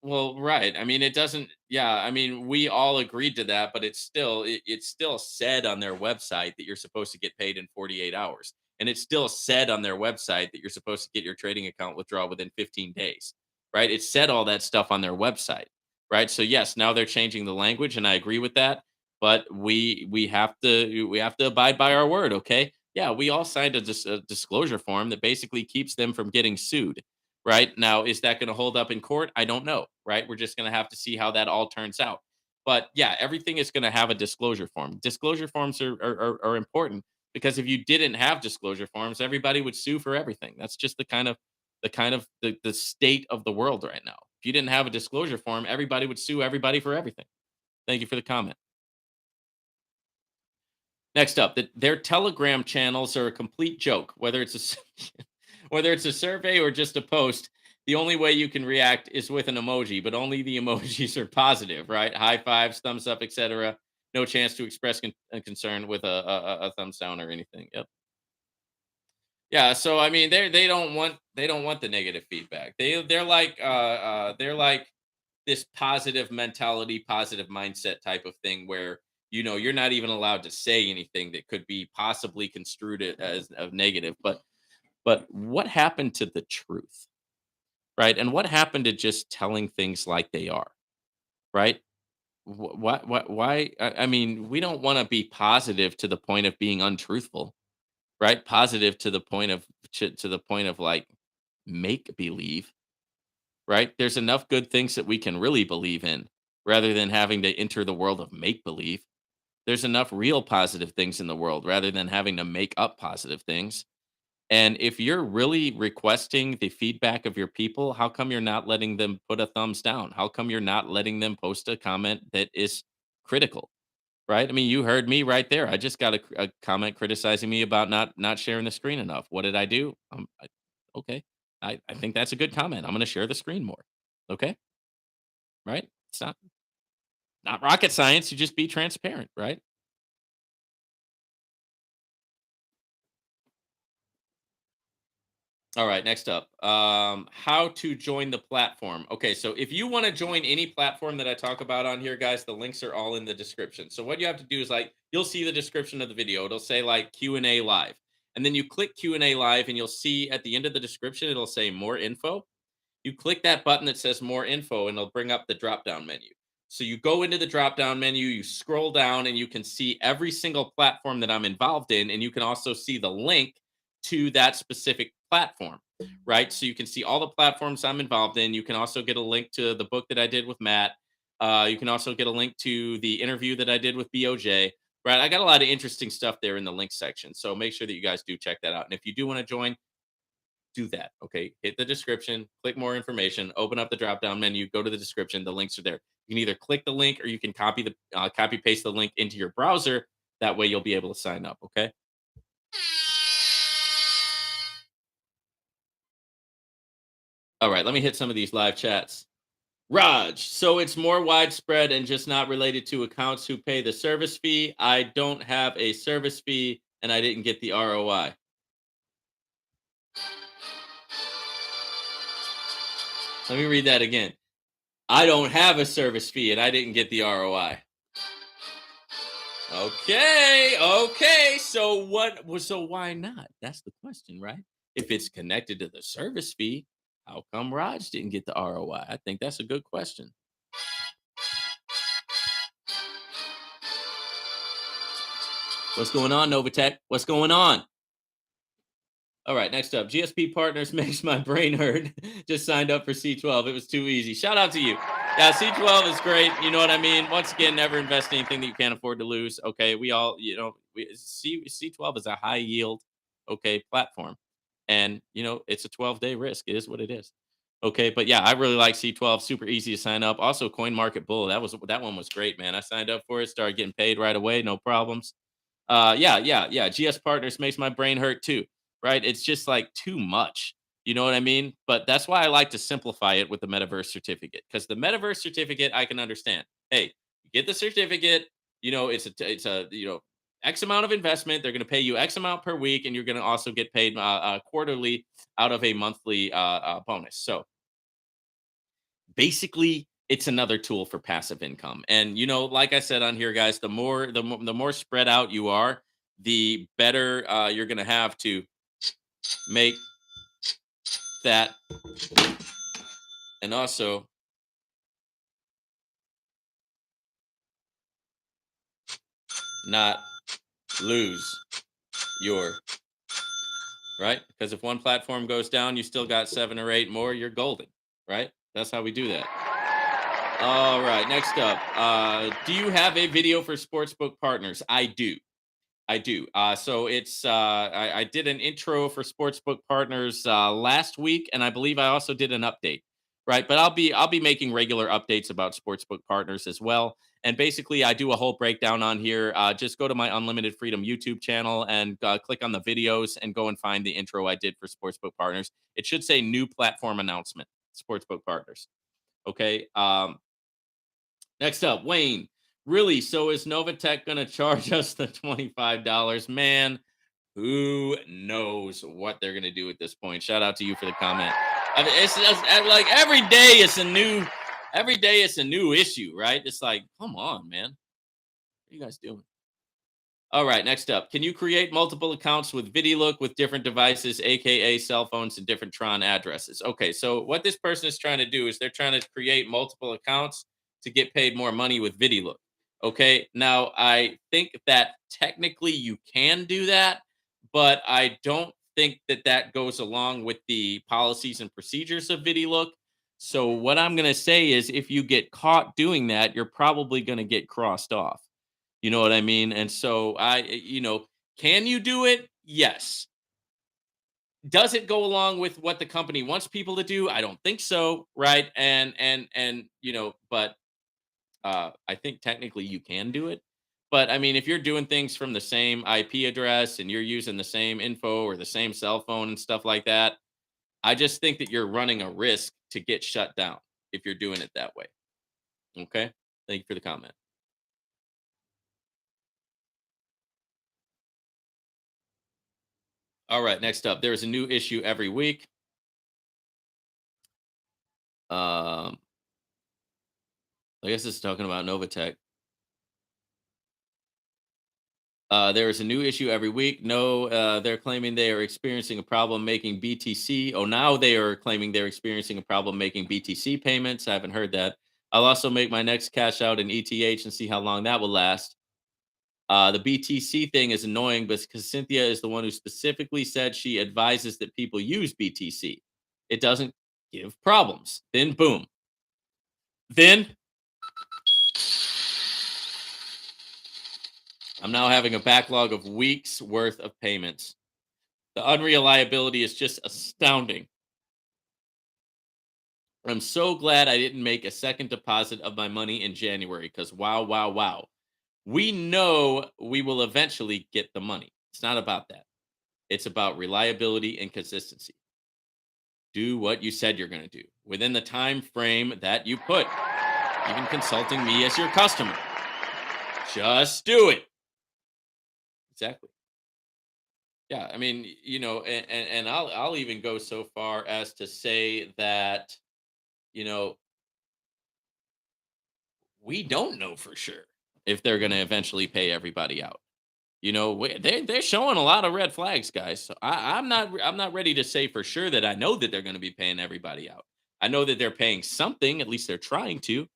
Well, right. I mean, it doesn't. Yeah, I mean, we all agreed to that, but it's still said on their website that you're supposed to get paid in 48 hours, and it's still said on their website that you're supposed to get your trading account withdrawal within 15 days. Right? It said all that stuff on their website. Right? So yes, now they're changing the language, and I agree with that. But we have to abide by our word. Okay? Yeah, we all signed a disclosure form that basically keeps them from getting sued. Right? Now, is that going to hold up in court? I don't know, right? We're just going to have to see how that all turns out. But yeah, everything is going to have a disclosure form. Disclosure forms are important because if you didn't have disclosure forms, everybody would sue for everything. That's just the state of the world right now. If you didn't have a disclosure form, everybody would sue everybody for everything. Thank you for the comment. Next up, their Telegram channels are a complete joke. Whether it's a survey or just a post, the only way you can react is with an emoji, but only the emojis are positive, right? High fives, thumbs up, etc. No chance to express a concern with a thumbs down or anything. Yep. Yeah. So I mean, they don't want the negative feedback. They're like this positive mentality, positive mindset type of thing where you're not even allowed to say anything that could be possibly construed as of negative. But what happened to the truth, right? And what happened to just telling things like they are, right? What why? I mean, we don't want to be positive to the point of being untruthful, right? Positive to the point of like make believe, right? There's enough good things that we can really believe in rather than having to enter the world of make believe. There's enough real positive things in the world rather than having to make up positive things. And if you're really requesting the feedback of your people, how come you're not letting them put a thumbs down? How come you're not letting them post a comment that is critical? Right? I mean, you heard me right there. I just got a comment criticizing me about not sharing the screen enough. What did I do? Okay. I think that's a good comment. I'm going to share the screen more. Okay. Right? It's not rocket science. You just be transparent, right? All right, next up. How to join the platform. Okay, so if you want to join any platform that I talk about on here, guys, the links are all in the description. So what you have to do is like you'll see the description of the video. It'll say like Q&A live. And then you click Q&A live and you'll see at the end of the description it'll say more info. You click that button that says more info and it'll bring up the drop down menu. So you go into the drop down menu, you scroll down and you can see every single platform that I'm involved in and you can also see the link to that specific platform, right? So you can see all the platforms I'm involved in. You can also get a link to the book that I did with Matt. You can also get a link to the interview that I did with BOJ. Right, I got a lot of interesting stuff there in the link section. So make sure that you guys do check that out. And if you do want to join, do that. Okay. Hit the description, click more information, open up the drop down menu, go to the description. The links are there. You can either click the link or you can copy paste the link into your browser. That way you'll be able to sign up. Okay. All right. Let me hit some of these live chats. Raj, so it's more widespread and just not related to accounts who pay the service fee. I don't have a service fee and I didn't get the ROI. Let me read that again. I don't have a service fee and I didn't get the ROI. Okay, okay. So why not? That's the question, right? If it's connected to the service fee, how come Raj didn't get the ROI? I think that's a good question. What's going on, Novatech? What's going on? All right, next up, GSP Partners makes my brain hurt. Just signed up for C12. It was too easy. Shout out to you. Yeah, C12 is great. You know what I mean? Once again, never invest in anything that you can't afford to lose. Okay, we all, C12 is a high yield, okay, platform. And, it's a 12-day risk. It is what it is. Okay, but yeah, I really like C12. Super easy to sign up. Also, Coin Market Bull. That one was great, man. I signed up for it, started getting paid right away, no problems. Yeah. GS Partners makes my brain hurt too, right? It's just like too much. You know what I mean? But that's why I like to simplify it with the metaverse certificate, because the metaverse certificate I can understand. Hey, you get the certificate. It's a X amount of investment. They're going to pay you X amount per week, and you're going to also get paid quarterly out of a monthly bonus. So basically it's another tool for passive income. And like I said on here, guys, the more spread out you are, the better you're going to have to make that, and also not lose your, right, because if one platform goes down, you still got 7 or 8 more, you're golden, right? That's how we do that. All right, next up, do you have a video for Sportsbook Partners? I do. I do. So I did an intro for Sportsbook Partners last week, and I believe I also did an update, right? But I'll be making regular updates about Sportsbook Partners as well. And basically, I do a whole breakdown on here. Just go to my Unlimited Freedom YouTube channel and click on the videos and go and find the intro I did for Sportsbook Partners. It should say new platform announcement, Sportsbook Partners. Okay. Next up, Wayne. Really? So is Novatech going to charge us the $25? Man, who knows what they're going to do at this point? Shout out to you for the comment. I mean, it's just, like every day it's a new issue, right? It's like, come on, man. What are you guys doing? All right, next up. Can you create multiple accounts with VidiLook with different devices, aka cell phones and different Tron addresses? Okay, so what this person is trying to do is they're trying to create multiple accounts to get paid more money with VidiLook. Okay, now I think that technically you can do that, but I don't think that that goes along with the policies and procedures of VidiLook. So what I'm going to say is if you get caught doing that, you're probably going to get crossed off. You know what I mean? And so can you do it? Yes. Does it go along with what the company wants people to do? I don't think so, right? But I think technically you can do it. But I mean, if you're doing things from the same IP address and you're using the same info or the same cell phone and stuff like that, I just think that you're running a risk to get shut down if you're doing it that way. Okay? Thank you for the comment. All right, next up, there is a new issue every week. Um, I guess it's talking about Novatech. There is a new issue every week. No, they're claiming they are experiencing a problem making BTC. Oh, now they are claiming they're experiencing a problem making BTC payments. I haven't heard that. I'll also make my next cash out in ETH and see how long that will last. The BTC thing is annoying because Cynthia is the one who specifically said she advises that people use BTC. It doesn't give problems. Then boom. Then I'm now having a backlog of weeks worth of payments. The unreliability is just astounding. I'm so glad I didn't make a second deposit of my money in January because wow, wow, wow. We know we will eventually get the money. It's not about that. It's about reliability and consistency. do what you said you're going to do within the time frame that you put, even consulting me as your customer. Just do it. Exactly. Yeah, I mean, and I'll even go so far as to say that, you know, we don't know for sure if they're going to eventually pay everybody out. They're showing a lot of red flags, guys. So I'm not ready to say for sure that I know that they're going to be paying everybody out. I know that they're paying something. At least they're trying to.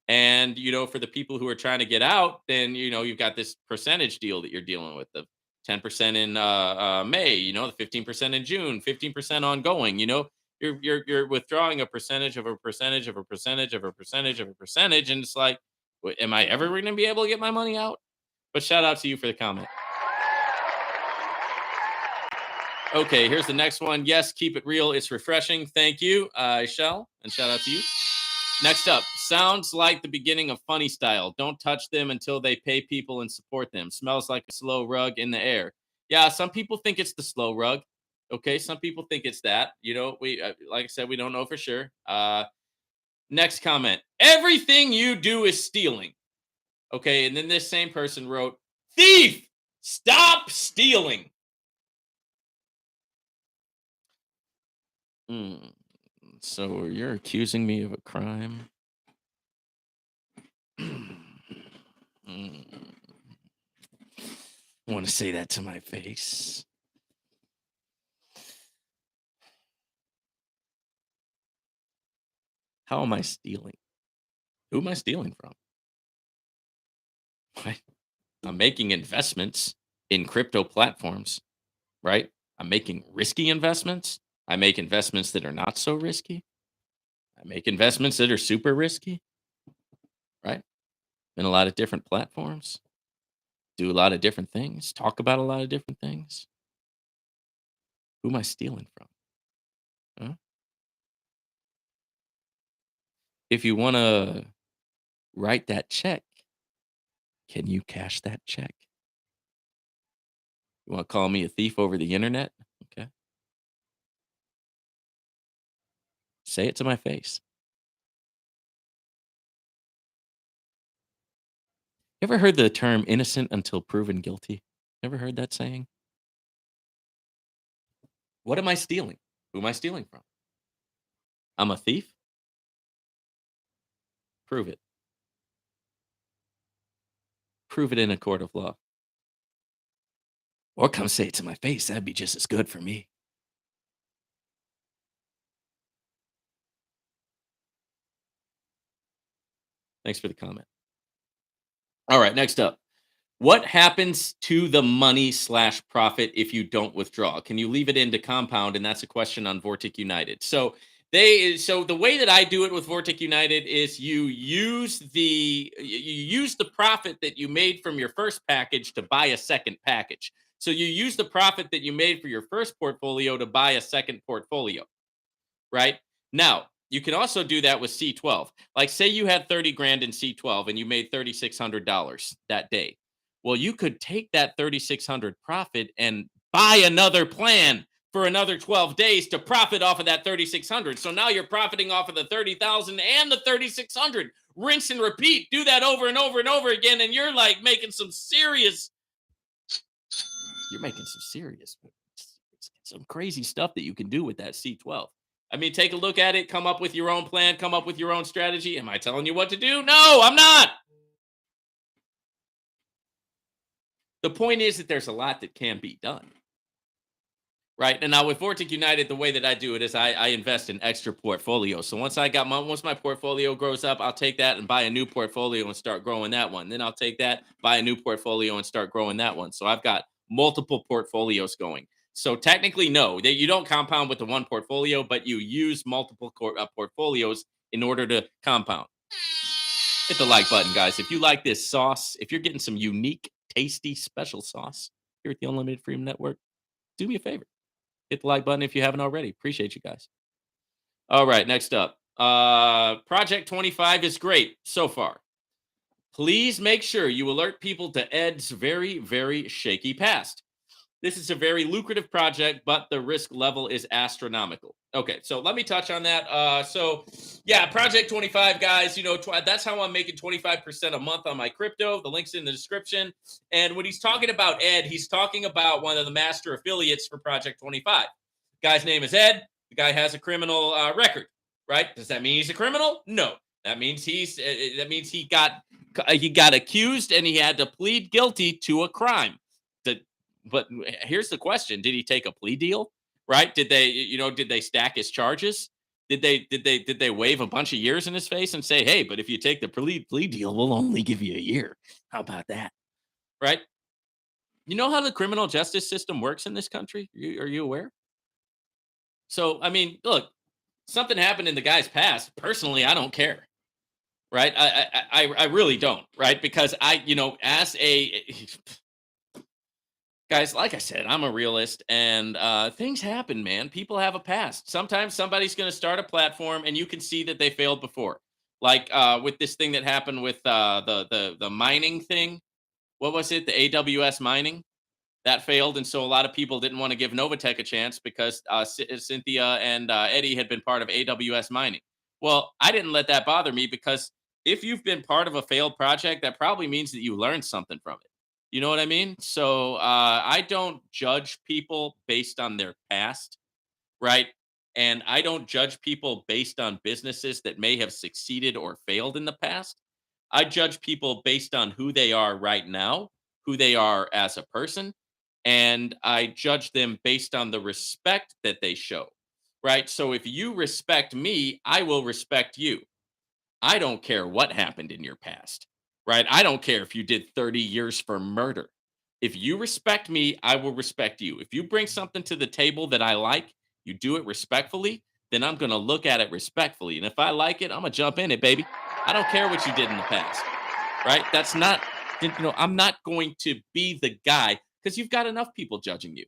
And for the people who are trying to get out, then you've got this percentage deal that you're dealing with, the 10% in May. The 15% in June, 15% ongoing. You're withdrawing a percentage of a percentage of a percentage of a percentage of a percentage, and it's like, am I ever going to be able to get my money out? But shout out to you for the comment. Okay, here's the next one. Yes, keep it real. It's refreshing. Thank you, Shell, and shout out to you. Next up, sounds like the beginning of funny style. Don't touch them until they pay people and support them. Smells like a slow rug in the air. Yeah, some people think it's the slow rug. Okay, some people think it's that. We like I said, we don't know for sure. Next comment. Everything you do is stealing. Okay, and then this same person wrote, "Thief, stop stealing." Mm, so you're accusing me of a crime? Want to say that to my face? How am I stealing? Who am I stealing from? Right? I'm making investments in crypto platforms, right? I'm making risky investments. I make investments that are not so risky. I make investments that are super risky, right? In a lot of different platforms, do a lot of different things, talk about a lot of different things. Who am I stealing from? Huh? If you want to write that check, can you cash that check? You want to call me a thief over the internet? Okay. Say it to my face. You ever heard the term innocent until proven guilty? Ever heard that saying? What am I stealing? Who am I stealing from? I'm a thief? Prove it. Prove it in a court of law. Or come say it to my face. That'd be just as good for me. Thanks for the comment. All right, next up. What happens to the money slash profit if you don't withdraw? Can you leave it into compound? And that's a question on Vortic United. So the way that I do it with Vortic United is you use the profit that you made from your first package to buy a second package. So you use the profit that you made for your first portfolio to buy a second portfolio, right? Now, you can also do that with C12. Like, say you had 30 grand in C12 and you made $3,600 that day. Well, you could take that 3,600 profit and buy another plan for another 12 days to profit off of that 3,600. So now you're profiting off of the 30,000 and the 3,600. Rinse and repeat. Do that over and over and over again. And you're like making some serious, some crazy stuff that you can do with that C12. I mean, take a look at it, come up with your own plan, come up with your own strategy. Am I telling you what to do? No, I'm not. The point is that there's a lot that can be done. Right. And now with Vortic United, the way that I do it is I invest in extra portfolios. So once my portfolio grows up, I'll take that and buy a new portfolio and start growing that one. Then I'll take that, buy a new portfolio and start growing that one. So I've got multiple portfolios going. So technically, no, that you don't compound with the one portfolio, but you use multiple portfolios in order to compound. Hit the like button, guys. If you like this sauce, if you're getting some unique, tasty, special sauce here at the Unlimited Freedom Network, do me a favor. Hit the like button if you haven't already. Appreciate you guys. All right, next up. Project 25 is great so far. Please make sure you alert people to Ed's very, very shaky past. This is a very lucrative project, but the risk level is astronomical. Okay, so let me touch on that. Yeah, Project 25, guys. That's how I'm making 25% a month on my crypto. The link's in the description. And when he's talking about Ed, he's talking about one of the master affiliates for Project 25. Guy's name is Ed. The guy has a criminal record, right? Does that mean he's a criminal? No. That means he got accused and he had to plead guilty to a crime. The, but here's the question: did he take a plea deal? Right? Did they stack his charges? Did they wave a bunch of years in his face and say, "Hey, but if you take the plea deal, we'll only give you a year"? How about that? Right? You know how the criminal justice system works in this country? Are you aware? So, I mean, look, something happened in the guy's past. Personally, I don't care. Right? I really don't. Right? Because as a guys, like I said, I'm a realist, and things happen, man. People have a past. Sometimes somebody's going to start a platform, and you can see that they failed before. Like with this thing that happened with the mining thing. What was it? The AWS mining that failed, and so a lot of people didn't want to give Novatech a chance because Cynthia and Eddie had been part of AWS mining. Well, I didn't let that bother me because if you've been part of a failed project, that probably means that you learned something from it. You know what I mean? So I don't judge people based on their past, right? And I don't judge people based on businesses that may have succeeded or failed in the past. I judge people based on who they are right now, who they are as a person, and I judge them based on the respect that they show, right? So if you respect me, I will respect you. I don't care what happened in your past, right? I don't care if you did 30 years for murder. If you respect me, I will respect you. If you bring something to the table that I like, you do it respectfully, then I'm going to look at it respectfully. And if I like it, I'm going to jump in it, baby. I don't care what you did in the past, right? That's not, I'm not going to be the guy because you've got enough people judging you,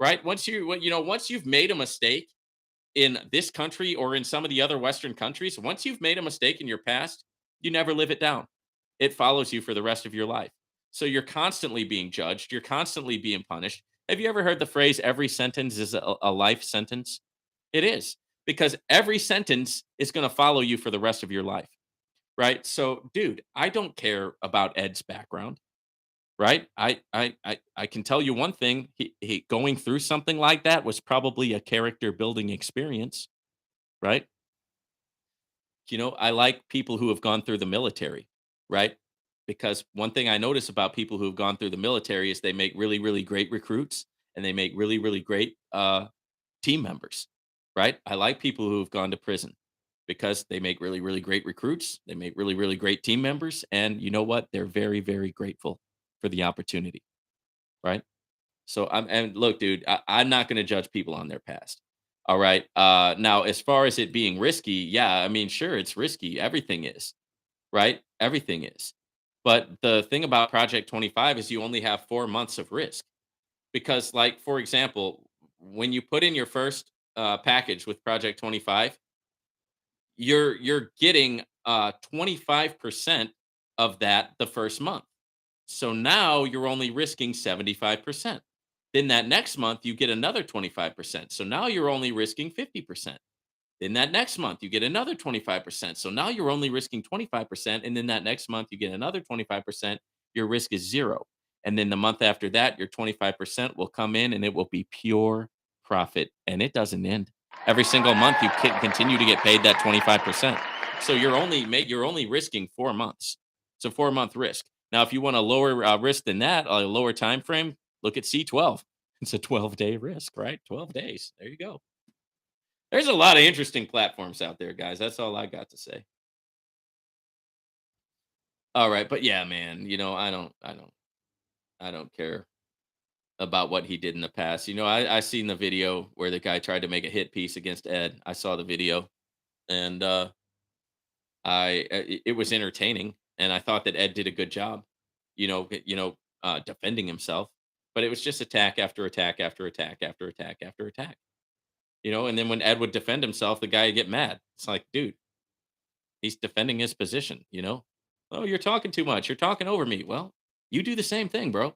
right? Once you've made a mistake, in this country or in some of the other Western countries, once you've made a mistake in your past, you never live it down. It follows you for the rest of your life. So you're constantly being judged. You're constantly being punished. Have you ever heard the phrase, every sentence is a life sentence? It is because every sentence is going to follow you for the rest of your life. Right. So, dude, I don't care about Ed's background. Right. I can tell you one thing. He going through something like that was probably a character building experience, right? I like people who have gone through the military, right? Because one thing I notice about people who have gone through the military is they make really, really great recruits and they make really, really great team members, right? I like people who have gone to prison because they make really, really great recruits. They make really, really great team members. And you know what? They're very, very grateful for the opportunity, right? So and look, dude, I'm not going to judge people on their past. All right. Now, as far as it being risky, yeah, I mean, sure, it's risky. Everything is, right? Everything is. But the thing about Project 25 is you only have 4 months of risk because, like, for example, when you put in your first package with Project 25, you're getting 25% of that the first month. So now you're only risking 75%. Then that next month, you get another 25%. So now you're only risking 50%. Then that next month, you get another 25%. So now you're only risking 25%. And then that next month, you get another 25%. Your risk is zero. And then the month after that, your 25% will come in and it will be pure profit. And it doesn't end. Every single month, you can continue to get paid that 25%. So you're only risking 4 months. It's a 4 month risk. Now, if you want a lower risk than that, a lower time frame, look at C12. It's a 12-day risk, right? 12 days. There you go. There's a lot of interesting platforms out there, guys. That's all I got to say. All right, but yeah, man, I don't care about what he did in the past. I seen the video where the guy tried to make a hit piece against Ed. I saw the video, and it was entertaining, and I thought that Ed did a good job, defending himself. But it was just attack after attack after attack after attack after attack. And then when Ed would defend himself, the guy would get mad. It's like, dude, he's defending his position. Oh, you're talking too much. You're talking over me. Well, you do the same thing, bro.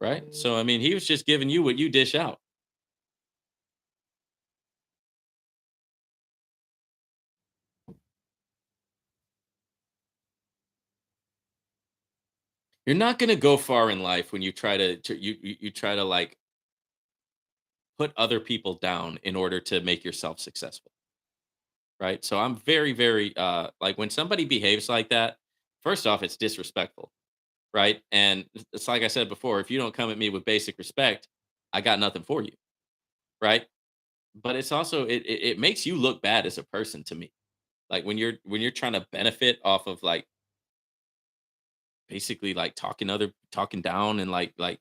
right? So I mean, he was just giving you what you dish out. You're not going to go far in life when you try to try to like put other people down in order to make yourself successful, right? So I'm very like when somebody behaves like that, first off it's disrespectful, right? And it's like I said before, if you don't come at me with basic respect, I got nothing for you, right? But it's also it makes you look bad as a person to me. Like when you're trying to benefit off of like basically like talking down and like I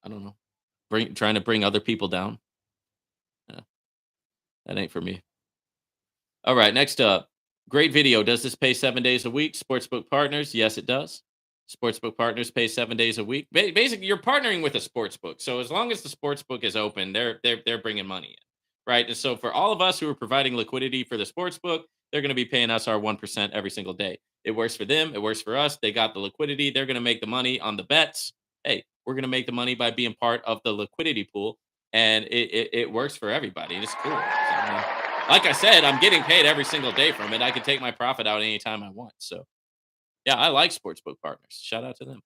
don't know, trying to bring other people down. Yeah, that ain't for me. All right, next up. Great video. Does this pay 7 days a week? Sportsbook Partners. Yes, it does. Sportsbook Partners pay 7 days a week. Basically, you're partnering with a sports book. So as long as the sports book is open, they're bringing money in, right? And so for all of us who are providing liquidity for the sports book, they're going to be paying us our 1% every single day. It works for them. It works for us. They got the liquidity. They're going to make the money on the bets. Hey, we're going to make the money by being part of the liquidity pool, and it works for everybody. It's cool. So, I mean, like I said, I'm getting paid every single day from it. I can take my profit out anytime I want. So yeah, I like Sportsbook Partners. Shout out to them.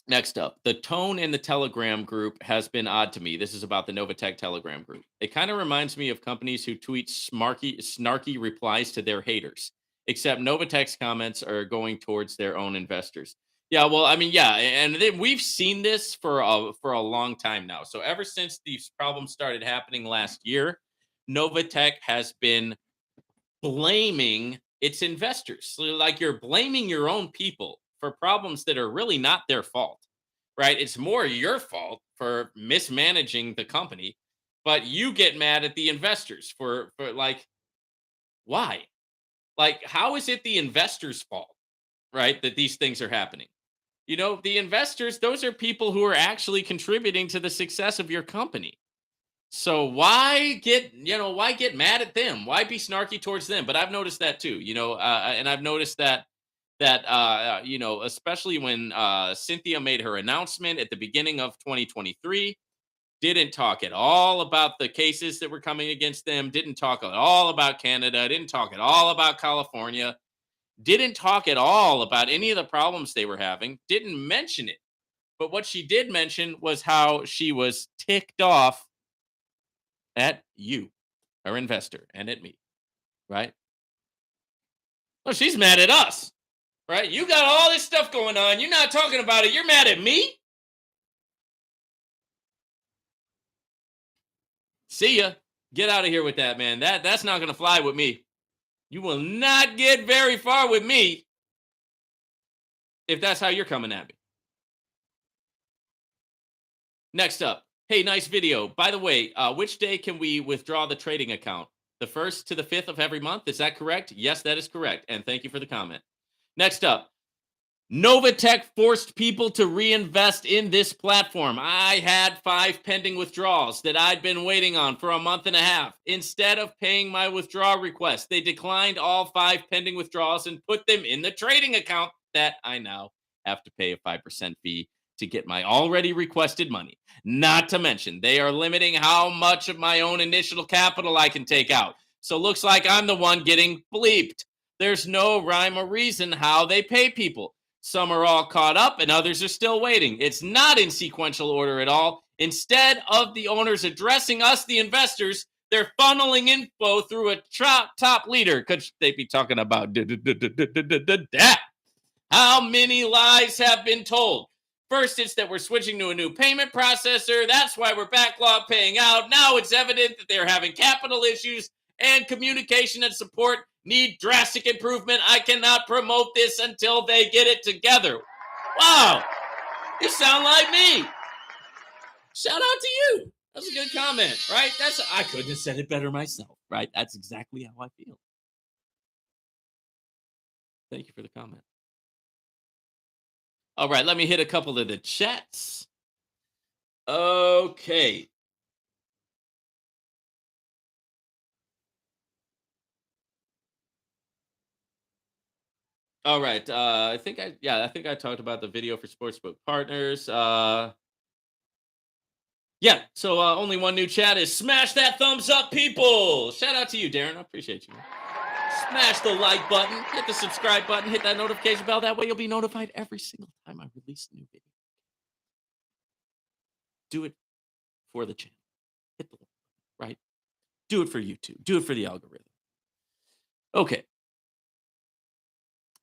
Next up, the tone in the Telegram group has been odd to me. This is about the Novatech Telegram group. It kind of reminds me of companies who tweet snarky replies to their haters, except Novatech's comments are going towards their own investors. Yeah, well, I mean, yeah, and then we've seen this for a long time now. So ever since these problems started happening last year, Novatech has been blaming its investors. So, like you're blaming your own people for problems that are really not their fault, right? It's more your fault for mismanaging the company, but you get mad at the investors for like why? Like how is it the investors' fault, right? That these things are happening. You know, the investors, those are people who are actually contributing to the success of your company. So why get mad at them? Why be snarky towards them? But I've noticed that too, and I've noticed that especially when Cynthia made her announcement at the beginning of 2023, didn't talk at all about the cases that were coming against them, didn't talk at all about Canada, didn't talk at all about California, didn't talk at all about any of the problems they were having, didn't mention it. But what she did mention was how she was ticked off at you, her investor, and at me, right? Well, she's mad at us, right? You got all this stuff going on. You're not talking about it. You're mad at me? See ya. Get out of here with that, man. That's not gonna fly with me. You will not get very far with me if that's how you're coming at me. Next up. Hey, nice video. By the way, which day can we withdraw the trading account? The 1st to the 5th of every month. Is that correct? Yes, that is correct. And thank you for the comment. Next up. Novatech forced people to reinvest in this platform. I had 5 pending withdrawals that I'd been waiting on for a month and a half. Instead of paying my withdrawal request, they declined all 5 pending withdrawals and put them in the trading account that I now have to pay a 5% fee to get my already requested money. Not to mention, they are limiting how much of my own initial capital I can take out. So looks like I'm the one getting bleeped. There's no rhyme or reason how they pay people. Some are all caught up and others are still waiting. It's not in sequential order at all. Instead of the owners addressing us, the investors, they're funneling info through a top leader. Could they be talking about that? How many lies have been told? First, it's that we're switching to a new payment processor. That's why we're backlog paying out. Now it's evident that they're having capital issues and communication and support need drastic improvement. I cannot promote this until they get it together. Wow, you sound like me. Shout out to you. That's a good comment, right? I couldn't have said it better myself, right? That's exactly how I feel. Thank you for the comment. All right, let me hit a couple of the chats. Okay. All right. I think I talked about the video for Sportsbook Partners. Yeah. So only one new chat is smash that thumbs up, people. Shout out to you, Darren. I appreciate you, man. Smash the like button, hit the subscribe button, hit that notification bell. That way you'll be notified every single time I release a new video. Do it for the channel. Hit the like, right? Do it for YouTube. Do it for the algorithm. Okay.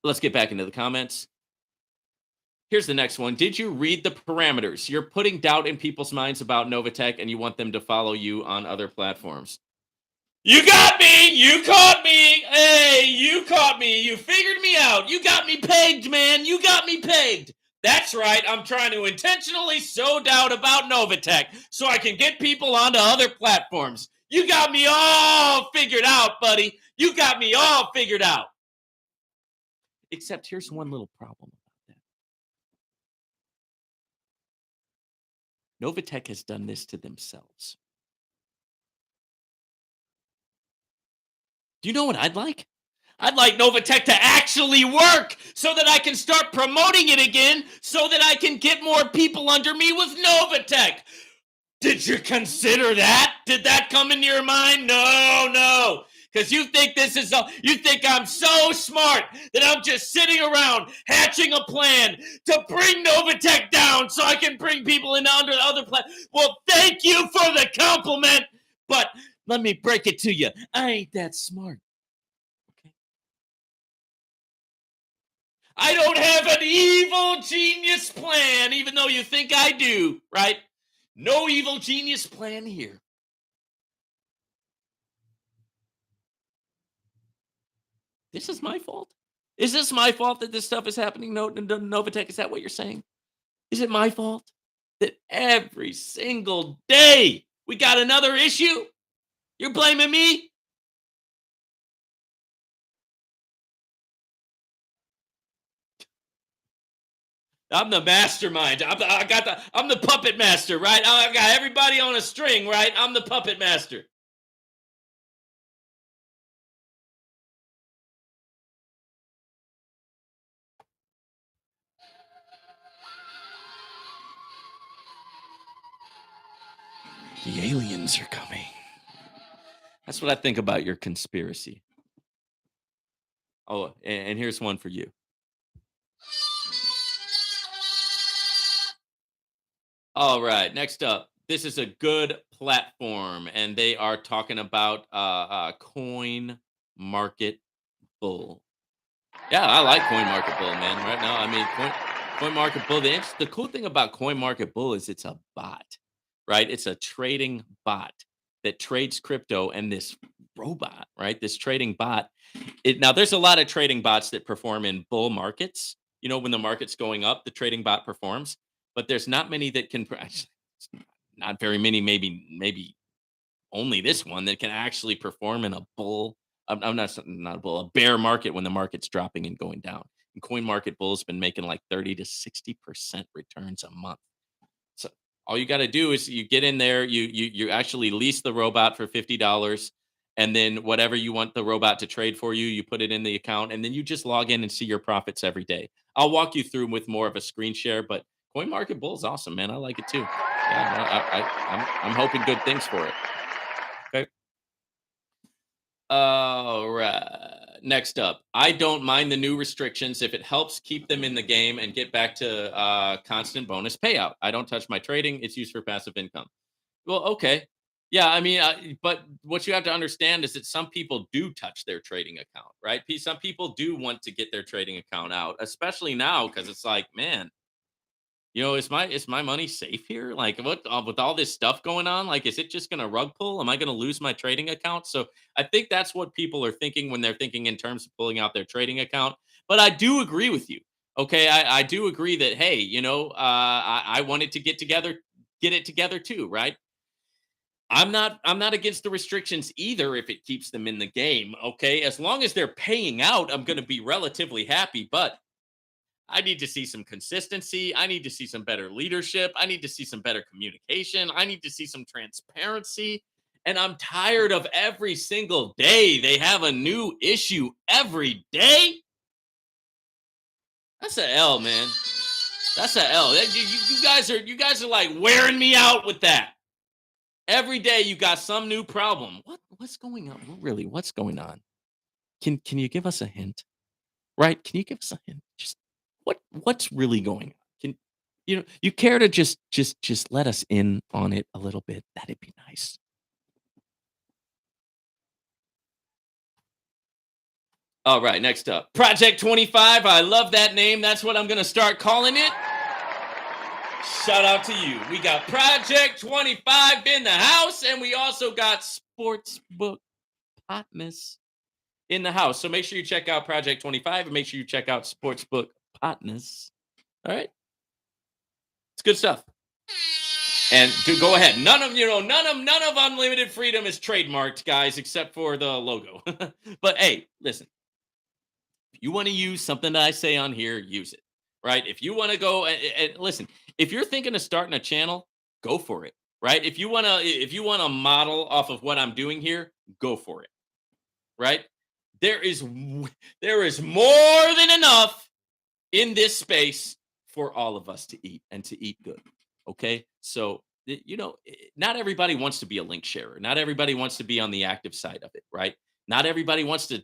Let's get back into the comments. Here's the next one. Did you read the parameters? You're putting doubt in people's minds about Novatech and you want them to follow you on other platforms. You got me. You caught me. Hey, you caught me. You figured me out. You got me pegged, man. You got me pegged. That's right. I'm trying to intentionally sow doubt about Novatech so I can get people onto other platforms. You got me all figured out, buddy. You got me all figured out. Except here's one little problem about that. Novatech has done this to themselves. Do you know what I'd like? I'd like Novatech to actually work so that I can start promoting it again so that I can get more people under me with Novatech. Did you consider that? Did that come into your mind? No. Because you think you think I'm so smart that I'm just sitting around hatching a plan to bring Novatech down so I can bring people into under other plans. Well, thank you for the compliment, but let me break it to you. I ain't that smart. Okay. I don't have an evil genius plan, even though you think I do, right? No evil genius plan here. This is my fault? Is this my fault that this stuff is happening? No, Novatech, is that what you're saying? Is it my fault that every single day we got another issue? You're blaming me? I'm the mastermind. I'm the puppet master, right? I've got everybody on a string, right? I'm the puppet master. The aliens are coming. That's what I think about your conspiracy. Oh, and here's one for you. All right, next up. This is a good platform, and they are talking about Coin Market Bull. Yeah, I like Coin Market Bull, man. Right now, I mean, Coin Market Bull. The cool thing about Coin Market Bull is it's a bot, right? It's a trading bot that trades crypto, and this robot, right? This trading bot. Now, there's a lot of trading bots that perform in bull markets. You know, when the market's going up, the trading bot performs, but there's not many that can. Actually, not very many. Maybe only this one that can actually perform in a bull. I'm not a bull, a bear market when the market's dropping and going down. And Coin Market Bull's been making like 30 to 60% returns a month. So all you got to do is you get in there, you actually lease the robot for $50, and then whatever you want the robot to trade for you, you put it in the account, and then you just log in and see your profits every day. I'll walk you through with more of a screen share, but Coin Market Bull is awesome, man. I like it too. Yeah, no, I'm hoping good things for it. Okay. All right. Next up, I don't mind the new restrictions if it helps keep them in the game and get back to constant bonus payout. I don't touch my trading; it's used for passive income. Well, okay, yeah. I mean, but what you have to understand is that some people do touch their trading account, right? Some people do want to get their trading account out, especially now because it's like, man, is my money safe here? Like, what with all this stuff going on? Like, is it just gonna rug pull? Am I gonna lose my trading account? So I think that's what people are thinking when they're thinking in terms of pulling out their trading account. But I do agree with you. Okay, I do agree that hey, I wanted to get it together too, right? I'm not against the restrictions either if it keeps them in the game. Okay, as long as they're paying out, I'm gonna be relatively happy. But I need to see some consistency. I need to see some better leadership. I need to see some better communication. I need to see some transparency. And I'm tired of every single day they have a new issue every day. That's a L, man. That's a L. You guys are like wearing me out with that. Every day you got some new problem. What's going on? Really, what's going on? Can you give us a hint? Right? Can you give us a hint? Just what's really going on? Can you care to just let us in on it a little bit? That'd be nice. All right, next up. Project 25. I love that name. That's what I'm gonna start calling it. Shout out to you. We got Project 25 in the house, and we also got Sportsbook Partners in the house. So make sure you check out Project 25 and make sure you check out Sportsbook Partners. All right. It's good stuff. And go ahead. None of unlimited freedom is trademarked, guys, except for the logo. But hey, listen, if you want to use something that I say on here, use it. Right? If you want to go and listen, if you're thinking of starting a channel, go for it. Right? If you want to model off of what I'm doing here, go for it. Right? There is there is more than enough in this space for all of us to eat and to eat good. Okay. So, not everybody wants to be a link sharer. Not everybody wants to be on the active side of it. Right. Not everybody wants to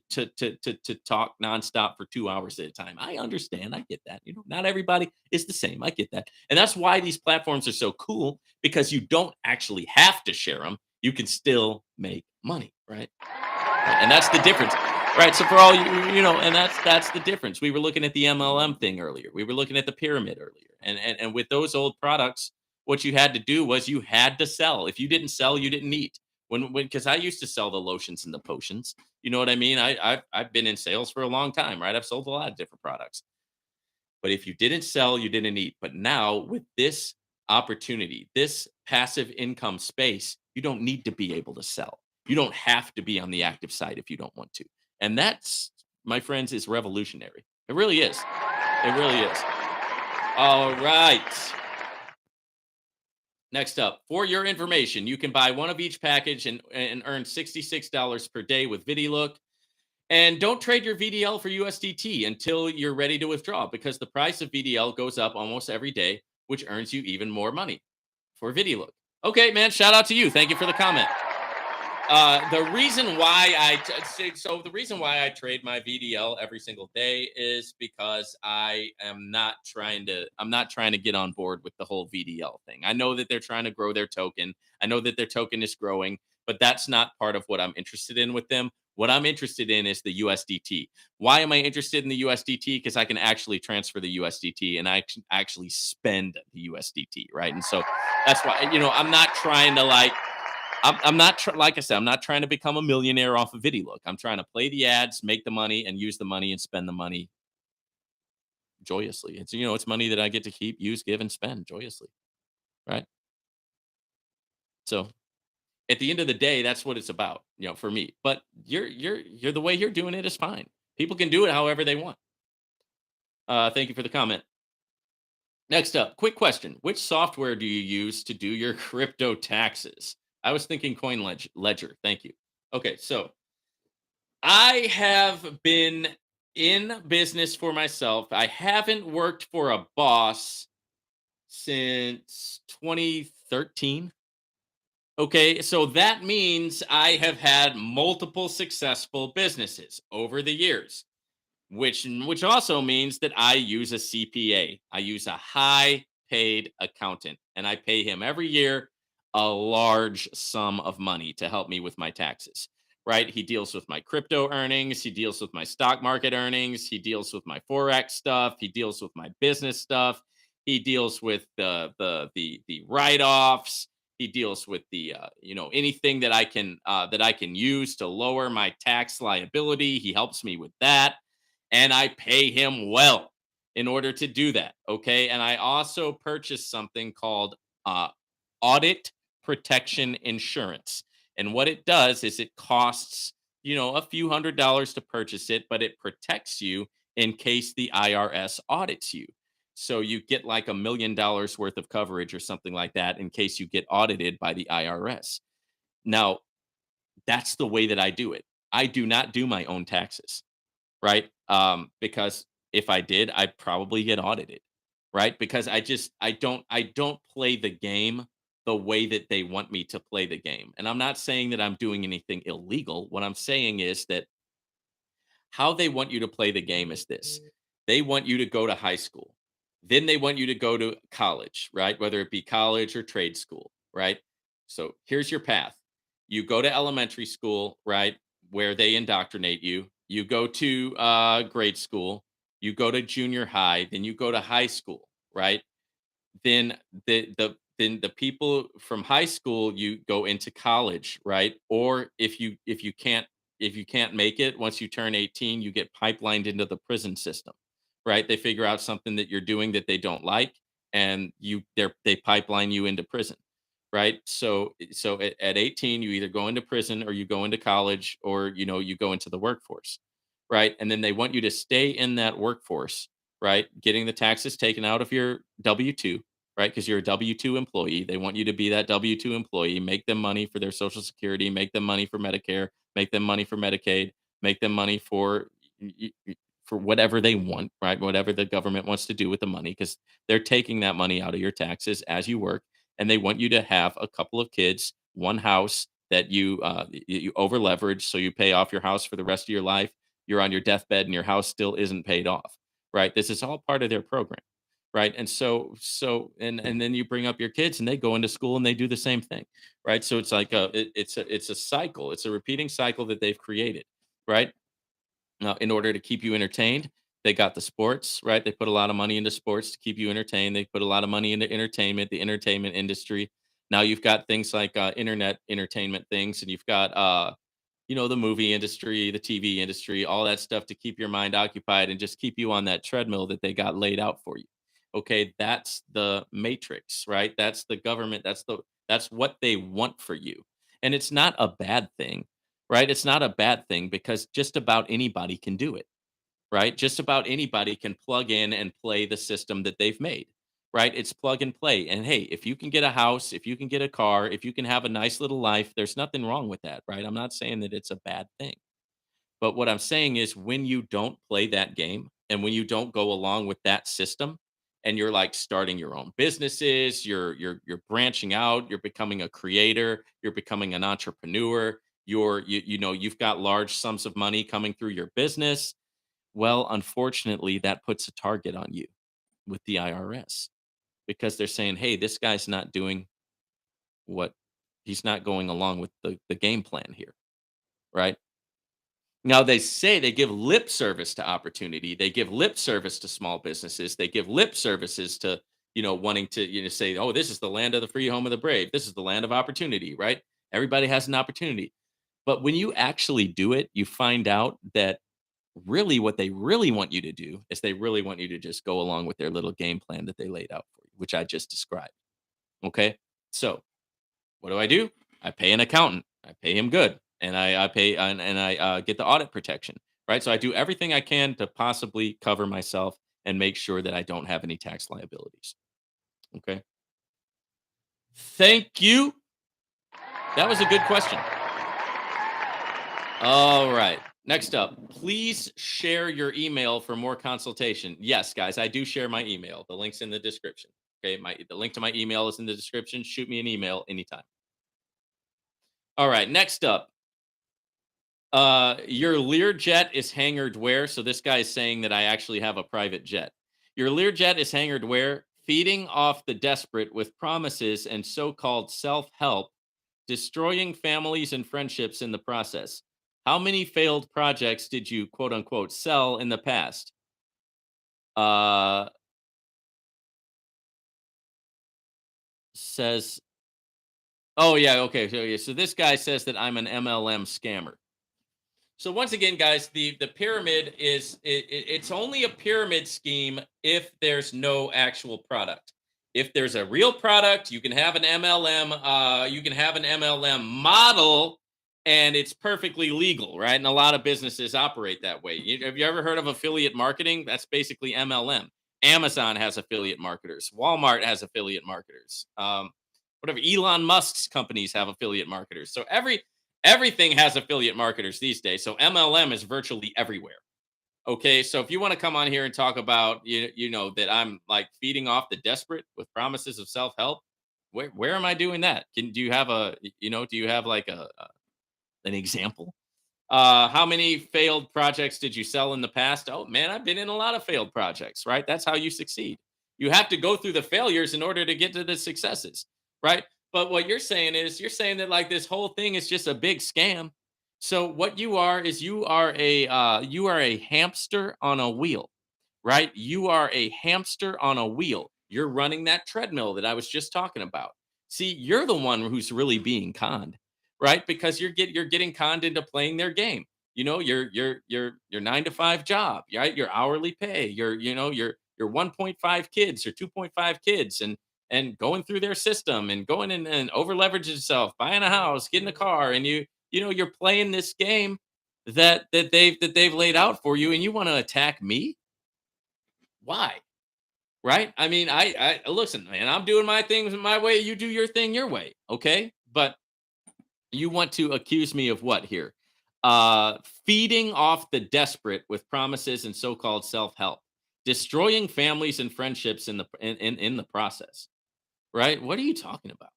talk nonstop for 2 hours at a time. I understand. I get that. Not everybody is the same. I get that. And that's why these platforms are so cool because you don't actually have to share them. You can still make money. Right. And that's the difference. Right. So for all and that's the difference. We were looking at the MLM thing earlier. We were looking at the pyramid earlier. And with those old products, what you had to do was you had to sell. If you didn't sell, you didn't eat. When because I used to sell the lotions and the potions. You know what I mean? I've been in sales for a long time, right? I've sold a lot of different products. But if you didn't sell, you didn't eat. But now with this opportunity, this passive income space, you don't need to be able to sell. You don't have to be on the active side if you don't want to. And that's, my friends, is revolutionary. It really is. It really is. All right. Next up, for your information, you can buy one of each package and earn $66 per day with VidiLook. And don't trade your VDL for USDT until you're ready to withdraw because the price of VDL goes up almost every day, which earns you even more money for VidiLook. Okay, man, shout out to you. Thank you for the comment. The reason why the reason why I trade my VDL every single day is because I'm not trying to get on board with the whole VDL thing. I know that they're trying to grow their token. I know that their token is growing, but that's not part of what I'm interested in with them. What I'm interested in is the USDT. Why am I interested in the USDT? Because I can actually transfer the USDT and I can actually spend the USDT, right? And so that's why, I'm not trying to I'm not like I said, I'm not trying to become a millionaire off of VidiLook. I'm trying to play the ads, make the money, and use the money and spend the money joyously. It's money that I get to keep, use, give, and spend joyously, right? So at the end of the day, that's what it's about, for me. But you're the way you're doing it is fine. People can do it however they want. Thank you for the comment. Next up, quick question: which software do you use to do your crypto taxes? I was thinking Ledger. Thank you. Okay, so I have been in business for myself. I haven't worked for a boss since 2013. Okay, so that means I have had multiple successful businesses over the years, which also means that I use a CPA. I use a high paid accountant, and I pay him every year a large sum of money to help me with my taxes. Right? He deals with my crypto earnings, he deals with my stock market earnings, he deals with my forex stuff, he deals with my business stuff, he deals with the write-offs, he deals with the anything that I can use to lower my tax liability. He helps me with that, and I pay him well in order to do that. Okay. And I also purchased something called audit protection insurance. And what it does is it costs, a few $100s to purchase it, but it protects you in case the IRS audits you. So you get like $1 million worth of coverage or something like that in case you get audited by the IRS. Now, that's the way that I do it. I do not do my own taxes, right? Because if I did, I'd probably get audited, right? Because I don't play the game the way that they want me to play the game. And I'm not saying that I'm doing anything illegal. What I'm saying is that how they want you to play the game is this. They want you to go to high school. Then they want you to go to college, right? Whether it be college or trade school, right? So here's your path. You go to elementary school, right? Where they indoctrinate you. You go to grade school. You go to junior high. Then you go to high school, right? Then the people from high school, you go into college, right? Or if you can't make it once you turn 18, you get pipelined into the prison system, right? They figure out something that you're doing that they don't like, and they pipeline you into prison, right? So at 18, you either go into prison or you go into college, or you go into the workforce, right? And then they want you to stay in that workforce, right? Getting the taxes taken out of your W-2, right? Because you're a W-2 employee. They want you to be that W-2 employee, make them money for their Social Security, make them money for Medicare, make them money for Medicaid, make them money for whatever they want, right? Whatever the government wants to do with the money, because they're taking that money out of your taxes as you work, and they want you to have a couple of kids, one house that you over leverage, so you pay off your house for the rest of your life. You're on your deathbed and your house still isn't paid off, right? This is all part of their program, right? And and then you bring up your kids and they go into school and they do the same thing, right? So it's like it's a cycle. It's a repeating cycle that they've created, right? Now, in order to keep you entertained, they got the sports, right? They put a lot of money into sports to keep you entertained. They put a lot of money into entertainment, the entertainment industry. Now you've got things like internet entertainment things, and you've got the movie industry, the TV industry, all that stuff to keep your mind occupied and just keep you on that treadmill that they got laid out for you. Okay, that's the matrix, right? That's the government. That's what they want for you. And it's not a bad thing, right? It's not a bad thing because just about anybody can do it, right? Just about anybody can plug in and play the system that they've made, right? It's plug and play. And hey, if you can get a house, if you can get a car, if you can have a nice little life, there's nothing wrong with that, right? I'm not saying that it's a bad thing. But what I'm saying is when you don't play that game and when you don't go along with that system and you're like starting your own businesses, you're branching out, you're becoming a creator, you're becoming an entrepreneur, you've got large sums of money coming through your business. Well, unfortunately, that puts a target on you with the IRS because they're saying, "Hey, this guy's not doing what he's not going along with the game plan here." Right? Now they say they give lip service to opportunity. They give lip service to small businesses. They give lip services to, wanting to, say, "Oh, this is the land of the free, home of the brave. This is the land of opportunity," right? Everybody has an opportunity. But when you actually do it, you find out that really what they really want you to do is they really want you to just go along with their little game plan that they laid out for you, which I just described. Okay. So what do? I pay an accountant. I pay him good. And I pay and I get the audit protection. Right. So I do everything I can to possibly cover myself and make sure that I don't have any tax liabilities. Okay. Thank you. That was a good question. All right. Next up, please share your email for more consultation. Yes, guys, I do share my email. The link's in the description. Okay, the link to my email is in the description. Shoot me an email anytime. All right, next up. Your Learjet is hangared where? So this guy is saying that I actually have a private jet. Your Learjet is hangared where? Feeding off the desperate with promises and so-called self-help, destroying families and friendships in the process. How many failed projects did you quote unquote sell in the past? Uh says Oh yeah, okay. So this guy says that I'm an MLM scammer. So once again, guys, the pyramid it's only a pyramid scheme if there's no actual product. If there's a real product, you can have an MLM. You can have an MLM model, and it's perfectly legal, right? And a lot of businesses operate that way. Have you ever heard of affiliate marketing? That's basically MLM. Amazon has affiliate marketers. Walmart has affiliate marketers. Whatever Elon Musk's companies have affiliate marketers. So everything has affiliate marketers these days. So MLM is virtually everywhere. Okay, so if you want to come on here and talk about that I'm like feeding off the desperate with promises of self help, where am I doing that? Do you have do you have like an example? How many failed projects did you sell in the past? Oh man, I've been in a lot of failed projects, right? That's how you succeed. You have to go through the failures in order to get to the successes, right? But what you're saying is you're saying that like this whole thing is just a big scam. So what you are is you are a hamster on a wheel, right? You are a hamster on a wheel. You're running that treadmill that I was just talking about. See, you're the one who's really being conned, right? Because you're getting conned into playing their game. Your 9 to 5 job, right? Your hourly pay, your 1.5 kids or 2.5 kids, and going through their system and going in and over leverage yourself, buying a house, getting a car, and you're playing this game that they've laid out for you, and you want to attack me? Why? Right? I mean, I listen, man, I'm doing my things my way, you do your thing your way, okay? But you want to accuse me of what here? Feeding off the desperate with promises and so-called self-help, destroying families and friendships in the process. Right? What are you talking about?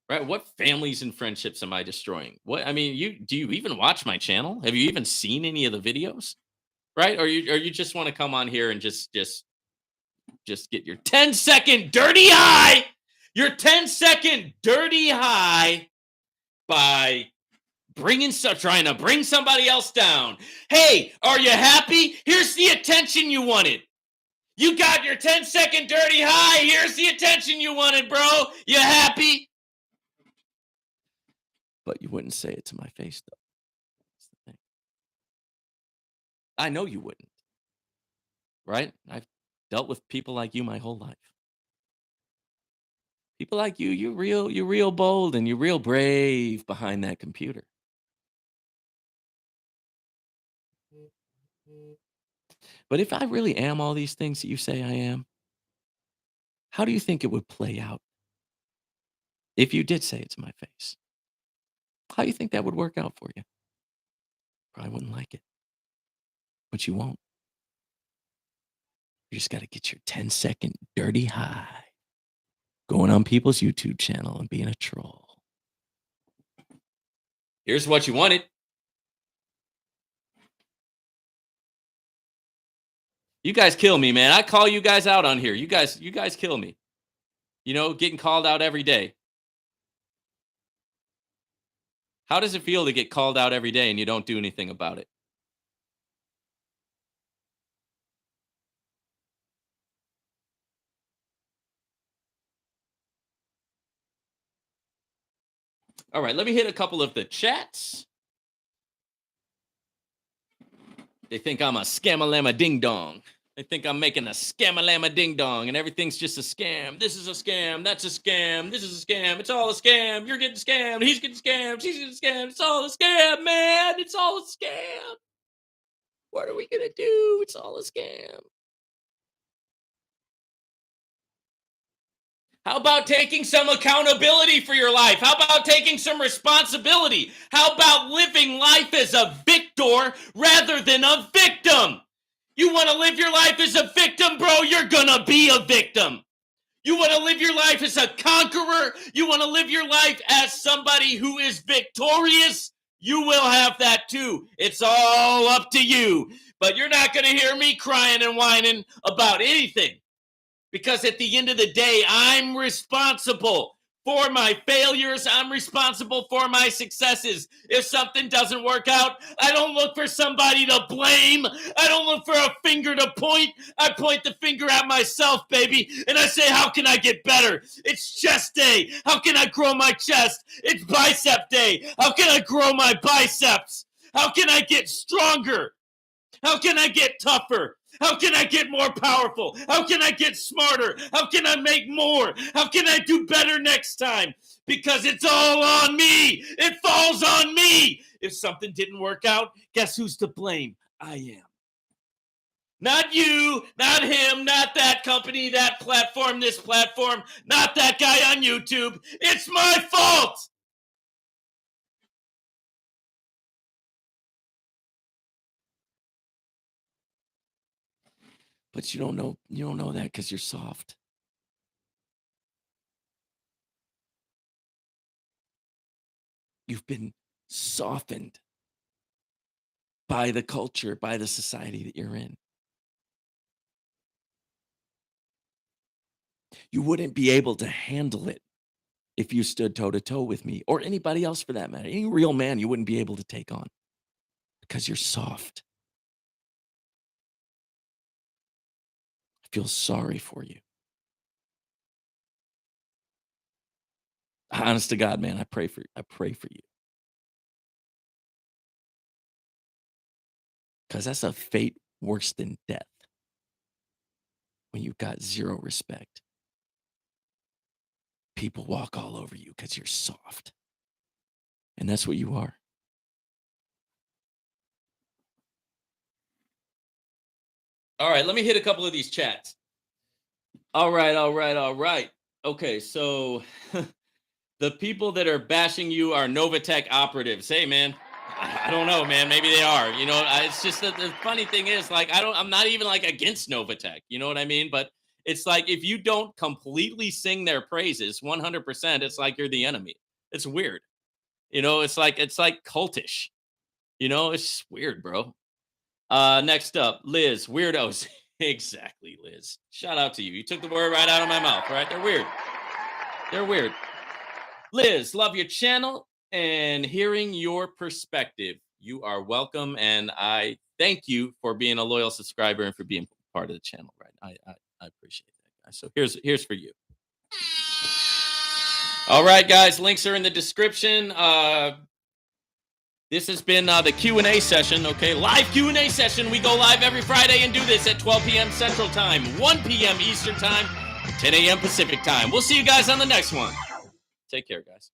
Right? What families and friendships am I destroying? What I mean, you even watch my channel? Have you even seen any of the videos? Right? Or you just want to come on here and just get your 10-second dirty high, your 10-second dirty high by trying to bring somebody else down. Hey, are you happy? Here's the attention you wanted. You got your 10-second dirty high. Here's the attention you wanted, bro. You happy? But you wouldn't say it to my face, though. That's the thing. I know you wouldn't, right? I've dealt with people like you my whole life. People like you, you're real bold and you're real brave behind that computer. But if I really am all these things that you say I am, how do you think it would play out if you did say it to my face? How do you think that would work out for you? Probably wouldn't like it, but you won't. You just got to get your 10-second dirty high going on people's YouTube channel and being a troll. Here's what you wanted. You guys kill me, man. I call you guys out on here. You guys kill me. Getting called out every day. How does it feel to get called out every day and you don't do anything about it? All right, let me hit a couple of the chats. They think I'm a scam-a-lama ding-dong. They think I'm making a scam-a-lama ding-dong and everything's just a scam. This is a scam. That's a scam. This is a scam. It's all a scam. You're getting scammed. He's getting scammed. She's getting scammed. It's all a scam, man. It's all a scam. What are we going to do? It's all a scam. How about taking some accountability for your life? How about taking some responsibility? How about living life as a victor rather than a victim? You want to live your life as a victim, bro? You're going to be a victim. You want to live your life as a conqueror? You want to live your life as somebody who is victorious? You will have that too. It's all up to you. But you're not going to hear me crying and whining about anything. Because at the end of the day, I'm responsible for my failures. I'm responsible for my successes. If something doesn't work out, I don't look for somebody to blame. I don't look for a finger to point. I point the finger at myself, baby, and I say, how can I get better? It's chest day. How can I grow my chest? It's bicep day. How can I grow my biceps? How can I get stronger? How can I get tougher? How can I get more powerful? How can I get smarter? How can I make more? How can I do better next time? Because it's all on me. It falls on me. If something didn't work out, guess who's to blame? I am. Not you, not him, not that company, that platform, this platform, not that guy on YouTube. It's my fault. But you don't know that because you're soft. You've been softened by the culture, by the society that you're in. You wouldn't be able to handle it if you stood toe to toe with me or anybody else for that matter. Any real man you wouldn't be able to take on because you're soft. I feel sorry for you. Honest to God, man, I pray for you. Because that's a fate worse than death when you've got zero respect. People walk all over you because you're soft. And that's what you are. All right, let me hit a couple of these chats. All right. Okay, so the people that are bashing you are Novatech operatives. Hey, man, I don't know, man. Maybe they are. It's just that the funny thing is, like, I'm not even like against Novatech. You know what I mean? But it's like if you don't completely sing their praises 100%, it's like you're the enemy. It's weird. It's like cultish. It's just weird, bro. Next up, Liz, weirdos. Exactly, Liz. Shout out to you. You took the word right out of my mouth, right? They're weird. They're weird. Liz, love your channel and hearing your perspective. You are welcome, and I thank you for being a loyal subscriber and for being part of the channel. Right, I appreciate that, guys. So here's for you. All right, guys. Links are in the description. This has been the Q&A session, okay? Live Q&A session. We go live every Friday and do this at 12 p.m. Central Time, 1 p.m. Eastern Time, 10 a.m. Pacific Time. We'll see you guys on the next one. Take care, guys.